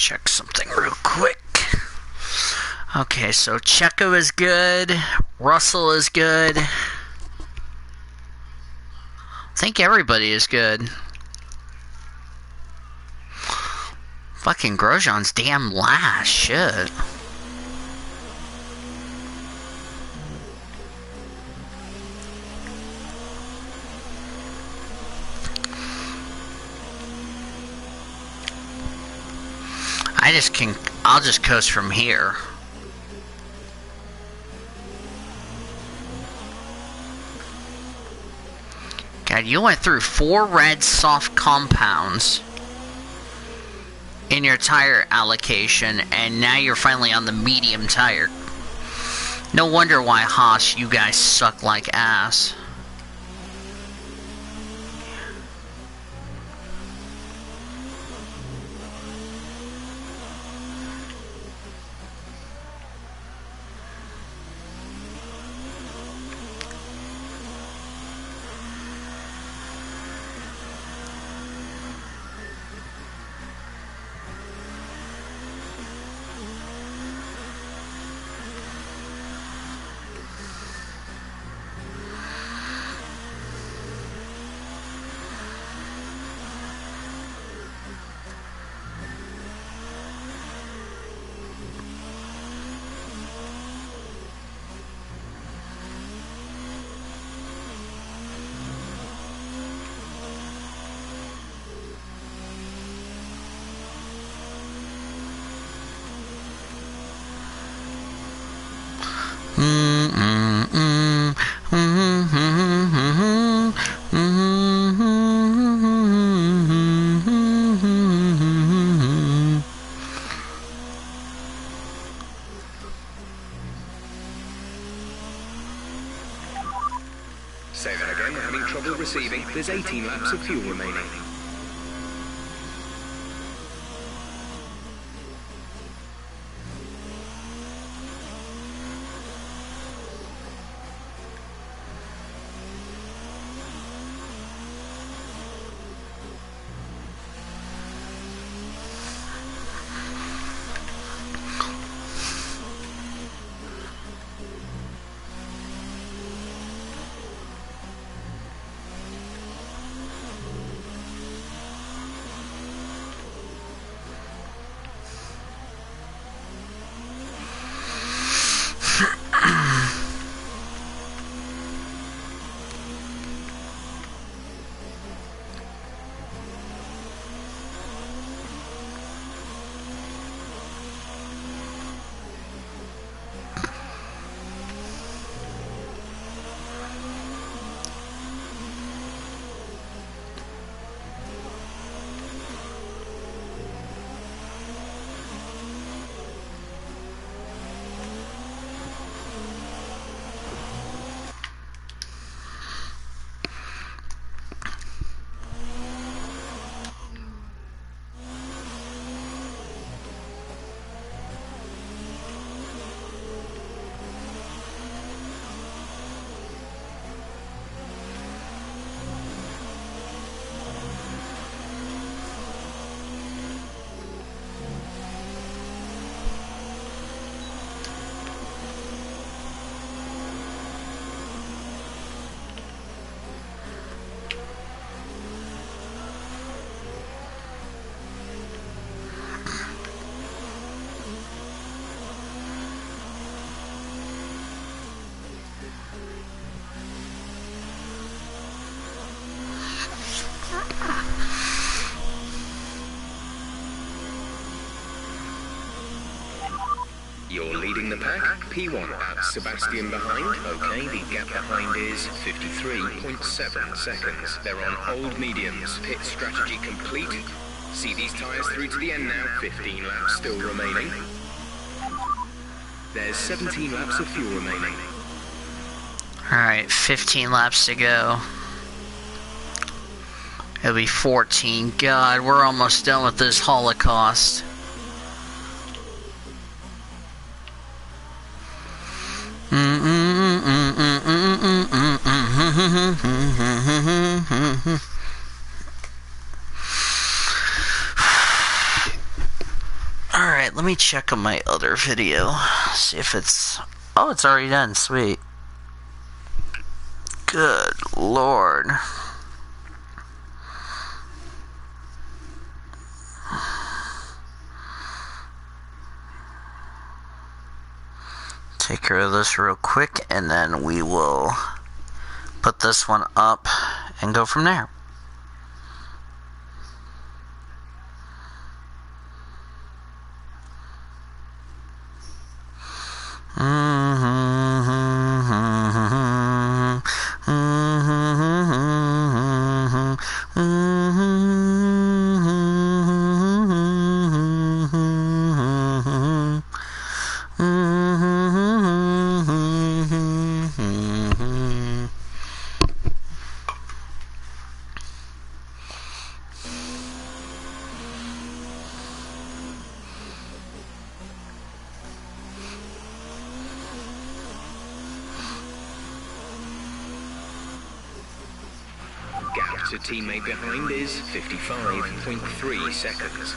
check something real quick. Okay, so Checo is good. Russell is good. I think everybody is good. Fucking Grosjean's damn last. Shit. I'll just coast from here. God, you went through 4 red soft compounds in your tire allocation, and now you're finally on the medium tire. No wonder why Haas, you guys suck like ass. Say that again, we're having trouble receiving. There's 18 laps of fuel remaining. You're leading the pack. P1 at Sebastian behind. Okay, the gap behind is 53.7 seconds. They're on old mediums. Pit strategy complete. See these tyres through to the end now. 15 laps still remaining. There's 17 laps of fuel remaining. Alright, 15 laps to go. It'll be 14. God, we're almost done with this holocaust. Let me check on my other video. See if it's... Oh, it's already done. Sweet. Good Lord. Take care of this real quick, and then we will put this one up and go from there. Gap to teammate behind is 55.3 seconds.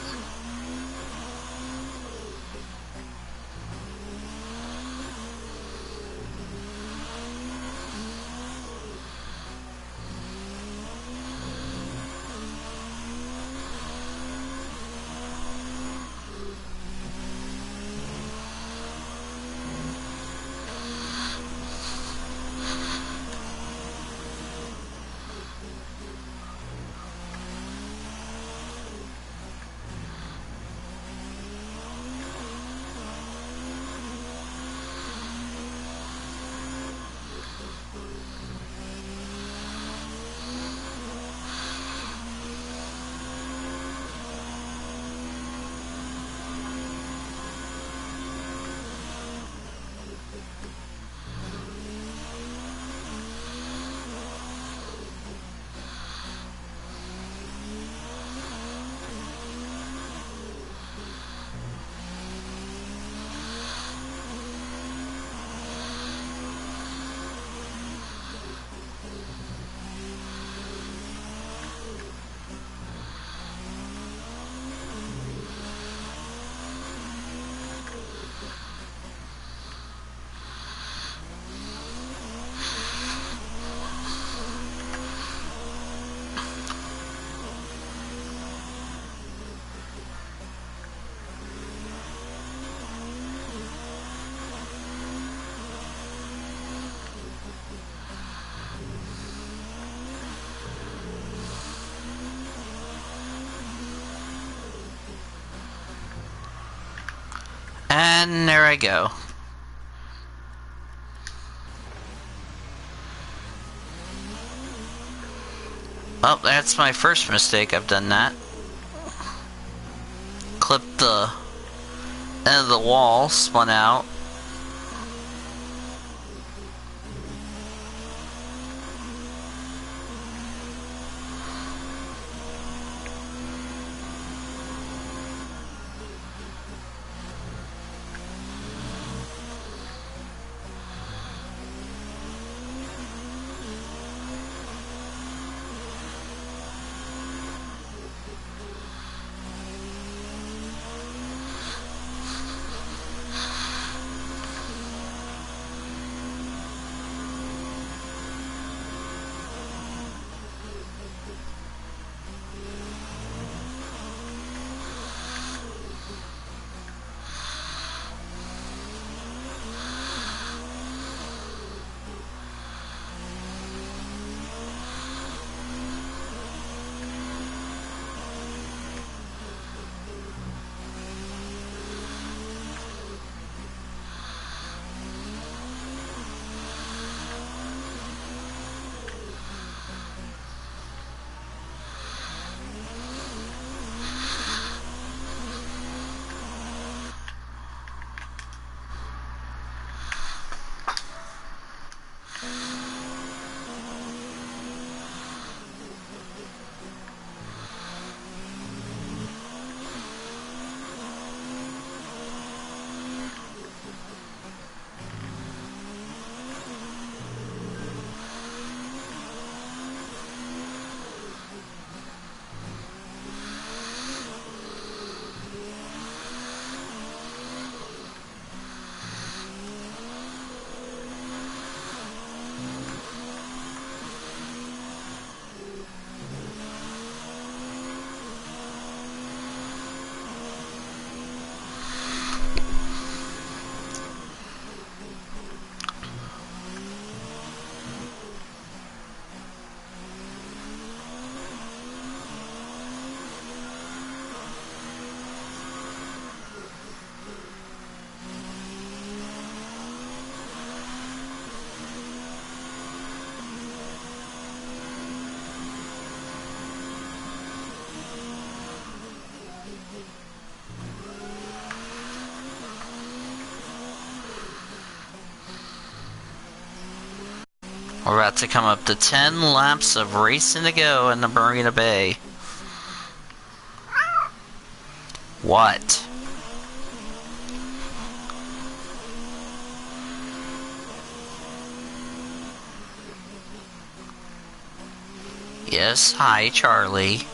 And there I go. Oh, that's my first mistake. I've done that. Clipped the end of the wall, spun out. We're about to come up to 10 laps of racing to go in the Marina Bay. What? Yes, hi, Charlie.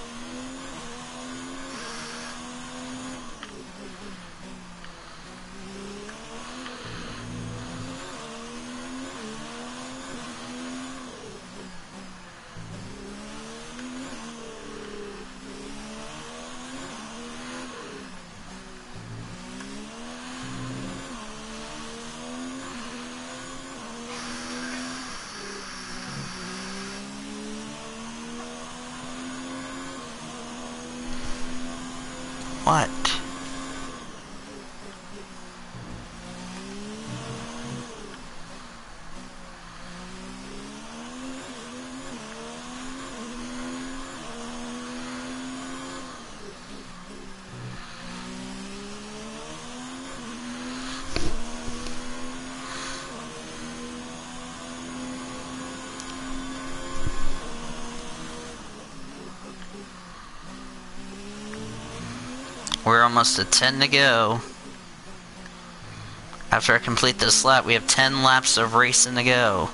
What? We're almost at 10 to go. After I complete this lap, we have 10 laps of racing to go.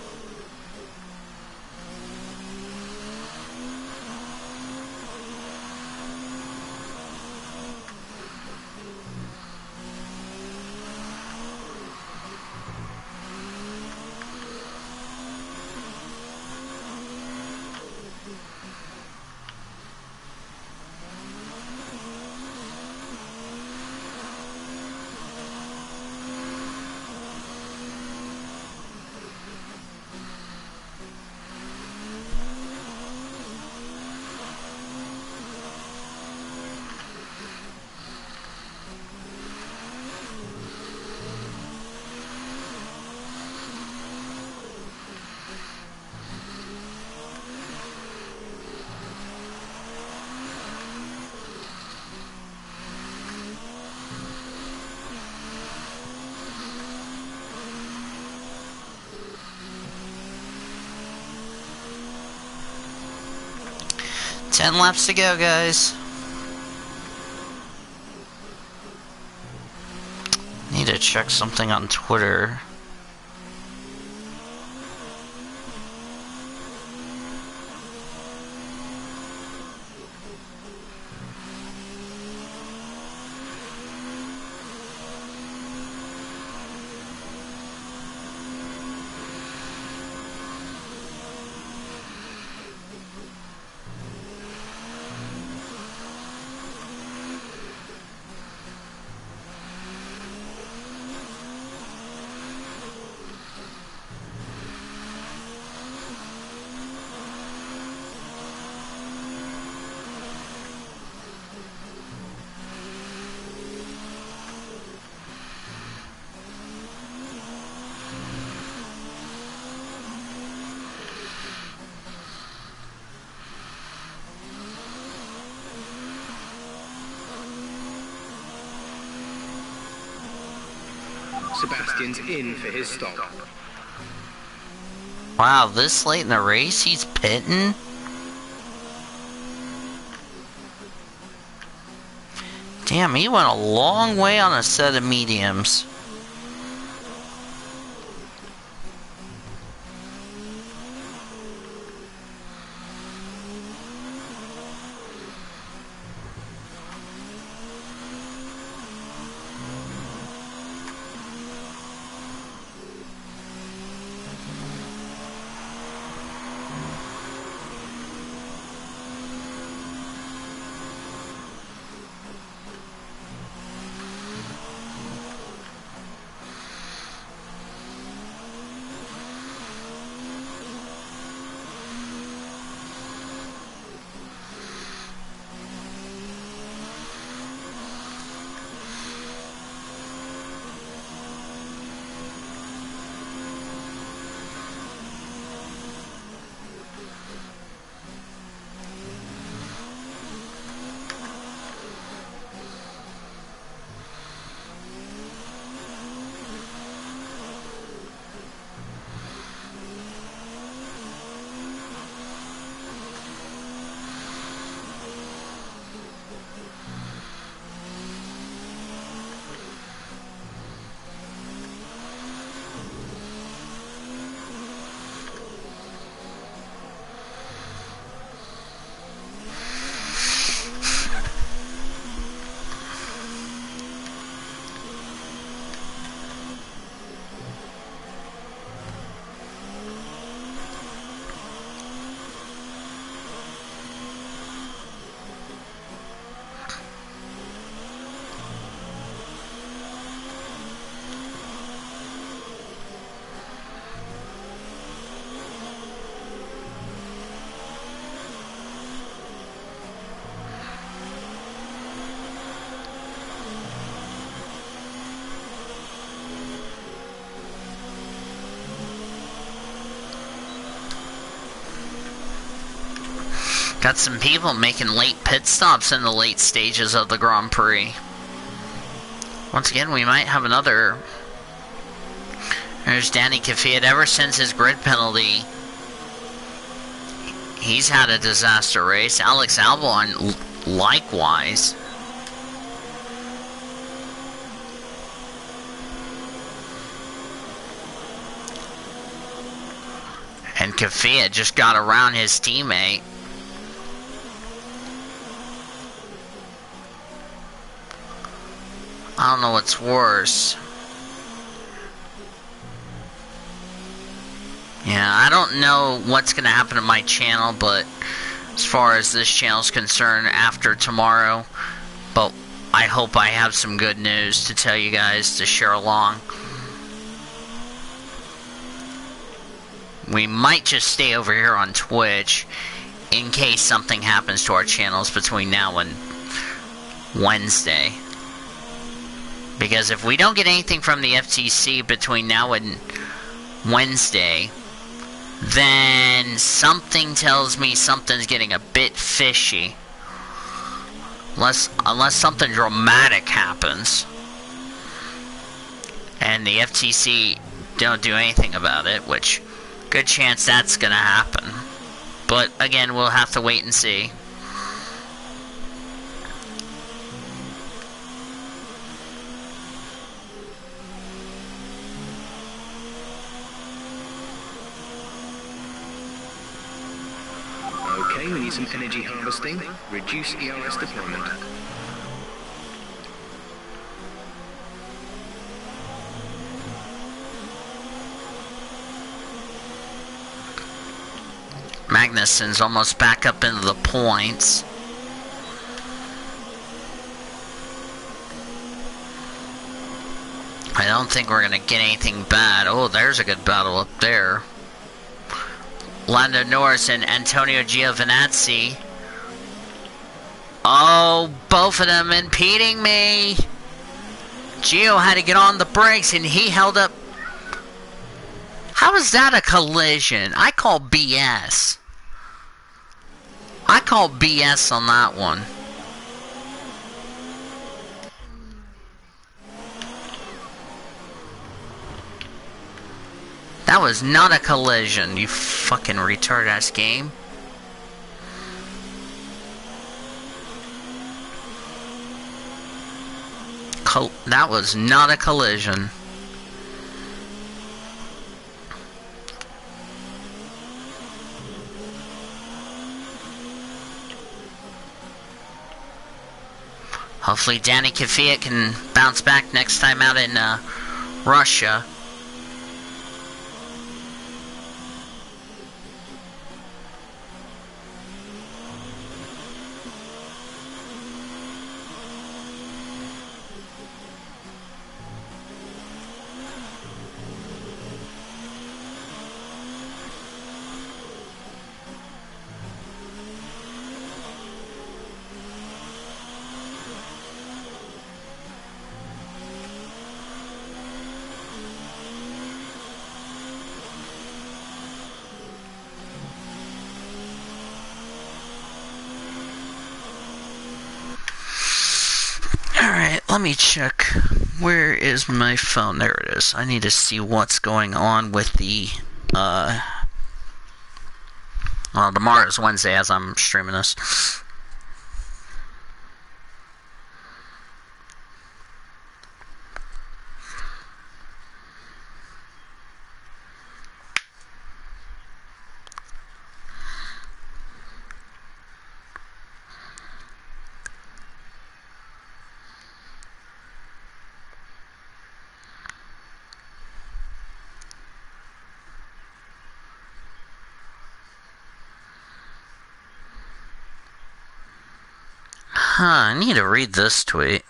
Ten laps to go, guys. Need to check something on Twitter. Sebastian's in for his stop. Wow, this late in the race, he's pitting? Damn, he went a long way on a set of mediums. Got some people making late pit stops in the late stages of the Grand Prix. Once again, we might have another. There's Danny Kvyat. Ever since his grid penalty, he's had a disaster race. Alex Albon, likewise. And Kvyat just got around his teammate. I don't know what's worse. Yeah, I don't know what's going to happen to my channel, but as far as this channel's concerned, after tomorrow, but I hope I have some good news to tell you guys to share along. We might just stay over here on Twitch in case something happens to our channels between now and Wednesday. Because if we don't get anything from the FTC between now and Wednesday, then something tells me something's getting a bit fishy. Unless something dramatic happens. And the FTC don't do anything about it, which, good chance that's gonna happen. But again, we'll have to wait and see. Okay, we need some energy harvesting. Reduce ERS deployment. Magnussen's almost back up into the points. I don't think we're going to get anything bad. Oh, there's a good battle up there. Lando Norris and Antonio Giovinazzi. Oh, both of them impeding me. Gio had to get on the brakes and he held up. How is that a collision? I call BS. I call BS on that one. That was not a collision, you fucking retard-ass game. That was not a collision. Hopefully Danny Kvyat can bounce back next time out in Russia. Let me check. Where is my phone? There it is. I need to see what's going on with the, well, tomorrow's Wednesday as I'm streaming this. I need to read this tweet.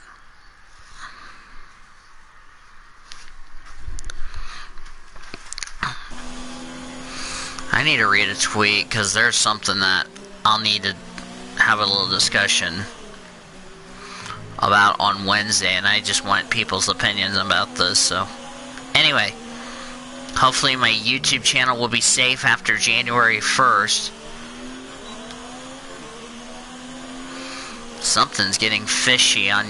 I need to read a tweet because there's something that I'll need to have a little discussion about on Wednesday, and I just want people's opinions about this. So anyway, hopefully my YouTube channel will be safe after January 1st. Something's getting fishy on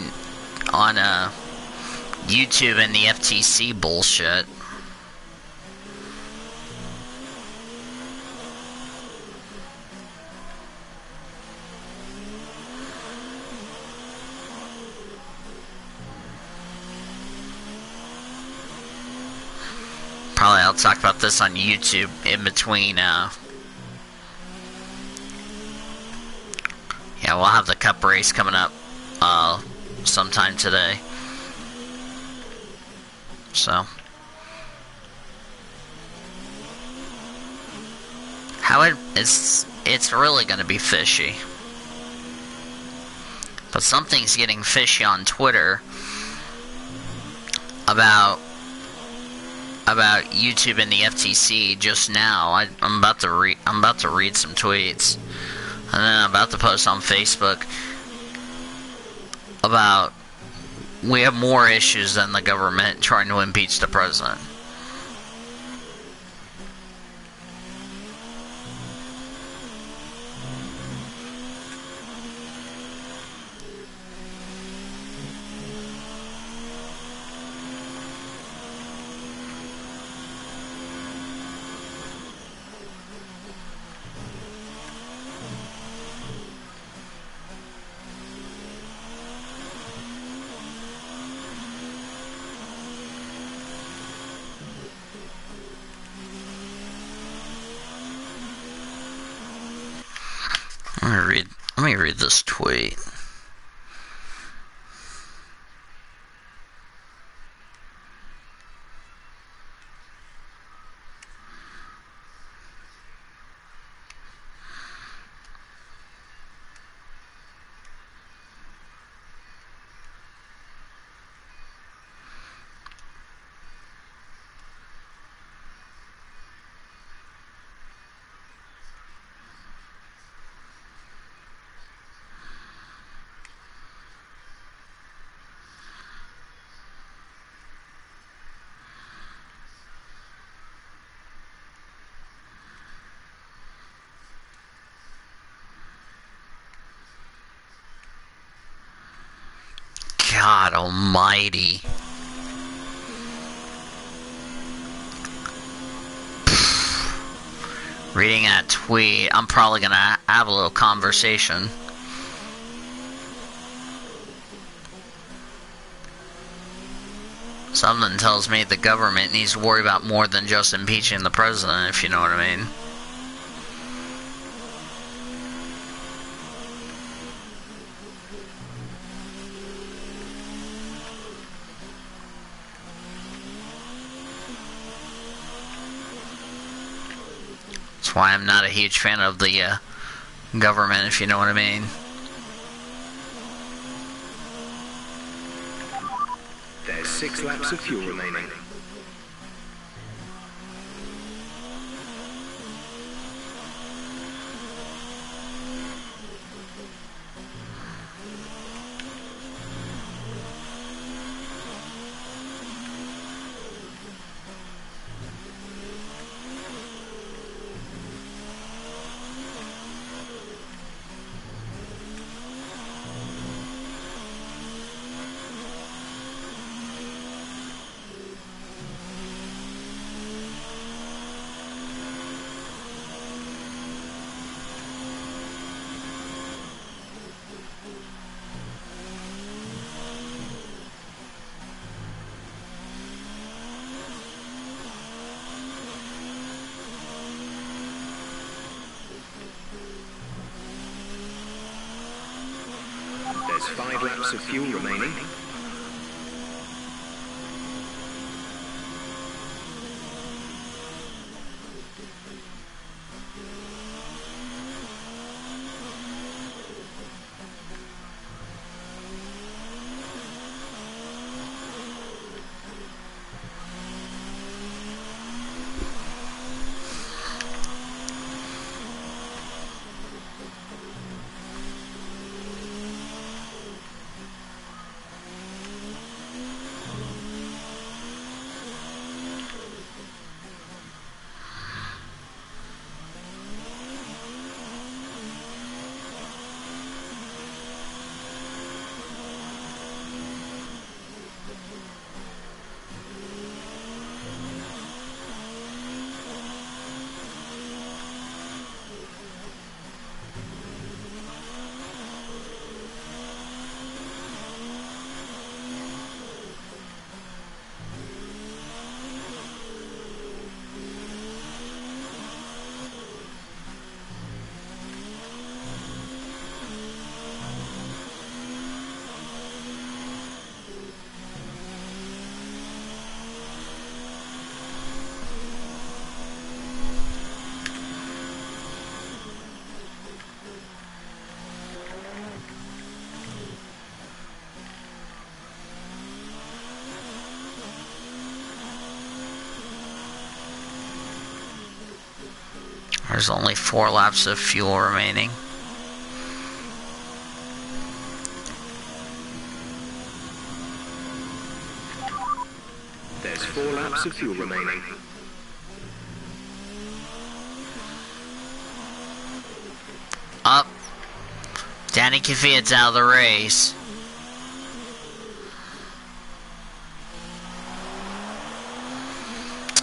YouTube and the FTC bullshit. Probably I'll talk about this on YouTube in between, yeah, we'll have the cup race coming up, sometime today. So. It's really gonna be fishy. But something's getting fishy on Twitter about YouTube and the FTC just now. I'm about to read some tweets, and then I'm about to post on Facebook about we have more issues than the government trying to impeach the president. Let me read this tweet. God almighty. Reading that tweet, I'm probably gonna have a little conversation. Something tells me the government needs to worry about more than just impeaching the president, if you know what I mean. That's why I'm not a huge fan of the government, if you know what I mean. There's 6 laps of fuel remaining. There's 5 laps of fuel remaining. There's only 4 laps of fuel remaining. There's 4 laps of fuel remaining. Up. Danny Kvyat's out of the race.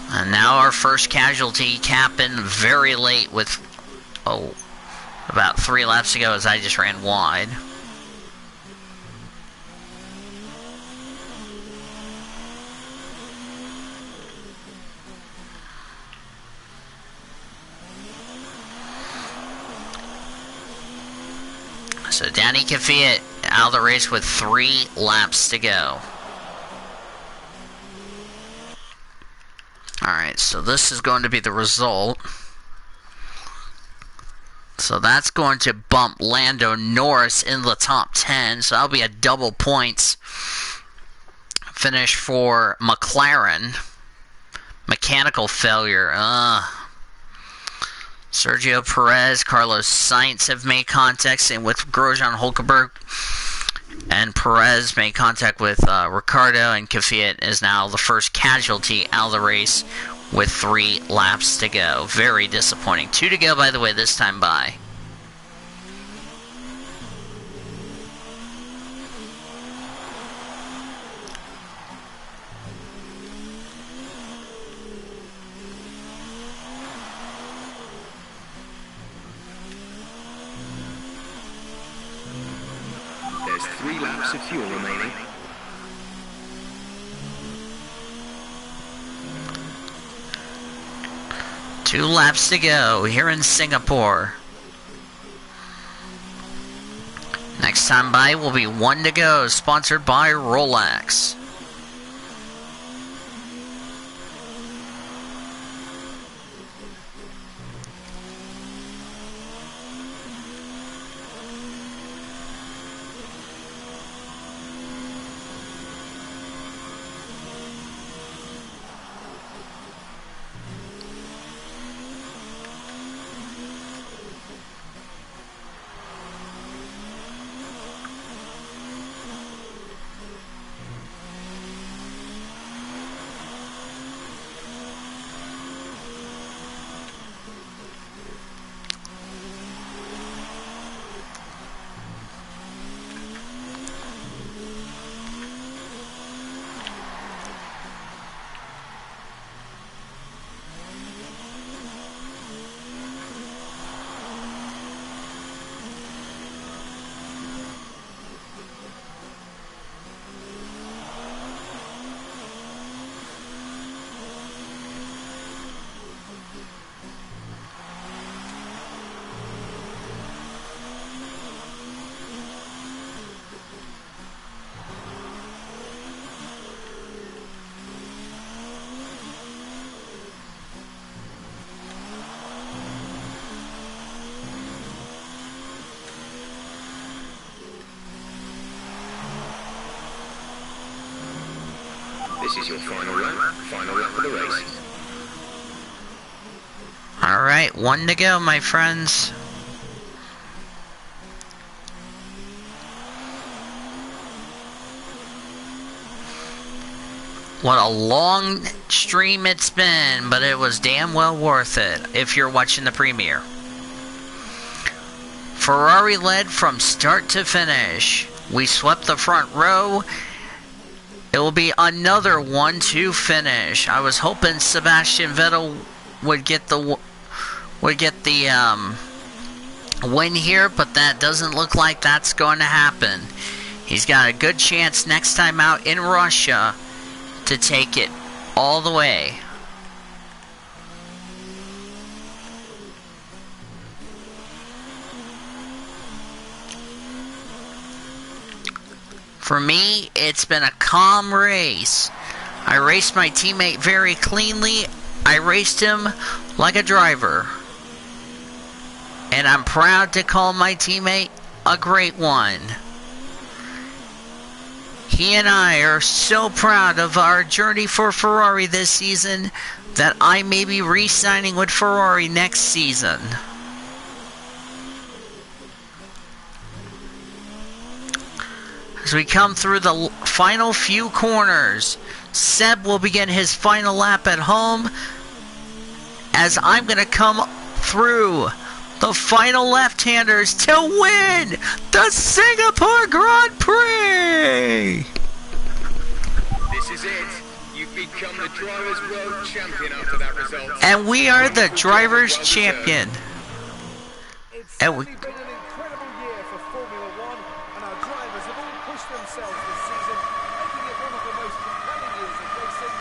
And now our first casualty happened very late with, about 3 laps ago as I just ran wide. So Danny Kvyat out of the race with 3 laps to go. Alright, so this is going to be the result. So that's going to bump Lando Norris in the top 10. So that'll be a double points finish for McLaren. Mechanical failure. Sergio Perez, Carlos Sainz have made contact with Grosjean, Hulkenberg, and Perez made contact with Ricciardo, and Kvyat is now the first casualty out of the race with 3 laps to go. Very disappointing. 2 to go, by the way, this time by. There's 3 laps of fuel remaining. Two laps to go here in Singapore. Next time by will be 1 to go, sponsored by Rolex. This is your final lap of the race. Alright, 1 to go, my friends. What a long stream it's been, but it was damn well worth it if you're watching the premiere. Ferrari led from start to finish. We swept the front row. It will be another 1-2 finish. I was hoping Sebastian Vettel would get the win here, but that doesn't look like that's going to happen. He's got a good chance next time out in Russia to take it all the way. For me, it's been a calm race. I raced my teammate very cleanly. I raced him like a driver. And I'm proud to call my teammate a great one. He and I are so proud of our journey for Ferrari this season that I may be re-signing with Ferrari next season. As we come through the final few corners, Seb will begin his final lap at home as I'm going to come through the final left-handers to win the Singapore Grand Prix! This is it. You've become the Drivers' World Champion after that result. And we are the Drivers' Champion. It's And we... certainly been an incredible year for Formula One, and our drivers have all pushed themselves this season, making it one of the most compelling years of racing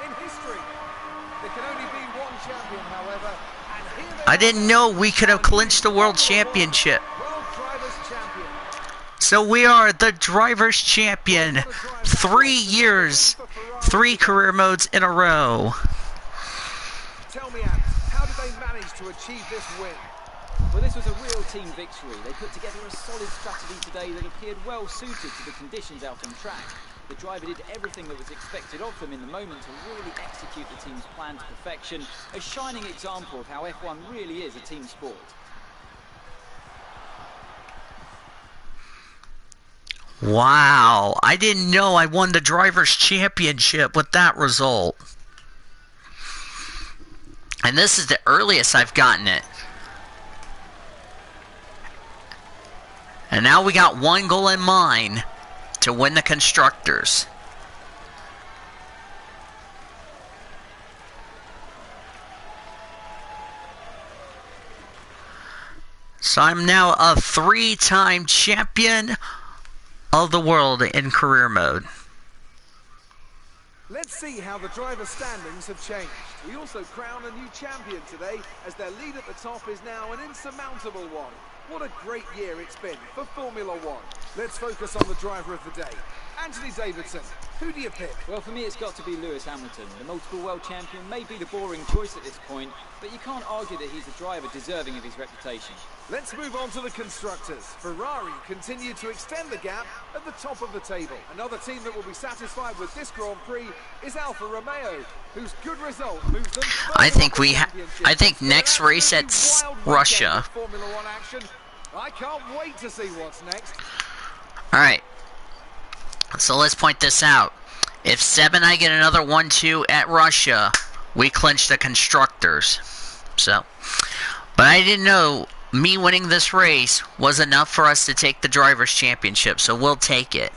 in history. There can only be one champion, however, and here they I didn't know we could have clinched the World Championship. World Drivers' Champion. So we are the Drivers' Champion. 3 years, 3 career modes in a row. Tell me, Ant, how did they manage to achieve this win? Well, this was a real team victory. They put together a solid strategy today that appeared well suited to the conditions out on track. The driver did everything that was expected of them in the moment to really execute the team's plan to perfection. A shining example of how F1 really is a team sport. Wow, I didn't know I won the Drivers' Championship with that result. And this is the earliest I've gotten it. And now we got one goal in mind to win the Constructors. So I'm now a 3-time champion of the world in career mode. Let's see how the driver standings have changed. We also crown a new champion today, as their lead at the top is now an insurmountable one. What a great year it's been for Formula One. Let's focus on the driver of the day. Anthony Davidson, who do you pick? Well, for me, it's got to be Lewis Hamilton. The multiple world champion may be the boring choice at this point, but you can't argue that he's a driver deserving of his reputation. Let's move on to the constructors. Ferrari continue to extend the gap at the top of the table. Another team that will be satisfied with this Grand Prix is Alfa Romeo, whose good result moves them I think further up the I championship. think next race at Wild weekend Russia. of Formula One action. I can't wait to see what's next. Alright. So let's point this out. If Seb and I get another 1-2 at Russia, we clinch the Constructors. So, but I didn't know me winning this race was enough for us to take the Drivers' Championship, so we'll take it.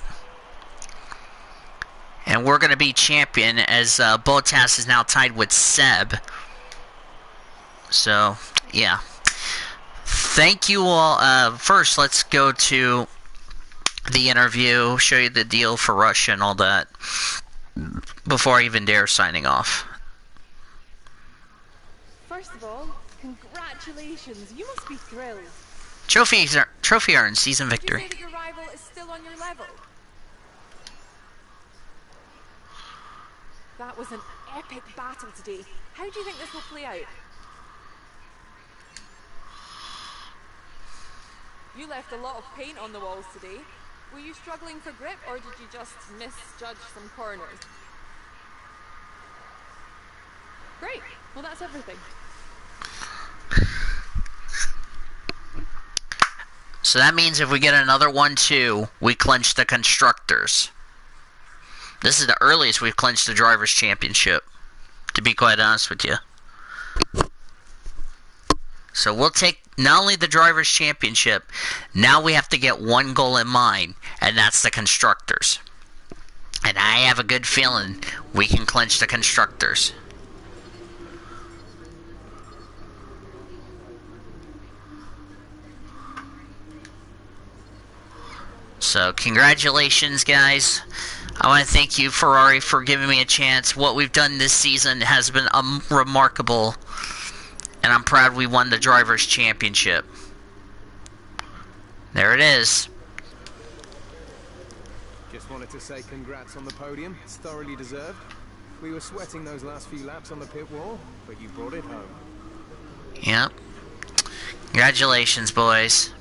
And we're going to be champion as Bottas is now tied with Seb. So, yeah. Thank you all. First, let's go to the interview, show you the deal for Russia and all that, before I even dare signing off. First of all, congratulations. You must be thrilled. Trophy earned, season Did you victory. say that your rival is still on your level? That was an epic battle today. How do you think this will play out? You left a lot of paint on the walls today. Were you struggling for grip, or did you just misjudge some corners? Great. Well, that's everything. So that means if we get another 1-2, we clinch the Constructors. This is the earliest we've clinched the Drivers' Championship, to be quite honest with you. So we'll take not only the Drivers' Championship, now we have to get one goal in mind, and that's the Constructors. And I have a good feeling we can clinch the Constructors. So congratulations, guys. I want to thank you, Ferrari, for giving me a chance. What we've done this season has been remarkable. And I'm proud we won the Drivers' Championship. There it is. Just wanted to say congrats on the podium. It's thoroughly deserved. We were sweating those last few laps on the pit wall, but you brought it home. Yep. Congratulations, boys.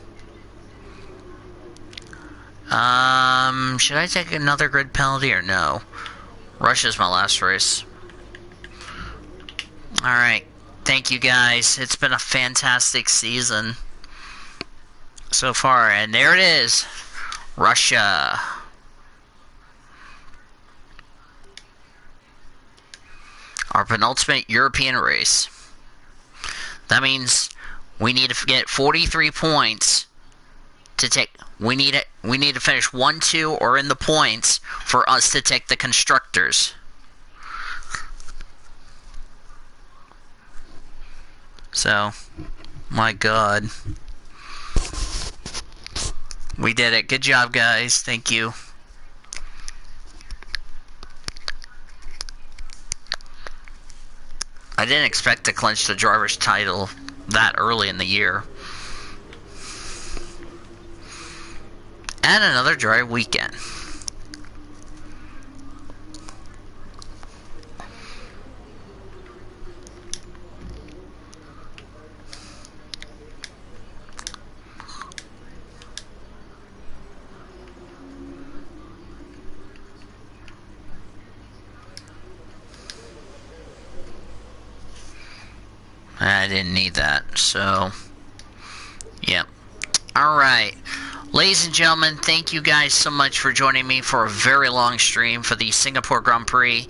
Should I take another grid penalty or no? Russia's my last race. Alright. Thank you guys. It's been a fantastic season so far. And there it is. Russia. Our penultimate European race. That means we need to get 43 points to take. We need to finish 1, 2, or in the points for us to take the constructors. So, my God. We did it. Good job, guys. Thank you. I didn't expect to clinch the driver's title that early in the year. And another dry weekend. I didn't need that, so yeah. Alright. Ladies and gentlemen, thank you guys so much for joining me for a very long stream for the Singapore Grand Prix.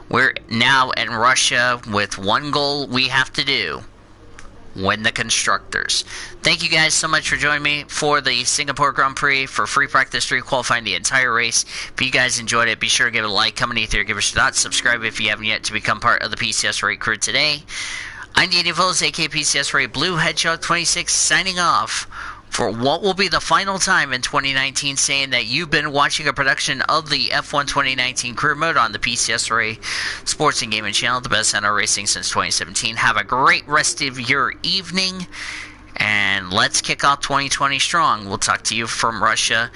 We're now in Russia with one goal we have to do. Win the constructors. Thank you guys so much for joining me for the Singapore Grand Prix for free practice 3 qualifying the entire race. If you guys enjoyed it, be sure to give it a like, comment either, give us a thoughts, subscribe if you haven't yet to become part of the PCS Rate crew today. I'm Danny Vols, aka PCS Rate Blue Hedgehog 26, signing off for what will be the final time in 2019, saying that you've been watching a production of the F1 2019 Career Mode on the PCS Ray Sports and Gaming Channel, the best NR racing since 2017. Have a great rest of your evening, and let's kick off 2020 strong. We'll talk to you from Russia,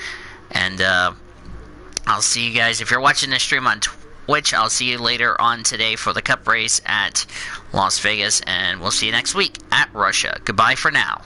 and I'll see you guys. If you're watching this stream on Twitch, I'll see you later on today for the Cup race at Las Vegas, and we'll see you next week at Russia. Goodbye for now.